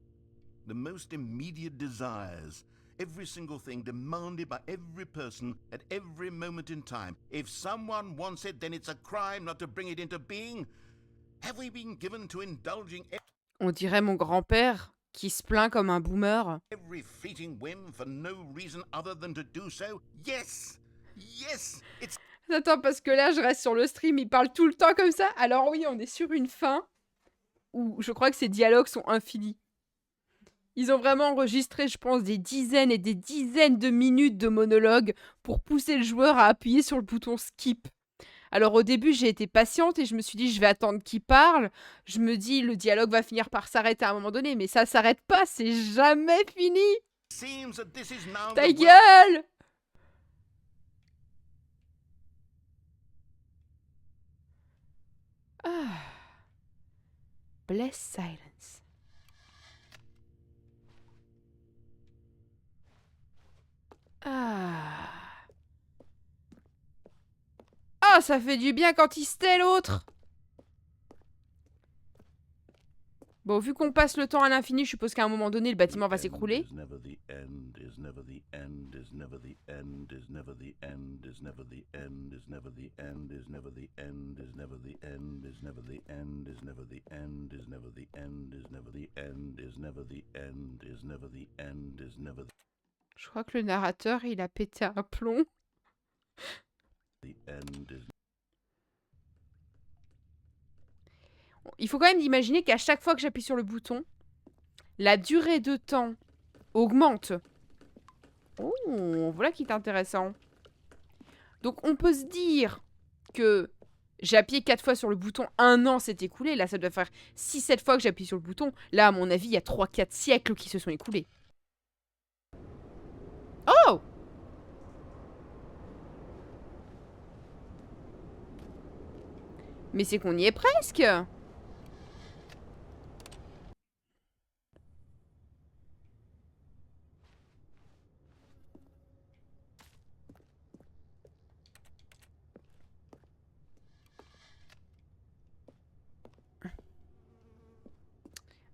The most immediate desires, every single thing demanded by every person at every moment in time. If someone wants it, then it's a crime not to bring it into being. Have we been given to indulging On dirait mon grand-père qui se plaint comme un boomer. every fleeting whim for no reason other than to do so? Yes! Yes! It's... Attends, parce que là, je reste sur le stream, il parle tout le temps comme ça. Alors oui, on est sur une fin où je crois que ces dialogues sont infinis. Ils ont vraiment enregistré, je pense, des dizaines et des dizaines de minutes de monologue pour pousser le joueur à appuyer sur le bouton skip. Alors au début, j'ai été patiente et je me suis dit, je vais attendre qu'il parle. Je me dis, le dialogue va finir par s'arrêter à un moment donné, mais ça s'arrête pas, c'est jamais fini. Ta gueule! Ah. Bless silence. Ah. Ah, ça fait du bien quand il se tait l'autre. Bon, vu qu'on passe le temps à l'infini, je suppose qu'à un moment donné, le bâtiment va s'écrouler. Je crois que le narrateur, il a pété un plomb. Il faut quand même imaginer qu'à chaque fois que j'appuie sur le bouton, la durée de temps augmente. Oh, voilà qui est intéressant. Donc on peut se dire que j'ai appuyé 4 fois sur le bouton, 1 an s'est écoulé. Là, ça doit faire 6-7 fois que j'appuie sur le bouton. Là, à mon avis, il y a 3-4 siècles qui se sont écoulés. Oh! Mais c'est qu'on y est presque!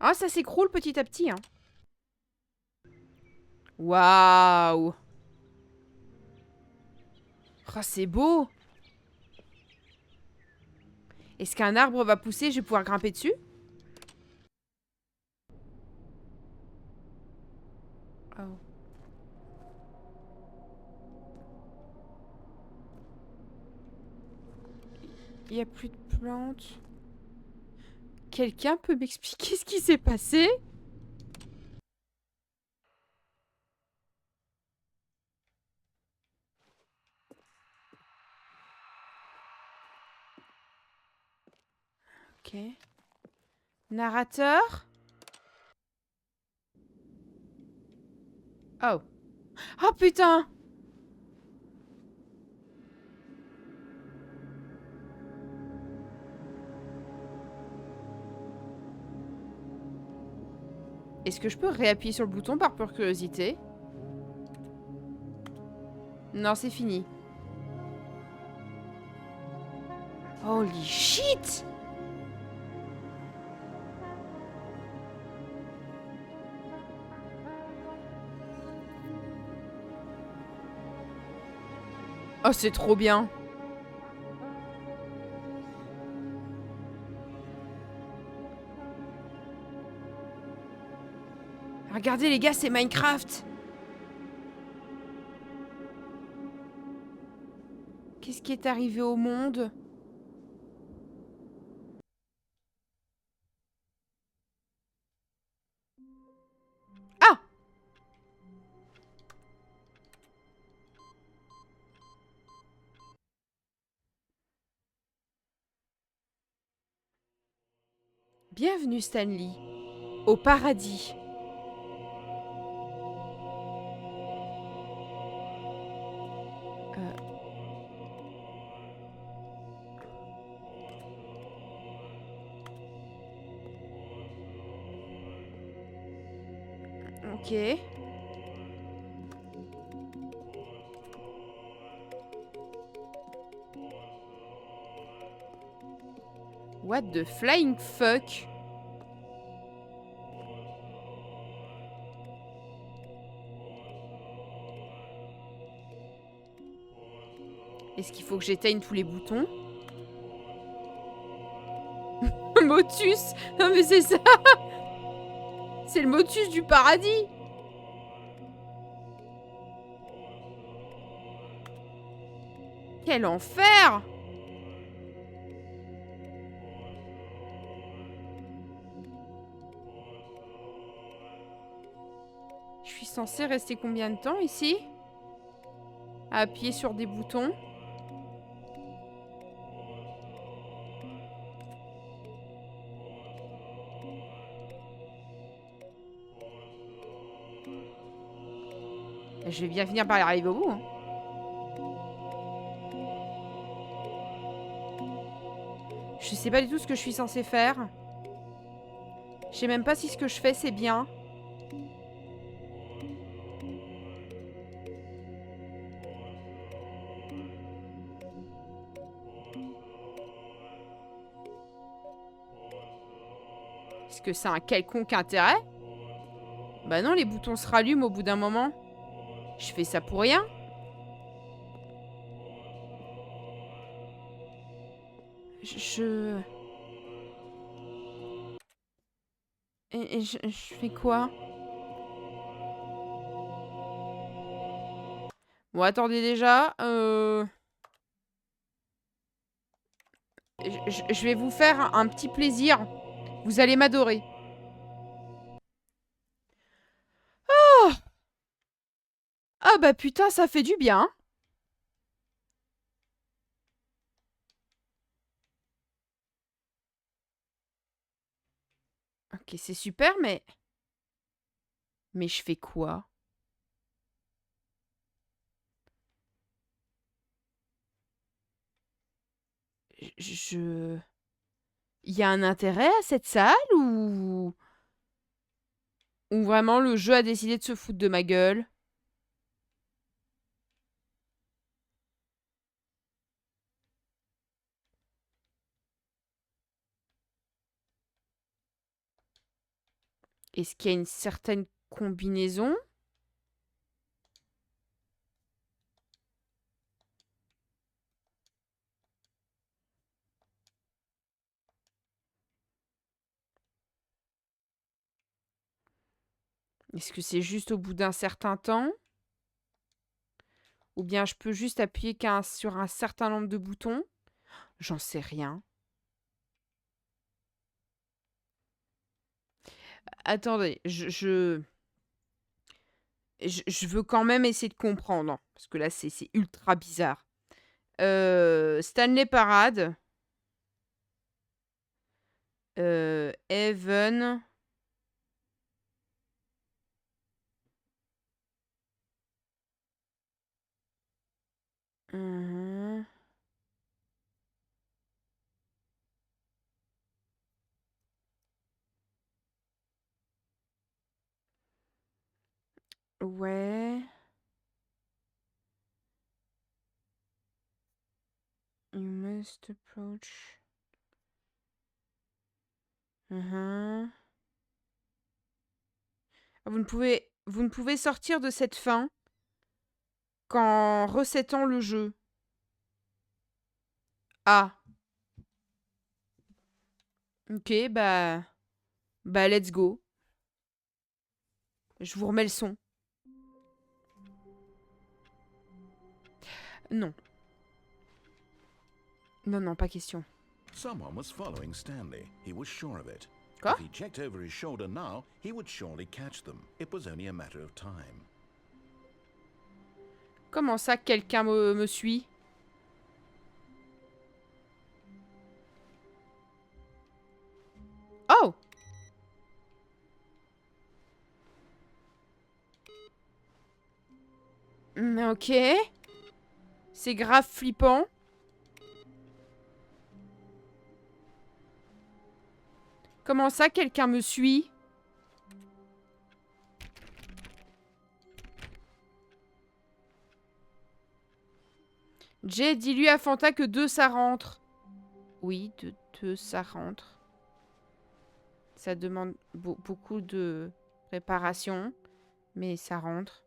Ah, ça s'écroule petit à petit, hein. Waouh! Oh, c'est beau! Est-ce qu'un arbre va pousser? Je vais pouvoir grimper dessus? Oh. Il n'y a plus de plantes. Quelqu'un peut m'expliquer ce qui s'est passé? Ok. Narrateur? Oh. Oh putain! Est-ce que je peux réappuyer sur le bouton par pure curiosité? Non, c'est fini. Holy shit! Oh, c'est trop bien. Regardez les gars, c'est Minecraft. Qu'est-ce qui est arrivé au monde? Ah! Bienvenue Stanley, au paradis. Ok. What the flying fuck? Est-ce qu'il faut que j'éteigne tous les boutons? Motus! Non mais c'est ça! C'est le motus du paradis! Quel enfer! Je suis censée rester combien de temps ici? À appuyer sur des boutons. Je vais bien finir par y arriver au bout. Hein. Je sais pas du tout ce que je suis censée faire. Je sais même pas si ce que je fais c'est bien. Est-ce que ça a un quelconque intérêt? Bah non, les boutons se rallument au bout d'un moment. Je fais ça pour rien. Je... Et je fais quoi? Bon, attendez déjà. Je vais vous faire un petit plaisir. Vous allez m'adorer. Oh! Ah bah putain, ça fait du bien. Ok, c'est super, mais... Mais je fais quoi? Je... Il y a un intérêt à cette salle ou... Ou vraiment le jeu a décidé de se foutre de ma gueule? Est-ce qu'il y a une certaine combinaison? Est-ce que c'est juste au bout d'un certain temps? Ou bien je peux juste appuyer sur un certain nombre de boutons? J'en sais rien. Attendez, je veux quand même essayer de comprendre, hein, parce que là, c'est ultra bizarre. Stanley Parade. Even. Mhm. Ouais. You must approach. Mhm. Vous ne pouvez sortir de cette fin qu'en resettant le jeu. Ah. Ok, bah let's go. Je vous remets le son. Non. Non, non, pas question. Someone was following Stanley. He was sure of it. Quoi? If he checked over his shoulder now, he would surely catch them. It was only a matter of time. Comment ça, quelqu'un me suit? Oh! Ok. C'est grave flippant. Comment ça, quelqu'un me suit? Jay, dis-lui à Fanta que 2 ça rentre. Oui, de 2 ça rentre. Ça demande beaucoup de préparation, mais ça rentre.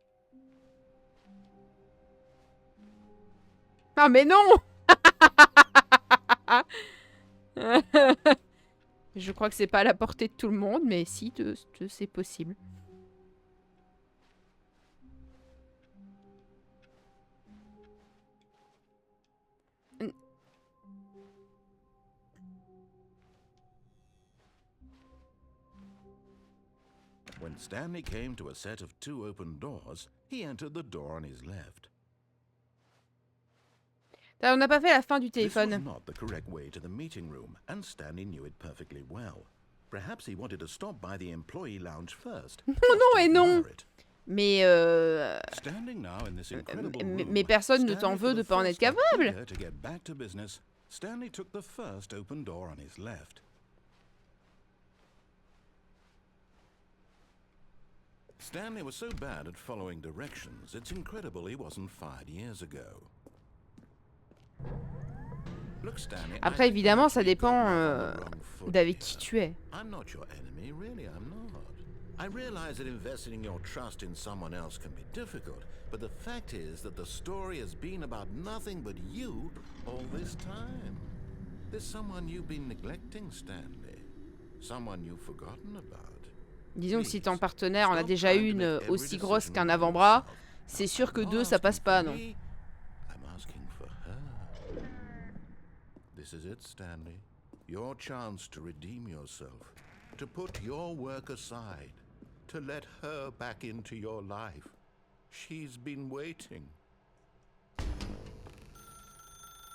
Ah mais non! Je crois que c'est pas à la portée de tout le monde, mais si, c'est possible. When Stanley came to a set of 2 open doors, he entered the door on his left. On n'a pas fait la fin du This was téléphone. not the correct way to the meeting room, and Stanley knew it perfectly well. Perhaps he wanted to stop by the employee lounge first. Non, non et non. Mais Standing now in this incredible room, mais personne ne t'en Stanley, veut for de the pas en être first time capable. eager to get back to business, Stanley took the first open door on his left. Stanley was so bad at following directions, it's incredible he wasn't fired years ago. Look, Stanley, I Après, think évidemment, you've ça actually dépend gotten off on the wrong foot d'avec here. qui tu es. I'm not your enemy, really, I'm not. I realize that investing your trust in someone else can be difficult, but the fact is that the story has been about nothing but you all this time. There's someone you've been neglecting, Stanley. Someone you've forgotten about. Disons que si ton partenaire en a déjà une aussi grosse qu'un avant-bras, c'est sûr que 2, ça passe pas, non? I'm asking for her. This is it, Stanley. Your chance to redeem yourself, to put your work aside, to let her back into your life. She's been waiting.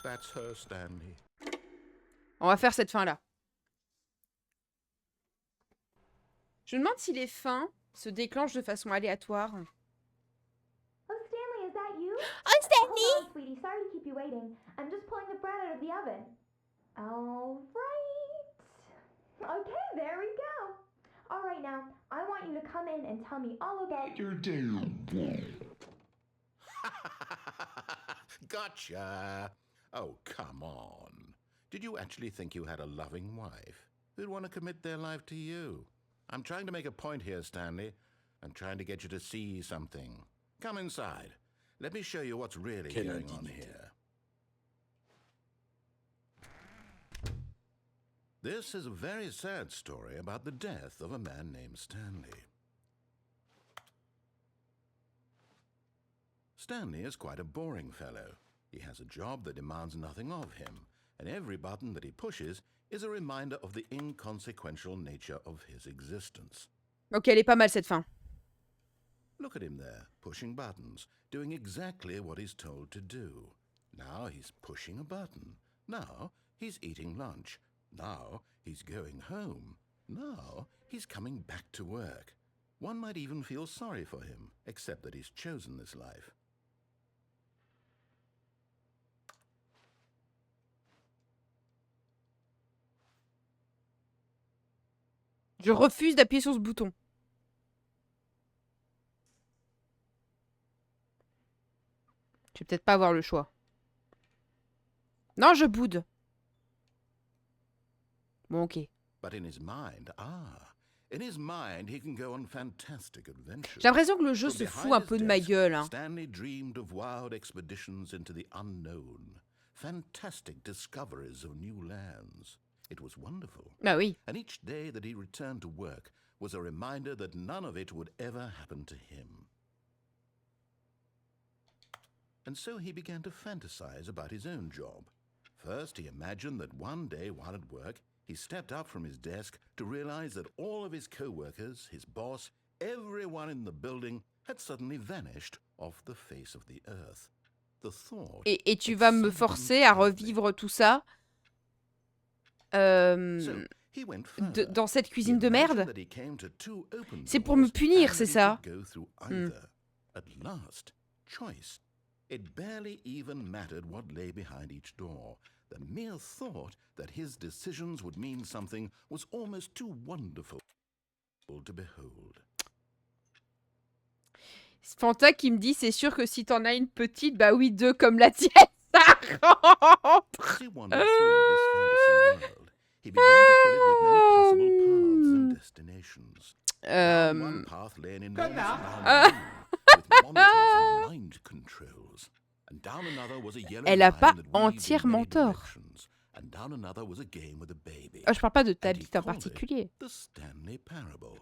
That's her, Stanley. On va faire cette fin-là. Je me demande si les fins se déclenchent de façon aléatoire. Oh, Stanley, is that you? I'm Stanley! Hold on, sweetie. Sorry to keep you waiting. I'm just pulling the bread out of the oven. All right. Okay, there we go. All right, now, I want you to come in and tell me all about Your day. Gotcha. Oh, come on. Did you actually think you had a loving wife who'd want to commit their life to you? I'm trying to make a point here, Stanley. I'm trying to get you to see something. Come inside. Let me show you what's really going on here. This is a very sad story about the death of a man named Stanley. Stanley is quite a boring fellow. He has a job that demands nothing of him, and every button that he pushes is a reminder of the inconsequential nature of his existence. Ok, elle est pas mal cette fin. Look at him there, pushing buttons, doing exactly what he's told to do. Now he's pushing a button. Now he's eating lunch. Now he's going home. Now he's coming back to work. One might even feel sorry for him, except that he's chosen this life. Je refuse d'appuyer sur ce bouton. Je vais peut-être pas avoir le choix. Non, je boude. Bon, ok. But in his mind, he can go on fantastic adventures. J'ai l'impression que le jeu From se fout behind un his peu de desk, ma gueule. Hein. Stanley dreamed of wild expeditions into the unknown, fantastic discoveries of new lands. It was wonderful. Bah oui. And each day that he returned to work was a reminder that none of it would ever happen to him. And so he began to fantasize about his own job. First, he imagined that one day while at work, he stepped up from his desk to realize that all of his co-workers, his boss, everyone in the building had suddenly vanished off the face of the earth. The thought Et tu vas me forcer à revivre tout ça dans cette cuisine de merde? C'est pour me punir, c'est ça? At last, choice. It barely even mattered what lay behind each door. The mere thought that his decisions would mean something was almost too wonderful to behold. Fanta qui me dit, c'est sûr que si t'en as une petite, bah oui, 2 comme la tienne, ça rentre. As he wandered through this fantasy world, he began to fill it with many possible paths and destinations. One path lay an enormous round room with monitors and mind controls. And down another was a yellow Elle a line pas that weaved in entièrement many tort. directions. And down another was a game with a baby. Je parle pas de ta And he bite en called it particulier. The Stanley Parable.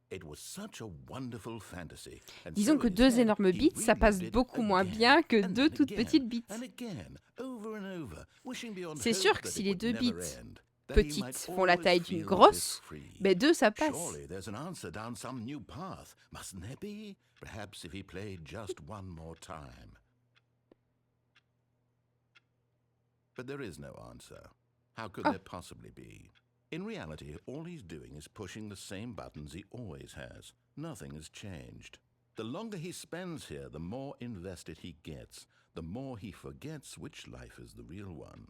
It was such a wonderful fantasy. And Disons so que in his 2 head, énormes he bites, ça passe relived it beaucoup moins again, bien que and 2 then toutes again, petites bites. and again, over and over, wishing beyond C'est hope sûr que that si it les would 2 never bites end, that he might petites font la always taille d'une feel grosse, bliss-free. mais 2 ça passe. Surely there's an answer down some new path, mustn't there be? Perhaps if he played just one more time. But there is no answer. How could there possibly be? In reality, all he's doing is pushing the same buttons he always has. Nothing has changed. The longer he spends here, the more invested he gets, the more he forgets which life is the real one.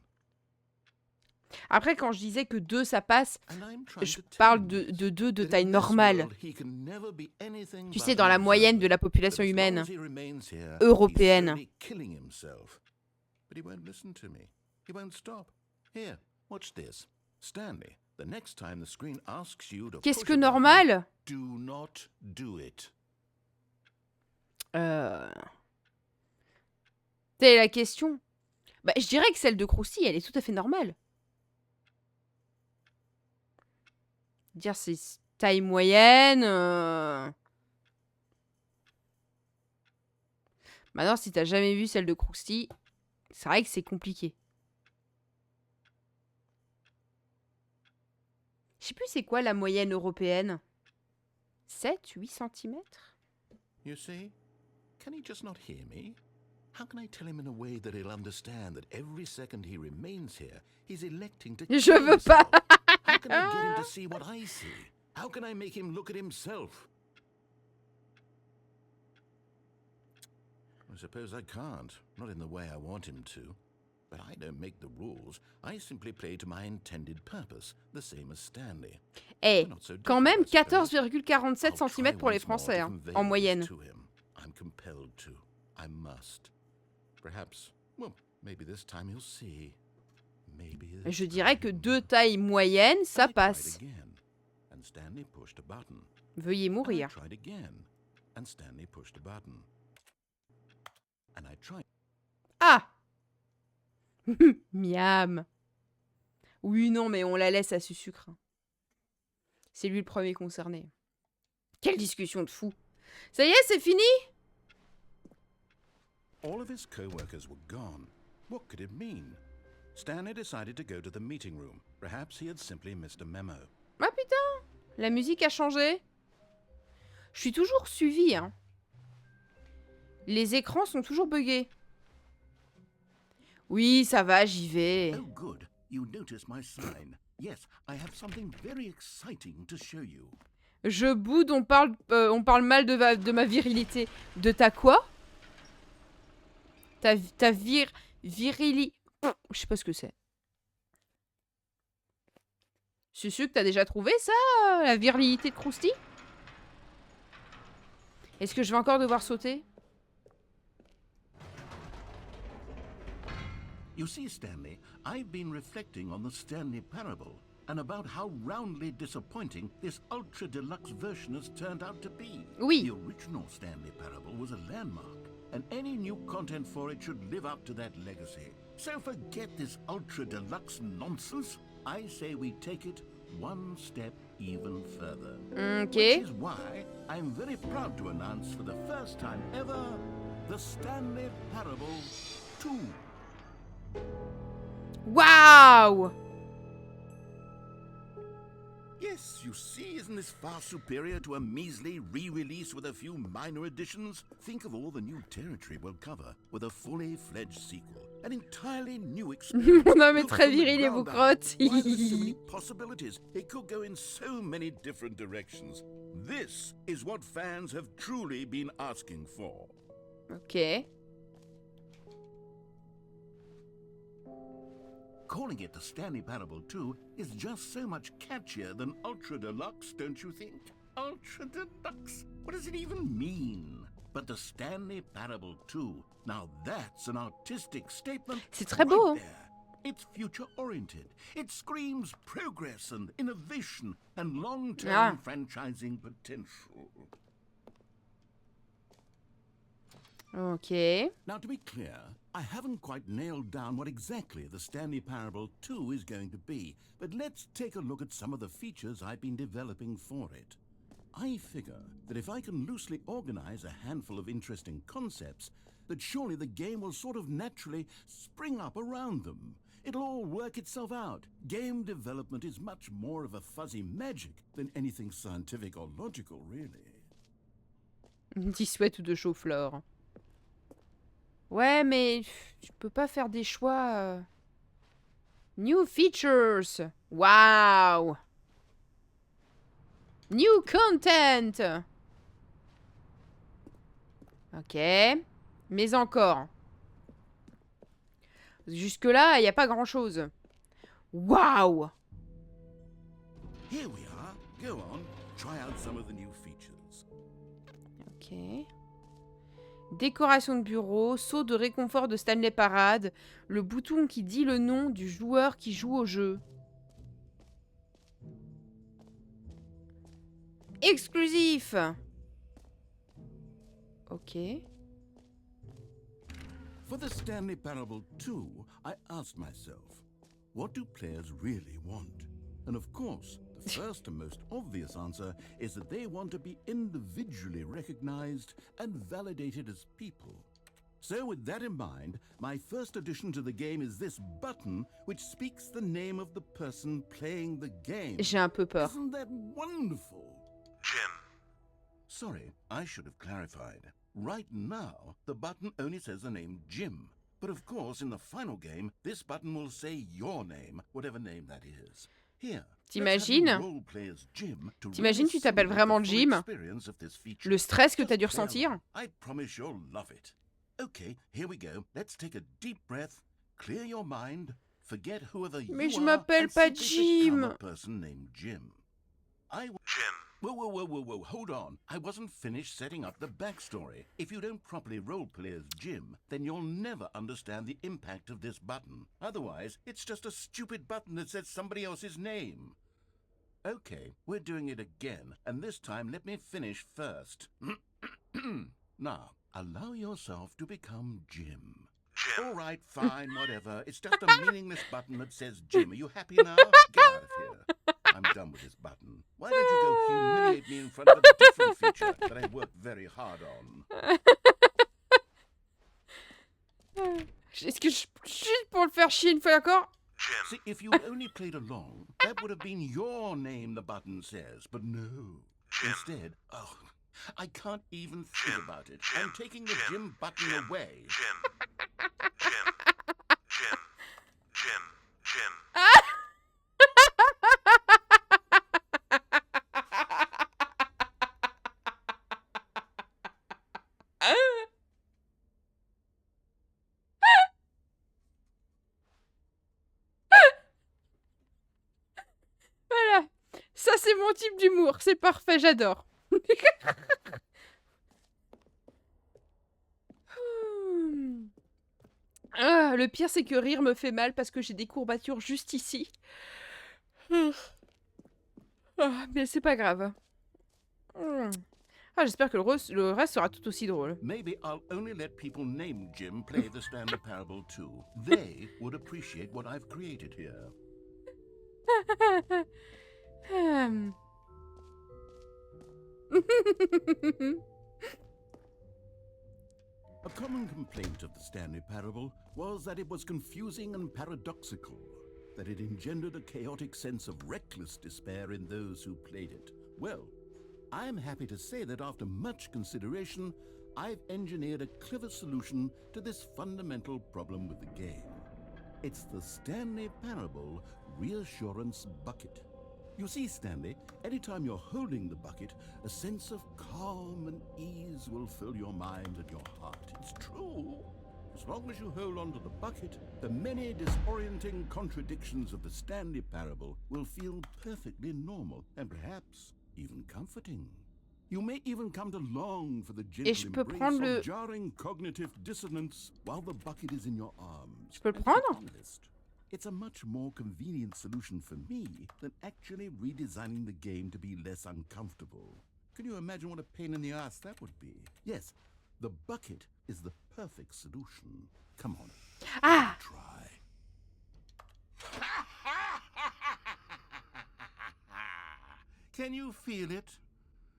Après, quand je disais que 2 ça passe, And I'm trying je to tell parle you de 2 de that taille in this normale. world, he can never be anything Tu but sais, dans an la moyenne de observer. la population But as long humaine as he remains here, européenne. he's slowly killing himself. but he won't listen to me. He won't stop. Here, watch this. Stanley, the next time the screen asks you to Qu'est-ce push que a button, normal? do not do it. Telle est la question. Bah, je dirais que celle de Krusty, elle est tout à fait normale. Dire c'est taille moyenne. Maintenant, si t'as jamais vu celle de Krusty, c'est vrai que c'est compliqué. Je sais plus c'est quoi la moyenne européenne. 7, 8 cm? You see? Can he just not hear me? How can I tell him in a way that he'll understand that every second he remains here, he's electing to Je veux pas. How can I get him to see what I see? How can I make him look at himself? I suppose I can't. Not in the way I want him to. But I don't make the rules. I simply play to my intended purpose, the same as Stanley. Eh, Not so quand different, même I suppose. 14,47 I'll cm try pour les once more Français, to hein, convey en this moyenne. to him. I'm compelled to. I must. Perhaps, well, maybe this time he'll see. Maybe this Je dirais que time. 2 tailles moyennes, ça I tried passe. again, and Stanley pushed a button. Veuillez And I mourir. tried again, and Stanley pushed a button. And I tried. Ah. Miam. Oui, non, mais on la laisse à ce sucre. C'est lui le premier concerné. Quelle discussion de fou. Ça y est, c'est fini? All of his co-workers were gone. What could it mean? Stanley decided to go to the meeting room. Perhaps he had simply missed a memo. Ah putain, la musique a changé. Je suis toujours suivie, hein. Les écrans sont toujours buggés. Oui, ça va, j'y vais. Oh, good. You noticed my sign. Yes, I have something very exciting to show you. Je boude, on parle mal de ma virilité. De ta quoi? Ta virili... Je sais pas ce que c'est. C'est sûr que t'as déjà trouvé ça, la virilité de Krusty? Est-ce que je vais encore devoir sauter? You see, Stanley, I've been reflecting on the Stanley Parable and about how roundly disappointing this ultra deluxe version has turned out to be. Oui. The original Stanley Parable was a landmark, and any new content for it should live up to that legacy. So forget this ultra deluxe nonsense. I say we take it one step even further. Okay. Which is why I'm very proud to announce for the first time ever the Stanley Parable 2. Waouh! Yes, you see, isn't this far superior to a measly re-release with a few minor additions? Think of all the new territory we'll cover with a fully fledged sequel. An entirely new experience. Mon homme est built très from the viril et vous ground up. crotte. Why, there's so many possibilities. It could go in so many different directions. This is what fans have truly been asking for. Ok. Calling it the Stanley Parable 2 is just so much catchier than Ultra Deluxe, don't you think? Ultra Deluxe? What does it even mean? But the Stanley Parable 2, now that's an artistic statement. C'est très beau, hein? There. It's future-oriented. It screams progress and innovation and long-term franchising potential. Ok. Now, to be clear, I haven't quite nailed down what exactly the Stanley Parable 2 is going to be, but let's take a look at some of the features I've been developing for it. I figure that if I can loosely organize a handful of interesting concepts, that surely the game will sort of naturally spring up around them. It'll all work itself out. Game development is much more of a fuzzy magic than anything scientific or logical, really. 10 souhaits ou de chaux-fleur. Ouais, mais je peux pas faire des choix. New features. Wow. New content. Ok. Mais encore. Jusque-là, il n'y a pas grand-chose. Wow. Here we are. Go on. Try out some of the new features. Ok. Décoration de bureau, saut de réconfort de Stanley Parade, le bouton qui dit le nom du joueur qui joue au jeu. Exclusif. Ok. For the Stanley Parable 2, I asked myself, what do players really want? And of course, the first and most obvious answer is that they want to be individually recognized and validated as people. So with that in mind, my first addition to the game is this button which speaks the name of the person playing the game. J'ai un peu peur. Isn't that wonderful? Jim. Sorry, I should have clarified. Right now, the button only says the name Jim. But of course, in the final game, this button will say your name, whatever name that is. Here, T'imagines tu t'appelles vraiment Jim? Le stress que t'as dû ressentir? I promise you'll love it. Okay, here we go. Let's take a deep breath, clear your mind, forget whoever you are. Mais je m'appelle pas Jim. A person named Jim. Jim. Whoa, hold on. I wasn't finished setting up the backstory. If you don't properly roleplay as Jim, then you'll never understand the impact of this button. Otherwise, it's just a stupid button that says somebody else's name. Okay, we're doing it again, and this time let me finish first. Now, allow yourself to become Jim. Jim. All right, fine, whatever. It's just a meaningless button that says Jim. Are you happy now? Get out of here. I'm done with this button. Why don't you go humiliate me in front of a different feature that I worked very hard on? Est-ce que je juste pour le faire chier une fois, d'accord? Jim. See, if you'd only played along, that would have been your name the button says. But no. Jim. Instead, oh, I can't even think Jim. about it. Jim. I'm taking the Jim button Jim. away. Jim. Jim. Jim. Jim. Jim. Voilà. Ça, c'est mon type d'humour. C'est parfait, j'adore. Ah, le pire, c'est que rire me fait mal parce que j'ai des courbatures juste ici. Ah, mais c'est pas grave. Ah, j'espère que le reste sera tout aussi drôle. Maybe I'll only let people named Jim play the Stanley Parable too. They would appreciate what I've created here. A common complaint of the Stanley Parable was that it was confusing and paradoxical, that it engendered a chaotic sense of reckless despair in those who played it. Well, I'm happy to say that after much consideration, I've engineered a clever solution to this fundamental problem with the game. It's the Stanley Parable Reassurance Bucket. You see, Stanley, anytime you're holding the bucket, a sense of calm and ease will fill your mind and your heart. It's true. As long as you hold on to the bucket, the many disorienting contradictions of the Stanley Parable will feel perfectly normal and perhaps even comforting. You may even come to long for the gentle embrace of jarring cognitive dissonance while the bucket is in your arms. Je peux le prendre? It's a much more convenient solution for me than actually redesigning the game to be less uncomfortable. Can you imagine what a pain in the ass that would be? Yes, the bucket is the perfect solution. Come on, try. Can you feel it?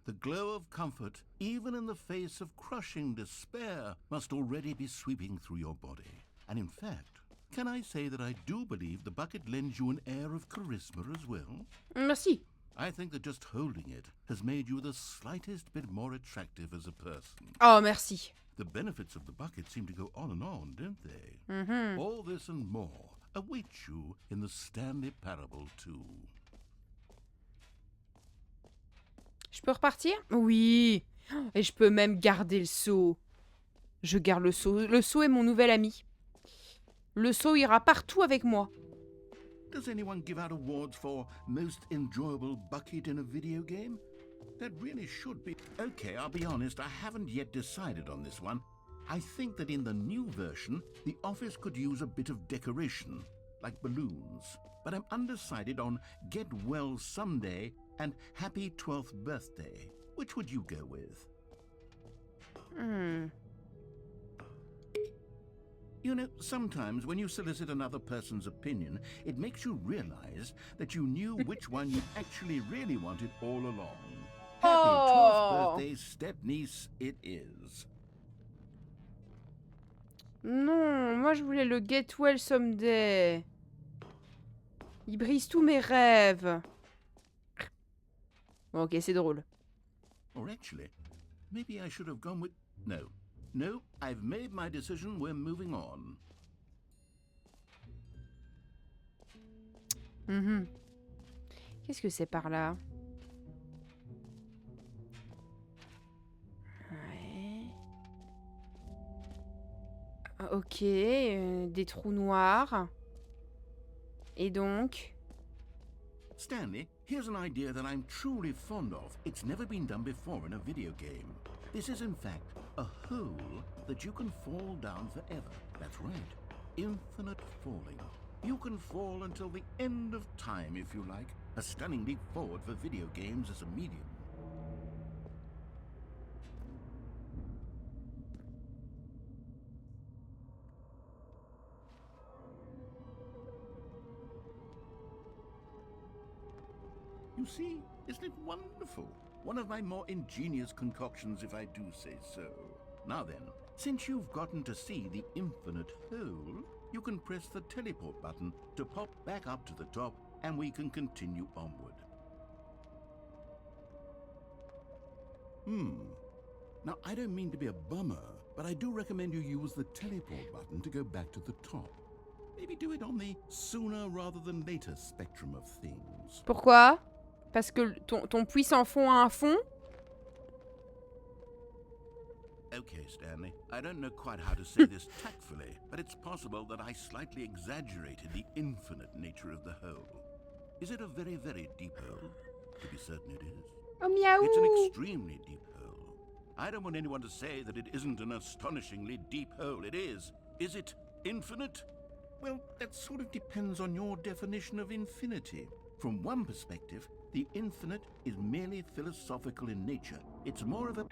The glow of comfort, even in the face of crushing despair, must already be sweeping through your body. And in fact, can I say that I do believe the bucket lends you an air of charisma as well? Merci. I think that just holding it has made you the slightest bit more attractive as a person. Oh, merci. The benefits of the bucket seem to go on, don't they? Mm-hmm. All this and more await you in the Stanley Parable 2. Je peux repartir? Oui. Et je peux même garder le seau. Je garde le seau. Le seau est mon nouvel ami. Le seau ira partout avec moi. Does anyone give out awards for most enjoyable bucket in a video game? That really should be. Okay, I'll be honest, I haven't yet decided on this one. I think that in the new version, the office could use a bit of decoration, like balloons. But I'm undecided on Get Well Someday and Happy 12th Birthday. Which would you go with? You know, sometimes when you solicit another person's opinion, it makes you realize that you knew which one you actually really wanted all along. Happy 12th birthday, step-niece, it is. Non, moi je voulais le Get Well Someday. Il brise tous mes rêves. Bon, ok, c'est drôle. Or actually, maybe I should have gone with... No. No, I've made my decision. We're moving on. Qu'est-ce que c'est par là? Ouais. Ok, des trous noirs. Et donc... Stanley, here's an idea that I'm truly fond of. It's never been done before in a video game. This is in fact a hole that you can fall down forever. That's right. Infinite falling. You can fall until the end of time if you like. A stunning leap forward for video games as a medium. You see, isn't it wonderful? One of my more ingenious concoctions, if I do say so. Now then, since you've gotten to see the infinite hole, you can press the teleport button to pop back up to the top, and we can continue onward. Now, I don't mean to be a bummer, but I do recommend you use the teleport button to go back to the top. Maybe do it on the sooner rather than later spectrum of things. Pourquoi? Parce que ton puissant fond a un fond? Okay, Stanley, I don't know quite how to say this tactfully, but it's possible that I slightly exaggerated the infinite nature of the hole. Is it a very, very deep hole? To be certain it is. Oh, miaou! It's an extremely deep hole. I don't want anyone to say that it isn't an astonishingly deep hole. It is. Is it infinite? Well, that sort of depends on your definition of infinity. From one perspective, the infinite is merely philosophical in nature. It's more of a...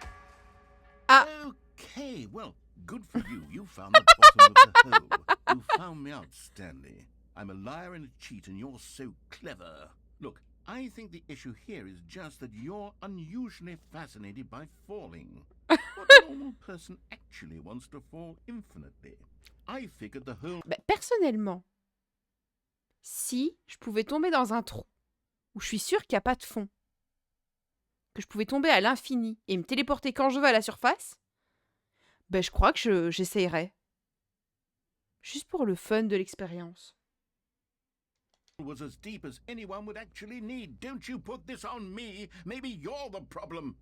Okay, well, good for you. You found the bottom of the hole. You found me out, Stanley. I'm a liar and a cheat, and you're so clever. Look, I think the issue here is just that you're unusually fascinated by falling. What normal person actually wants to fall infinitely? I figured the whole... Bah, personnellement, si je pouvais tomber dans un trou où je suis sûre qu'il n'y a pas de fond, que je pouvais tomber à l'infini et me téléporter quand je veux à la surface, ben je crois que j'essayerais. Juste pour le fun de l'expérience. was as deep as anyone would actually need. Don't you put this on me. Maybe you're the problem.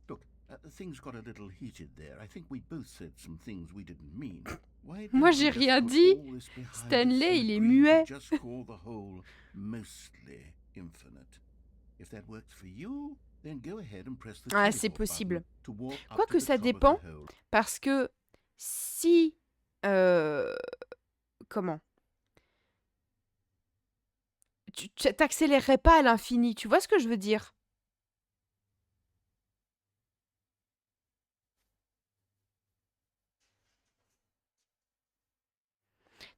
Look, things got a little heated there. I think we both said some things we didn't mean. Moi, j'ai rien dit. Stanley, il est muet. Just call the whole mostly infinite. If that works for you, then go ahead and press the Ah, c'est possible. Quoique ça dépend, parce que si... comment? Tu t'accélérerais pas à l'infini, tu vois ce que je veux dire?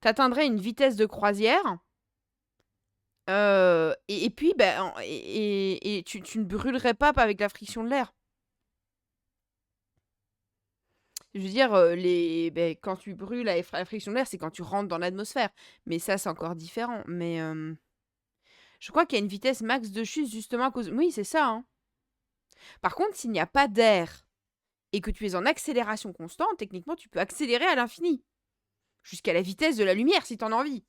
T'atteindrais une vitesse de croisière, et puis ben, et tu ne brûlerais pas avec la friction de l'air. Je veux dire, ben, quand tu brûles avec la friction de l'air, c'est quand tu rentres dans l'atmosphère. Mais ça, c'est encore différent. Mais je crois qu'il y a une vitesse max de chute justement à cause... Oui, c'est ça. Hein. Par contre, s'il n'y a pas d'air et que tu es en accélération constante, techniquement, tu peux accélérer à l'infini. Jusqu'à la vitesse de la lumière, si t'en as envie.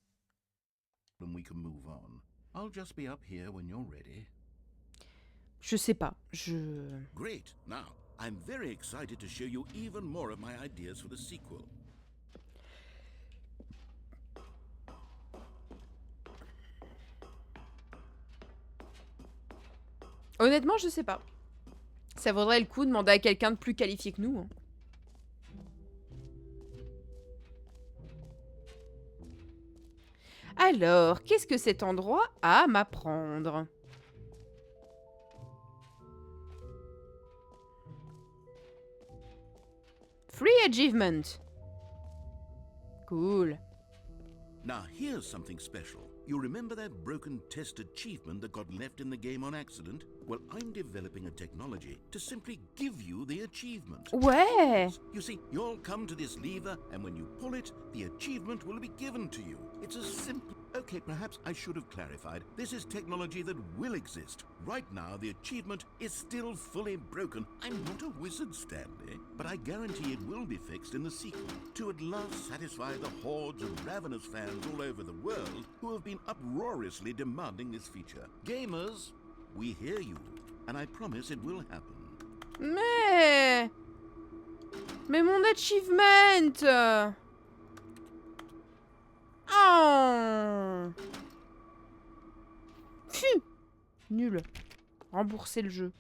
Je sais pas. Great. Now, I'm very excited to show you even more of my ideas for the sequel. Honnêtement, je sais pas. Ça vaudrait le coup de demander à quelqu'un de plus qualifié que nous. Hein. Alors, qu'est-ce que cet endroit a à m'apprendre? Free achievement. Cool. Now, here's something special. You remember that broken test achievement that got left in the game on accident? Well, I'm developing a technology to simply give you the achievement. Ouais. You see, you'll come to this lever, and when you pull it, the achievement will be given to you. It's as simple... Okay, perhaps I should have clarified. This is technology that will exist. Right now, the achievement is still fully broken. I'm not a wizard, Stanley, but I guarantee it will be fixed in the sequel to at last satisfy the hordes of ravenous fans all over the world who have been uproariously demanding this feature. Gamers, we hear you, and I promise it will happen. Mais mon achievement. Oh. Pfff. Nul. Rembourser le jeu.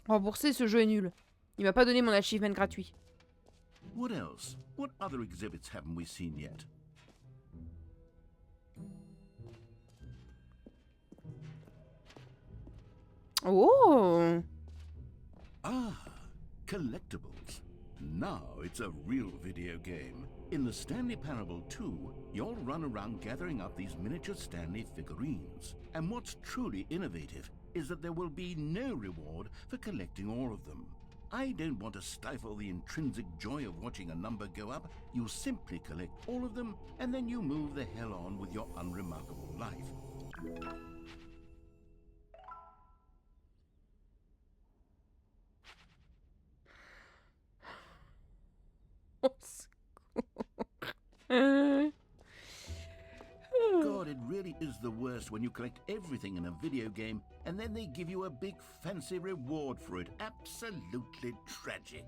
Rembourser, ce jeu est nul. Il m'a pas donné mon achievement gratuit. What else? What other exhibits haven't we seen yet? Oh! Ah, collectibles. Now it's a real video game. In the Stanley Parable 2, you'll run around gathering up these miniature Stanley figurines. And what's truly innovative is that there will be no reward for collecting all of them. I don't want to stifle the intrinsic joy of watching a number go up. You simply collect all of them, and then you move the hell on with your unremarkable life. God, it really is the worst when you collect everything in a video game and then they give you a big fancy reward for it. Absolutely tragic.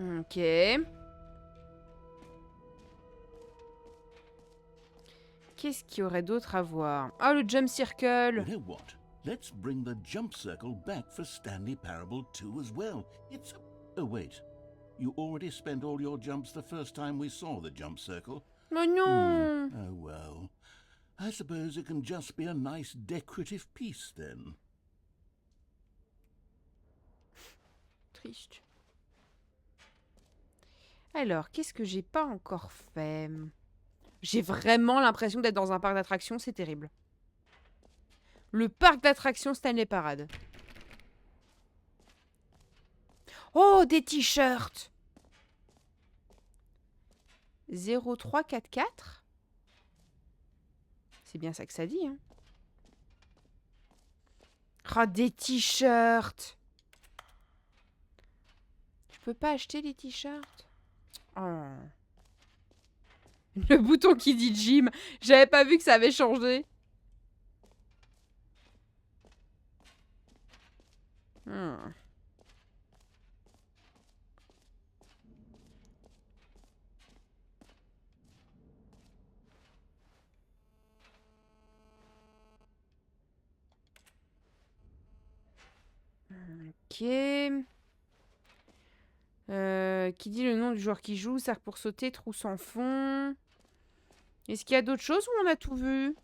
Ok. Qu'est-ce qu'il y aurait d'autre à voir? Ah, le jump circle. You know what? Let's bring the jump circle back for Stanley Parable 2 as well. It's a... Oh, wait. You already spent all your jumps the first time we saw the jump circle. Oh non. Oh, well. I suppose it can just be a nice decorative piece, then. Triste. Alors, qu'est-ce que j'ai pas encore fait? J'ai vraiment l'impression d'être dans un parc d'attractions, c'est terrible. Le parc d'attractions Stanley Parade. Oh, des t-shirts 0344. C'est bien ça que ça dit, hein. Ah, des t-shirts. Je peux pas acheter les t-shirts. Oh. Le bouton qui dit gym. J'avais pas vu que ça avait changé. Ok. Qui dit le nom du joueur qui joue, cercle pour sauter, trou sans fond. Est-ce qu'il y a d'autres choses ou on a tout vu?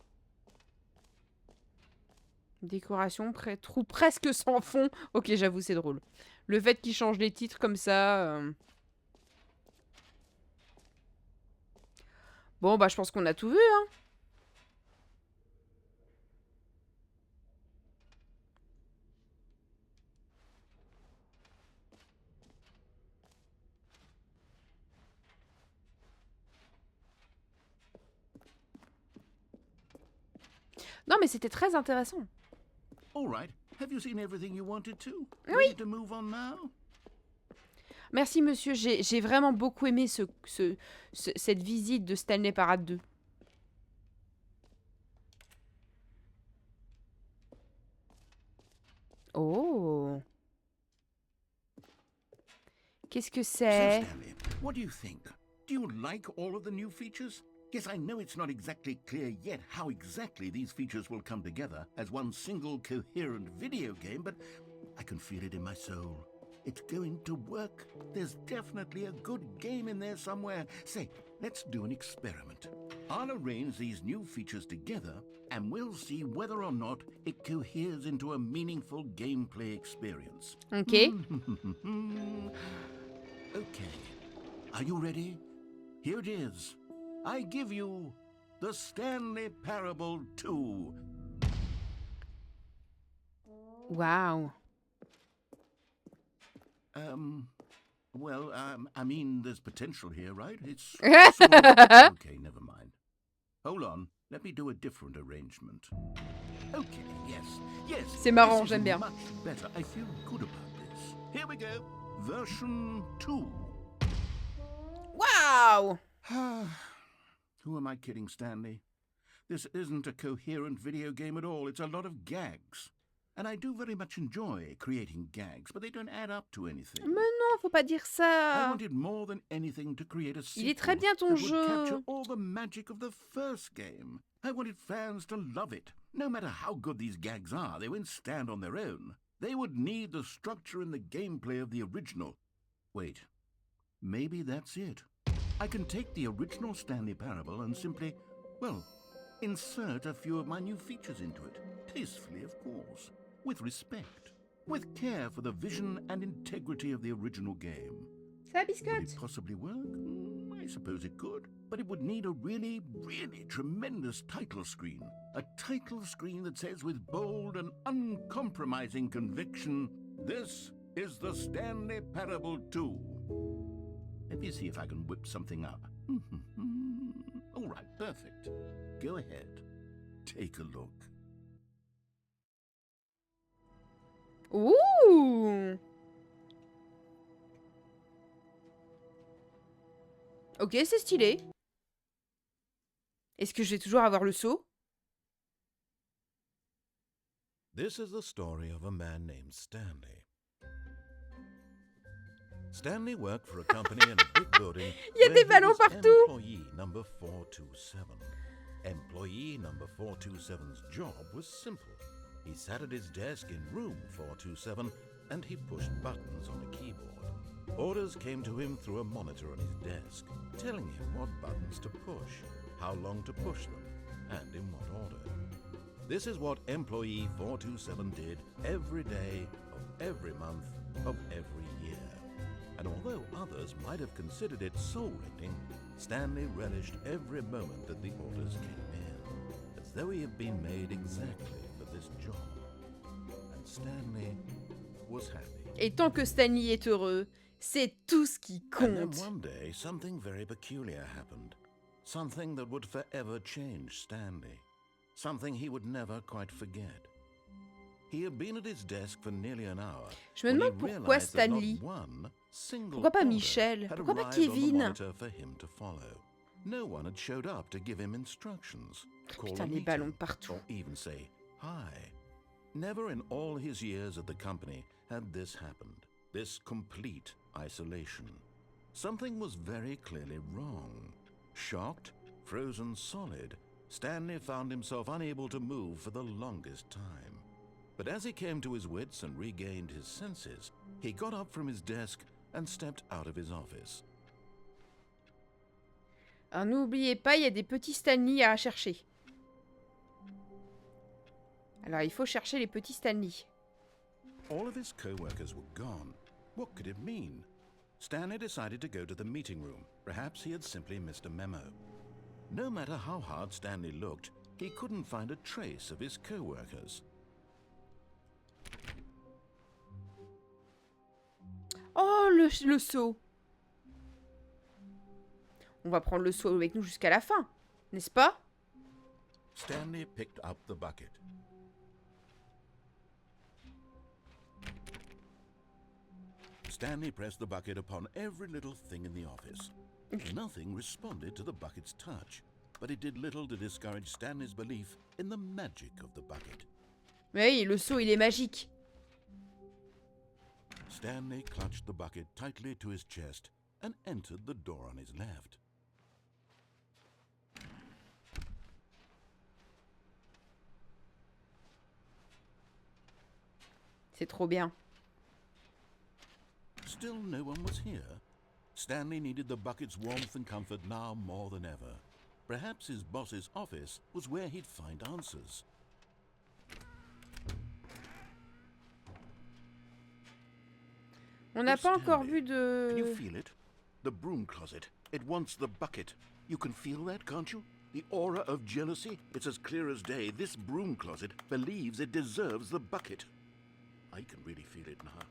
Décoration, trou presque sans fond. Ok, j'avoue, c'est drôle. Le fait qu'ils changent les titres comme ça... Bon, bah je pense qu'on a tout vu, hein. Non, mais c'était très intéressant. All right. Have you seen everything you wanted to? Oui. Ready to move on now? Merci, monsieur. J'ai vraiment beaucoup aimé cette visite de Stanley Parade 2. Qu'est-ce que So, c'est? Stanley, what do you think? Do you like all of the new features? Yes, I know it's not exactly clear yet how exactly these features will come together as one single coherent video game, but I can feel it in my soul. It's going to work. There's definitely a good game in there somewhere. Say, let's do an experiment. I'll arrange these new features together, and we'll see whether or not it coheres into a meaningful gameplay experience. Ok. Okay. Are you ready? Here it is. I give you the Stanley Parable 2. Waouh. Well, I mean, there's potential here, right? It's sort of... Okay, never mind. Hold on. Let me do a different arrangement. Okay, yes. C'est marrant, This is j'aime bien. much better. I feel good about this. Here we go. Version 2. Waouh. Who am I kidding, Stanley? This isn't a coherent video game at all. It's a lot of gags. And I do very much enjoy creating gags, but they don't add up to anything. Mais non, faut pas dire I ça. wanted more than anything to create a Il est sequel très bien ton that would jeu. capture all the magic of the first game. I wanted fans to love it. No matter how good these gags are, they won't stand on their own. They would need the structure and the gameplay of the original. Wait, maybe that's it. I can take the original Stanley Parable and simply, well, insert a few of my new features into it. Tastefully, of course. With respect. With care for the vision and integrity of the original game. Ça, Would biscotte. it possibly work? I suppose it could. But it would need a really, really tremendous title screen. A title screen that says with bold and uncompromising conviction, "This is the Stanley Parable 2. Let me see if I can whip something up. All right, perfect. Go ahead. Take a look. Ouh. Ok, c'est stylé. Est-ce que je vais toujours avoir le seau? This is the story of a man named Stanley. Stanley worked for a company in a big building. Il y a where des he ballons was partout. Employee number 427. Employee number 427's job was simple. He sat at his desk in room 427 and he pushed buttons on a keyboard. Orders came to him through a monitor on his desk, telling him what buttons to push, how long to push them, and in what order. This is what Employee 427 did every day of every month of every year. And although others might have considered it soul-rending, Stanley relished every moment that the orders came in, as though he had been made exactly for this job. And Stanley was happy. Et tant que Stanley est heureux, c'est tout ce qui And then compte. one day, something very peculiar happened. Something that would forever change Stanley. Something he would never quite forget. He had been at his desk for nearly an hour. Je me when he demande pourquoi realized that not Stanley. one single Pourquoi pas order Michel? had Pourquoi pas arrived on the Kevin? monitor for him to follow. No one had showed up to give him instructions, call Putain, a les ballons meeting, partout. or even say hi. Never in all his years at the company had this happened. This complete isolation. Something was very clearly wrong. Shocked, frozen solid, Stanley found himself unable to move for the longest time. But as he came to his wits and regained his senses, he got up from his desk and stepped out of his office. Alors n'oubliez pas, il y a des petits Stanley à chercher. Alors il faut chercher les petits Stanley. All of his co-workers were gone. What could it mean? Stanley decided to go to the meeting room. Perhaps he had simply missed a memo. No matter how hard Stanley looked, he couldn't find a trace of his co-workers. Oh, le seau. On va prendre le seau avec nous jusqu'à la fin, n'est-ce pas? Stanley picked up the bucket. Stanley pressed the bucket upon every little thing in the office. Nothing responded to the bucket's touch, but it did little to discourage Stanley's belief in the magic of the bucket. Oui, le seau, il est magique. Stanley clutched the bucket tightly to his chest and entered the door on his left. C'est trop bien. Still no one was here. Stanley needed the bucket's warmth and comfort now more than ever. Perhaps his boss's office was where he'd find answers. On n'a pas encore Stanley, vu Can you de... feel it? The broom closet. It wants the bucket. You can feel that, can't you? The aura of jealousy. It's as clear as day. This broom closet believes it deserves the bucket. I can really feel it now.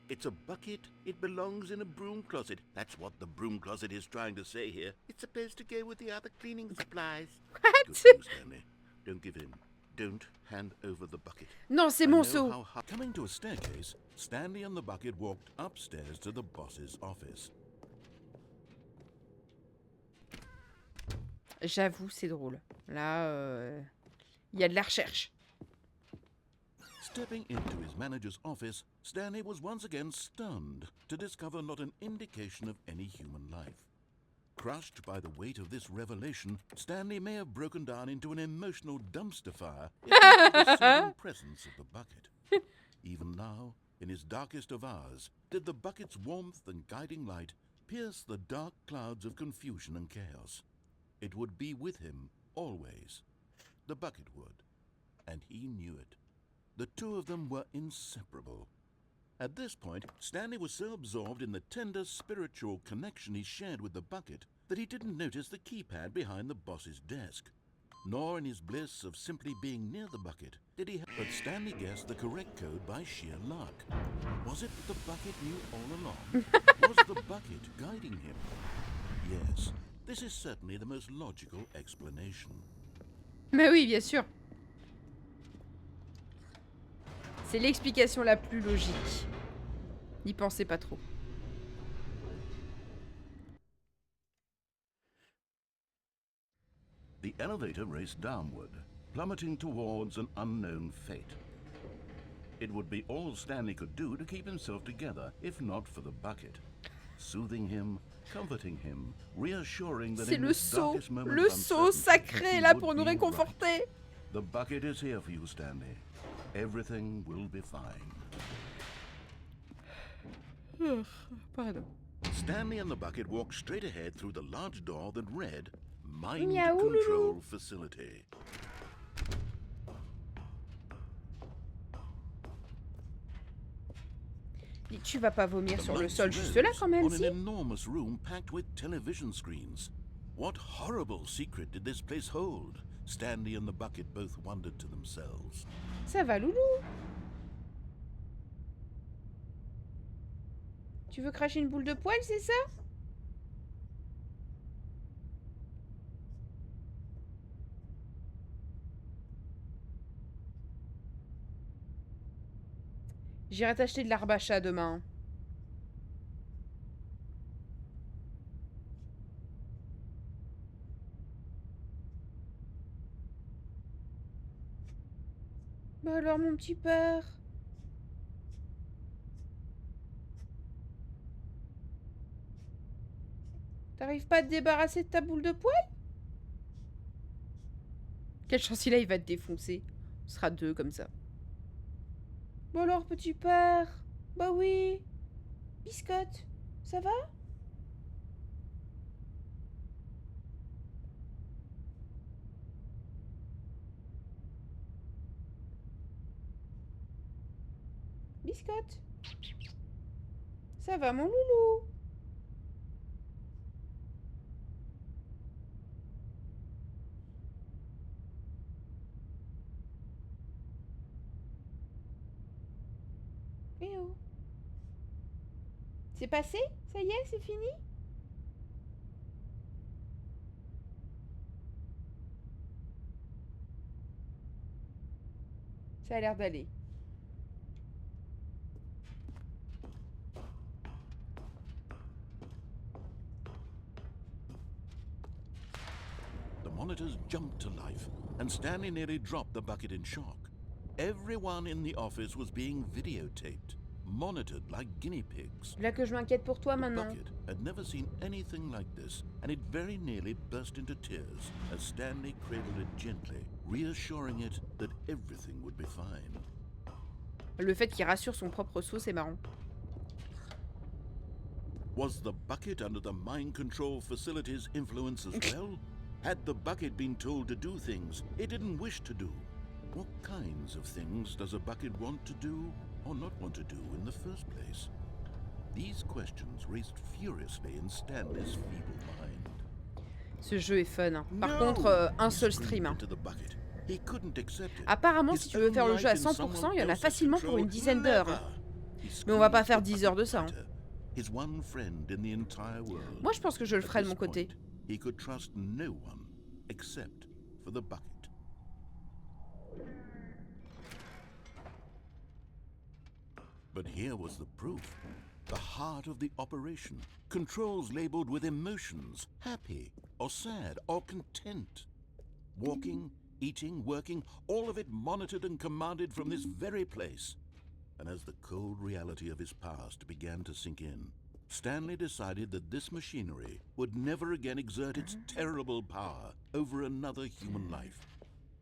It's a bucket. It belongs in a broom closet. That's what the broom closet is trying to say here. It's supposed to go with the other cleaning supplies. What? Good news, Stanley. Don't give in. Don't hand over the bucket. Non, c'est I mon know seau. how hard- Coming to a staircase, Stanley and the bucket walked upstairs to the boss's office. J'avoue, c'est drôle. Là, il y a de la recherche. Stepping into his manager's office, Stanley was once again stunned to discover not an indication of any human life. Crushed by the weight of this revelation, Stanley may have broken down into an emotional dumpster fire if not for the soothing presence of the bucket. Even now, in his darkest of hours, did the bucket's warmth and guiding light pierce the dark clouds of confusion and chaos. It would be with him always. The bucket would, and he knew it. The two of them were inseparable. At this point, Stanley was so absorbed in the tender spiritual connection he shared with the bucket that he didn't notice the keypad behind the boss's desk. Nor in his bliss of simply being near the bucket did he but Stanley guessed the correct code by sheer luck. Was it that the bucket knew all along? Was the bucket guiding him? Yes, this is certainly the most logical explanation. Mais oui, bien sûr. C'est l'explication la plus logique. N'y pensez pas trop. The elevator raced downward, plummeting towards an unknown fate. It would be all Stanley could do to keep himself together, if not for the bucket. Soothing him, comforting him, reassuring that C'est in le his sceau. darkest moment Le of sceau uncertainty, sacré he là would pour nous be right. réconforter. The bucket is here for you, Stanley. Everything will be fine. Pardon. Stanley and the bucket walked straight ahead through the large door that read Mind Miaou, Control loulou. Facility. Tu vas pas vomir The sur le lights sol juste là rose quand même, on si? an enormous room packed with television screens. What horrible secret did this place hold? Stanley and the bucket both wondered to themselves. Ça va, loulou? Tu veux cracher une boule de poil, c'est ça? J'irai t'acheter de l'herbe à chat demain. Bah alors, mon petit père. T'arrives pas à te débarrasser de ta boule de poil? Quelle chance il a, il va te défoncer. On sera deux comme ça. Bon alors, petit père. Bah oui. Biscotte, ça va? Biscotte. Ça va, mon loulou? Eh oh. C'est passé? Ça y est, c'est fini? Ça a l'air d'aller. The monitors jumped to life, and Stanley nearly dropped the bucket in shock. Everyone in the office was being videotaped, monitored like guinea pigs. Là que je m'inquiète pour toi The maintenant. bucket had never seen anything like this, and it very nearly burst into tears as Stanley cradled it gently, reassuring it that everything would be fine. Le fait qu'il rassure son propre seau, c'est marrant. Was the bucket under the mind control facility's influence as well? Had the bucket been told to do things it didn't wish to do? What kinds of things does a bucket want to do or not want to do in the first place? These questions raced furiously in Stanley's feeble mind. Ce jeu est fun. Hein. Par contre, un seul stream. Hein. Apparemment, si tu veux faire le jeu à 100%, il y en a facilement pour une dizaine d'heures. Hein. Mais on va pas faire 10 heures de ça. Hein. Moi, je pense que je le ferai de mon côté. But here was the proof. The heart of the operation. Controls labeled with emotions. Happy, or sad, or content. Walking, eating, working, all of it monitored and commanded from this very place. And as the cold reality of his past began to sink in, Stanley decided that this machinery would never again exert its terrible power over another human life.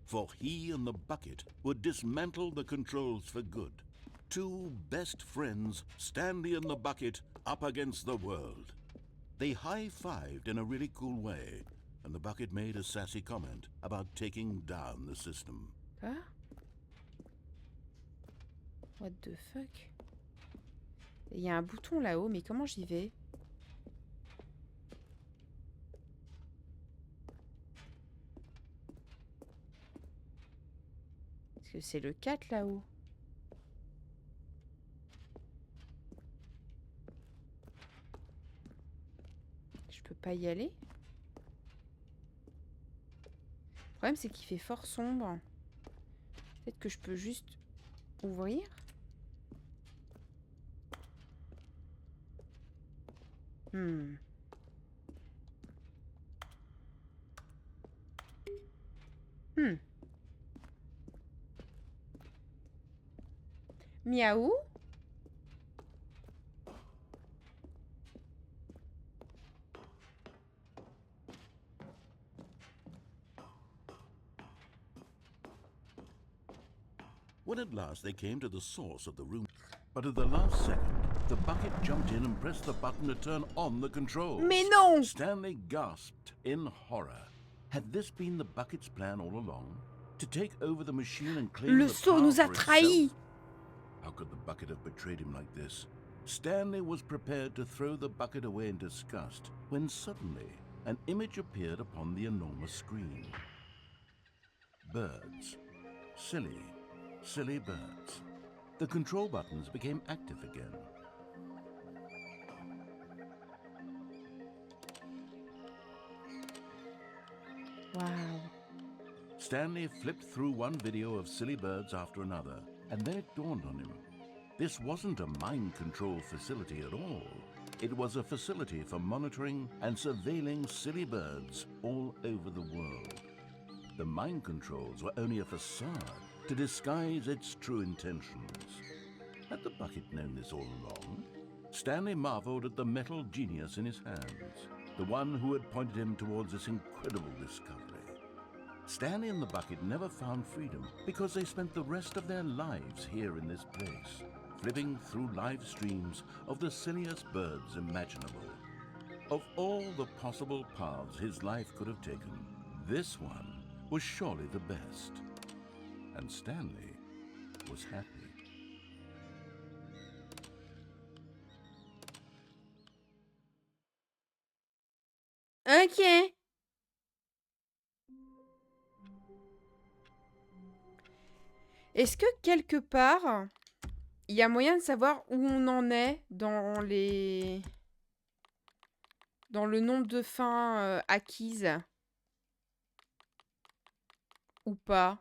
For he and the bucket would dismantle the controls for good. Two best friends, Stanley and the bucket, up against the world. They high-fived in a really cool way, and the bucket made a sassy comment about taking down the system. Quoi? What the fuck? Il y a un bouton là-haut, mais comment j'y vais? Est-ce que c'est le 4 là-haut? Je peux pas y aller? Le problème, c'est qu'il fait fort sombre. Peut-être que je peux juste ouvrir? Miaou? When at last they came to the source of the room, but at the last second, the bucket jumped in and pressed the button to turn on the controls. Mais non! Stanley gasped in horror. Had this been the bucket's plan all along? To take over the machine and claim Le the seau power nous a for trahis! itself? How could the bucket have betrayed him like this? Stanley was prepared to throw the bucket away in disgust when suddenly an image appeared upon the enormous screen. Birds. Silly, silly birds. The control buttons became active again. Wow. Stanley flipped through one video of silly birds after another, and then it dawned on him. This wasn't a mind control facility at all. It was a facility for monitoring and surveilling silly birds all over the world. The mind controls were only a facade to disguise its true intentions. Had the bucket known this all along? Stanley marveled at the metal genius in his hands, the one who had pointed him towards this incredible discovery. Stanley and the bucket never found freedom because they spent the rest of their lives here in this place, flipping through live streams of the silliest birds imaginable. Of all the possible paths his life could have taken, this one was surely the best. And Stanley was happy. Ok. Est-ce que quelque part, il y a moyen de savoir où on en est dans les... dans le nombre de fins acquises? Ou pas?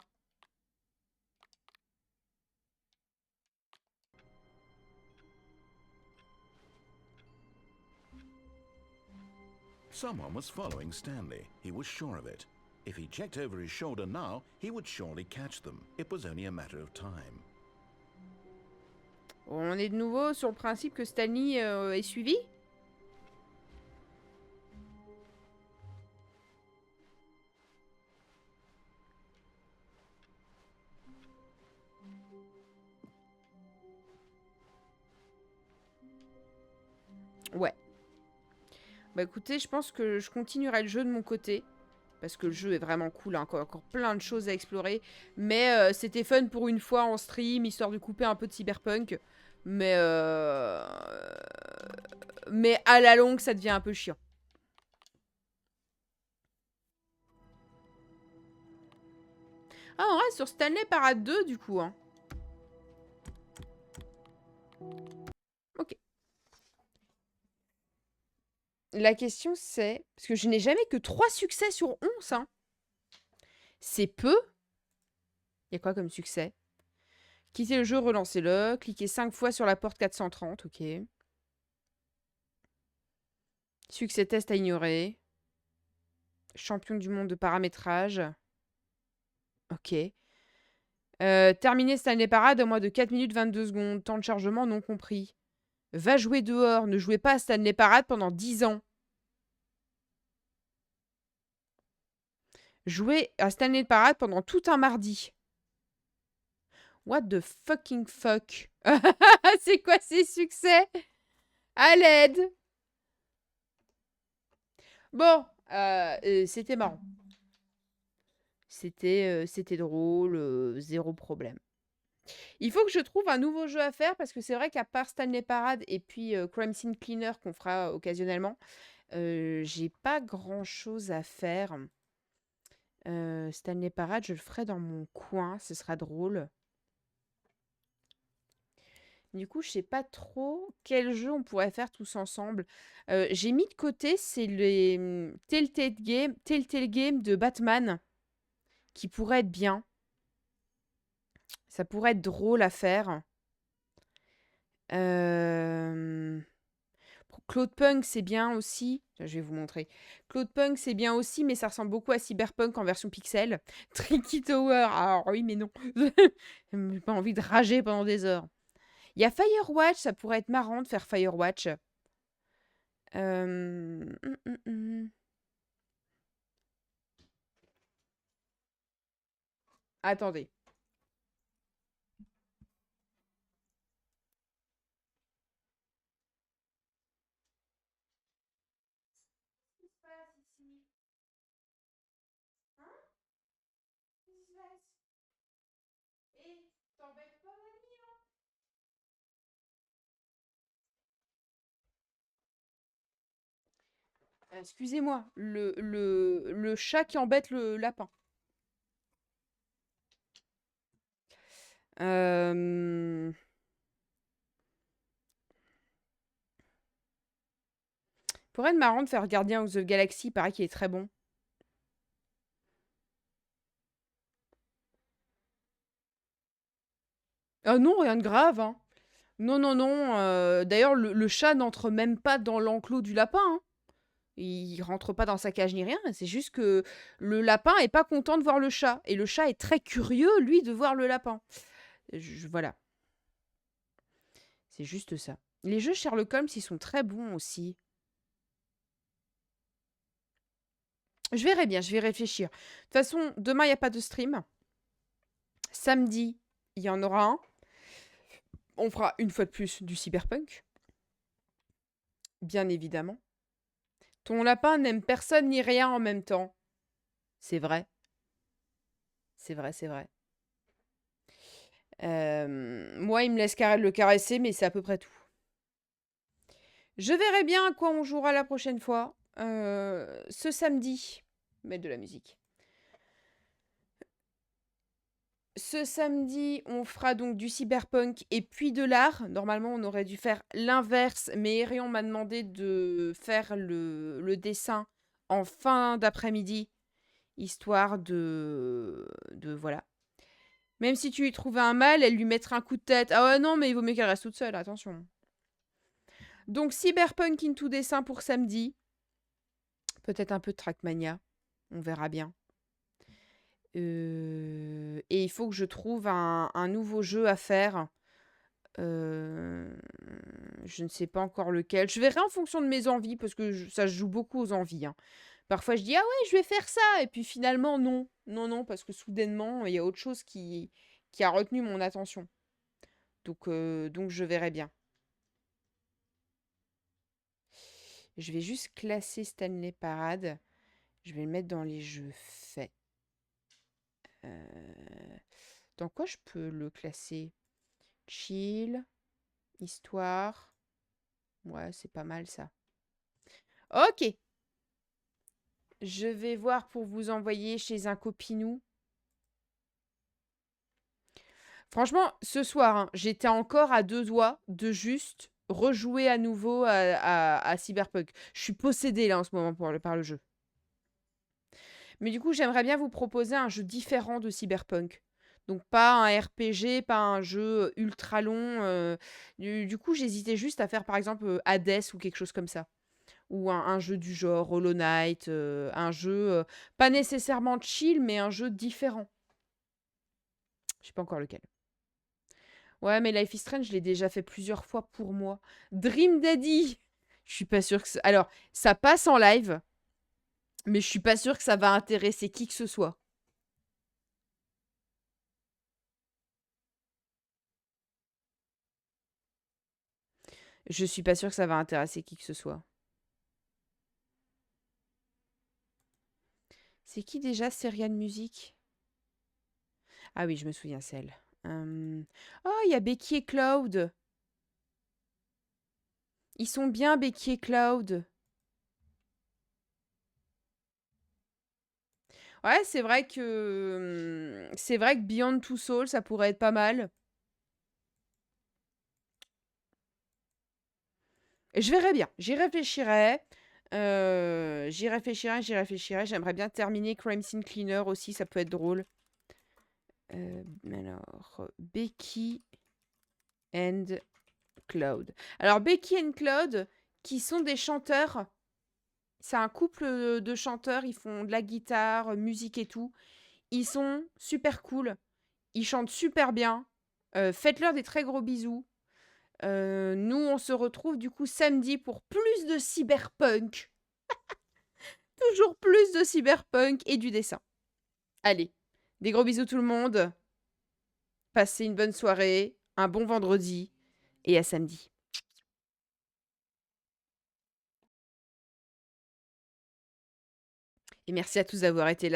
Someone was following Stanley. He was sure of it. If he checked over his shoulder now, he would surely catch them. It was only a matter of time. On est de nouveau sur le principe que Stanley est suivi. Ouais. Bah écoutez, je pense que je continuerai le jeu de mon côté. Parce que le jeu est vraiment cool, hein, encore plein de choses à explorer. Mais c'était fun pour une fois en stream, histoire de couper un peu de cyberpunk. Mais à la longue, ça devient un peu chiant. Ah, on reste sur Stanley Parade 2, du coup. Hein. Ok. La question, c'est... Parce que je n'ai jamais que 3 succès sur 11, hein. C'est peu. Il y a quoi comme succès? Quittez le jeu, relancez-le. Cliquez 5 fois sur la porte 430, ok. Succès test à ignorer. Champion du monde de paramétrage. Ok. Terminer Stanley Parade en moins de 4 minutes 22 secondes. Temps de chargement non compris. Va jouer dehors. Ne jouez pas à Stanley Parade pendant 10 ans. Jouer à Stanley Parade pendant tout un mardi. What the fucking fuck? C'est quoi ces succès? À l'aide. Bon, c'était marrant. C'était drôle, zéro problème. Il faut que je trouve un nouveau jeu à faire parce que c'est vrai qu'à part Stanley Parade et puis Crime Scene Cleaner qu'on fera occasionnellement, j'ai pas grand chose à faire. Stanley Parade, je le ferai dans mon coin, ce sera drôle. Du coup, je sais pas trop quel jeu on pourrait faire tous ensemble. J'ai mis de côté, c'est les Telltale Game de Batman qui pourrait être bien. Ça pourrait être drôle à faire. Cloudpunk, c'est bien aussi. Je vais vous montrer. Cloudpunk, c'est bien aussi, mais ça ressemble beaucoup à Cyberpunk en version pixel. Tricky Tower. Alors oui, mais non. J'ai pas envie de rager pendant des heures. Il y a Firewatch, ça pourrait être marrant de faire Firewatch. Attendez. Excusez-moi, le chat qui embête le lapin. Pourrait être marrant de faire Guardian of the Galaxy, pareil qu'il est très bon. Ah non, rien de grave, hein. Non, non, non. D'ailleurs, le chat n'entre même pas dans l'enclos du lapin, hein. Il rentre pas dans sa cage ni rien. C'est juste que le lapin est pas content de voir le chat. Et le chat est très curieux, lui, de voir le lapin. Voilà. C'est juste ça. Les jeux Sherlock Holmes, ils sont très bons aussi. Je verrai bien, je vais réfléchir. De toute façon, demain, il n'y a pas de stream. Samedi, il y en aura un. On fera une fois de plus du cyberpunk. Bien évidemment. Ton lapin n'aime personne ni rien en même temps. C'est vrai. C'est vrai, c'est vrai. Moi, il me laisse le caresser, mais c'est à peu près tout. Je verrai bien à quoi on jouera la prochaine fois. Ce samedi. Mettre de la musique. Ce samedi, on fera donc du cyberpunk et puis de l'art. Normalement, on aurait dû faire l'inverse, mais Erion m'a demandé de faire le dessin en fin d'après-midi, histoire de voilà. Même si tu lui trouvais un mal, elle lui mettra un coup de tête. Ah ouais, non, mais il vaut mieux qu'elle reste toute seule, attention. Donc, cyberpunk into dessin pour samedi. Peut-être un peu de Trackmania. On verra bien. Et il faut que je trouve un nouveau jeu à faire. Je ne sais pas encore lequel. Je verrai en fonction de mes envies, parce que ça se joue beaucoup aux envies, hein. Parfois, je dis, ah ouais, je vais faire ça. Et puis finalement, non. Non, non, parce que soudainement, il y a autre chose qui a retenu mon attention. Donc je verrai bien. Je vais juste classer Stanley Parade. Je vais le mettre dans les jeux faits. Dans quoi je peux le classer? Chill, histoire. Ouais, c'est pas mal ça. Ok. Je vais voir pour vous envoyer chez un copinou. Franchement, ce soir, hein, j'étais encore à 2 doigts de juste rejouer à nouveau à Cyberpunk. Je suis possédée là en ce moment par le jeu. Mais du coup, j'aimerais bien vous proposer un jeu différent de Cyberpunk. Donc pas un RPG, pas un jeu ultra long. Du coup, j'hésitais juste à faire par exemple Hades ou quelque chose comme ça. Ou un jeu du genre Hollow Knight, un jeu pas nécessairement chill, mais un jeu différent. Je sais pas encore lequel. Ouais, mais Life is Strange, je l'ai déjà fait plusieurs fois pour moi. Dream Daddy, je suis pas sûre que ça... Alors, ça passe en live, mais je suis pas sûre que ça va intéresser qui que ce soit. Je suis pas sûre que ça va intéresser qui que ce soit. C'est qui déjà Serial Music? Ah oui, je me souviens celle. Oh, il y a Becky et Cloud. Ils sont bien, Becky et Cloud. Ouais, c'est vrai que Beyond Two Souls, ça pourrait être pas mal. Je verrai bien. J'y réfléchirai. J'y réfléchirai. J'aimerais bien terminer Crime Scene Cleaner aussi, ça peut être drôle. Alors, Becky and Cloud. Alors, Becky and Cloud, qui sont des chanteurs. C'est un couple de chanteurs. Ils font de la guitare, musique et tout. Ils sont super cool. Ils chantent super bien. Faites-leur des très gros bisous. Nous, on se retrouve du coup samedi pour plus de cyberpunk. Toujours plus de cyberpunk et du dessin. Allez, des gros bisous tout le monde. Passez une bonne soirée, un bon vendredi et à samedi. Et merci à tous d'avoir été là.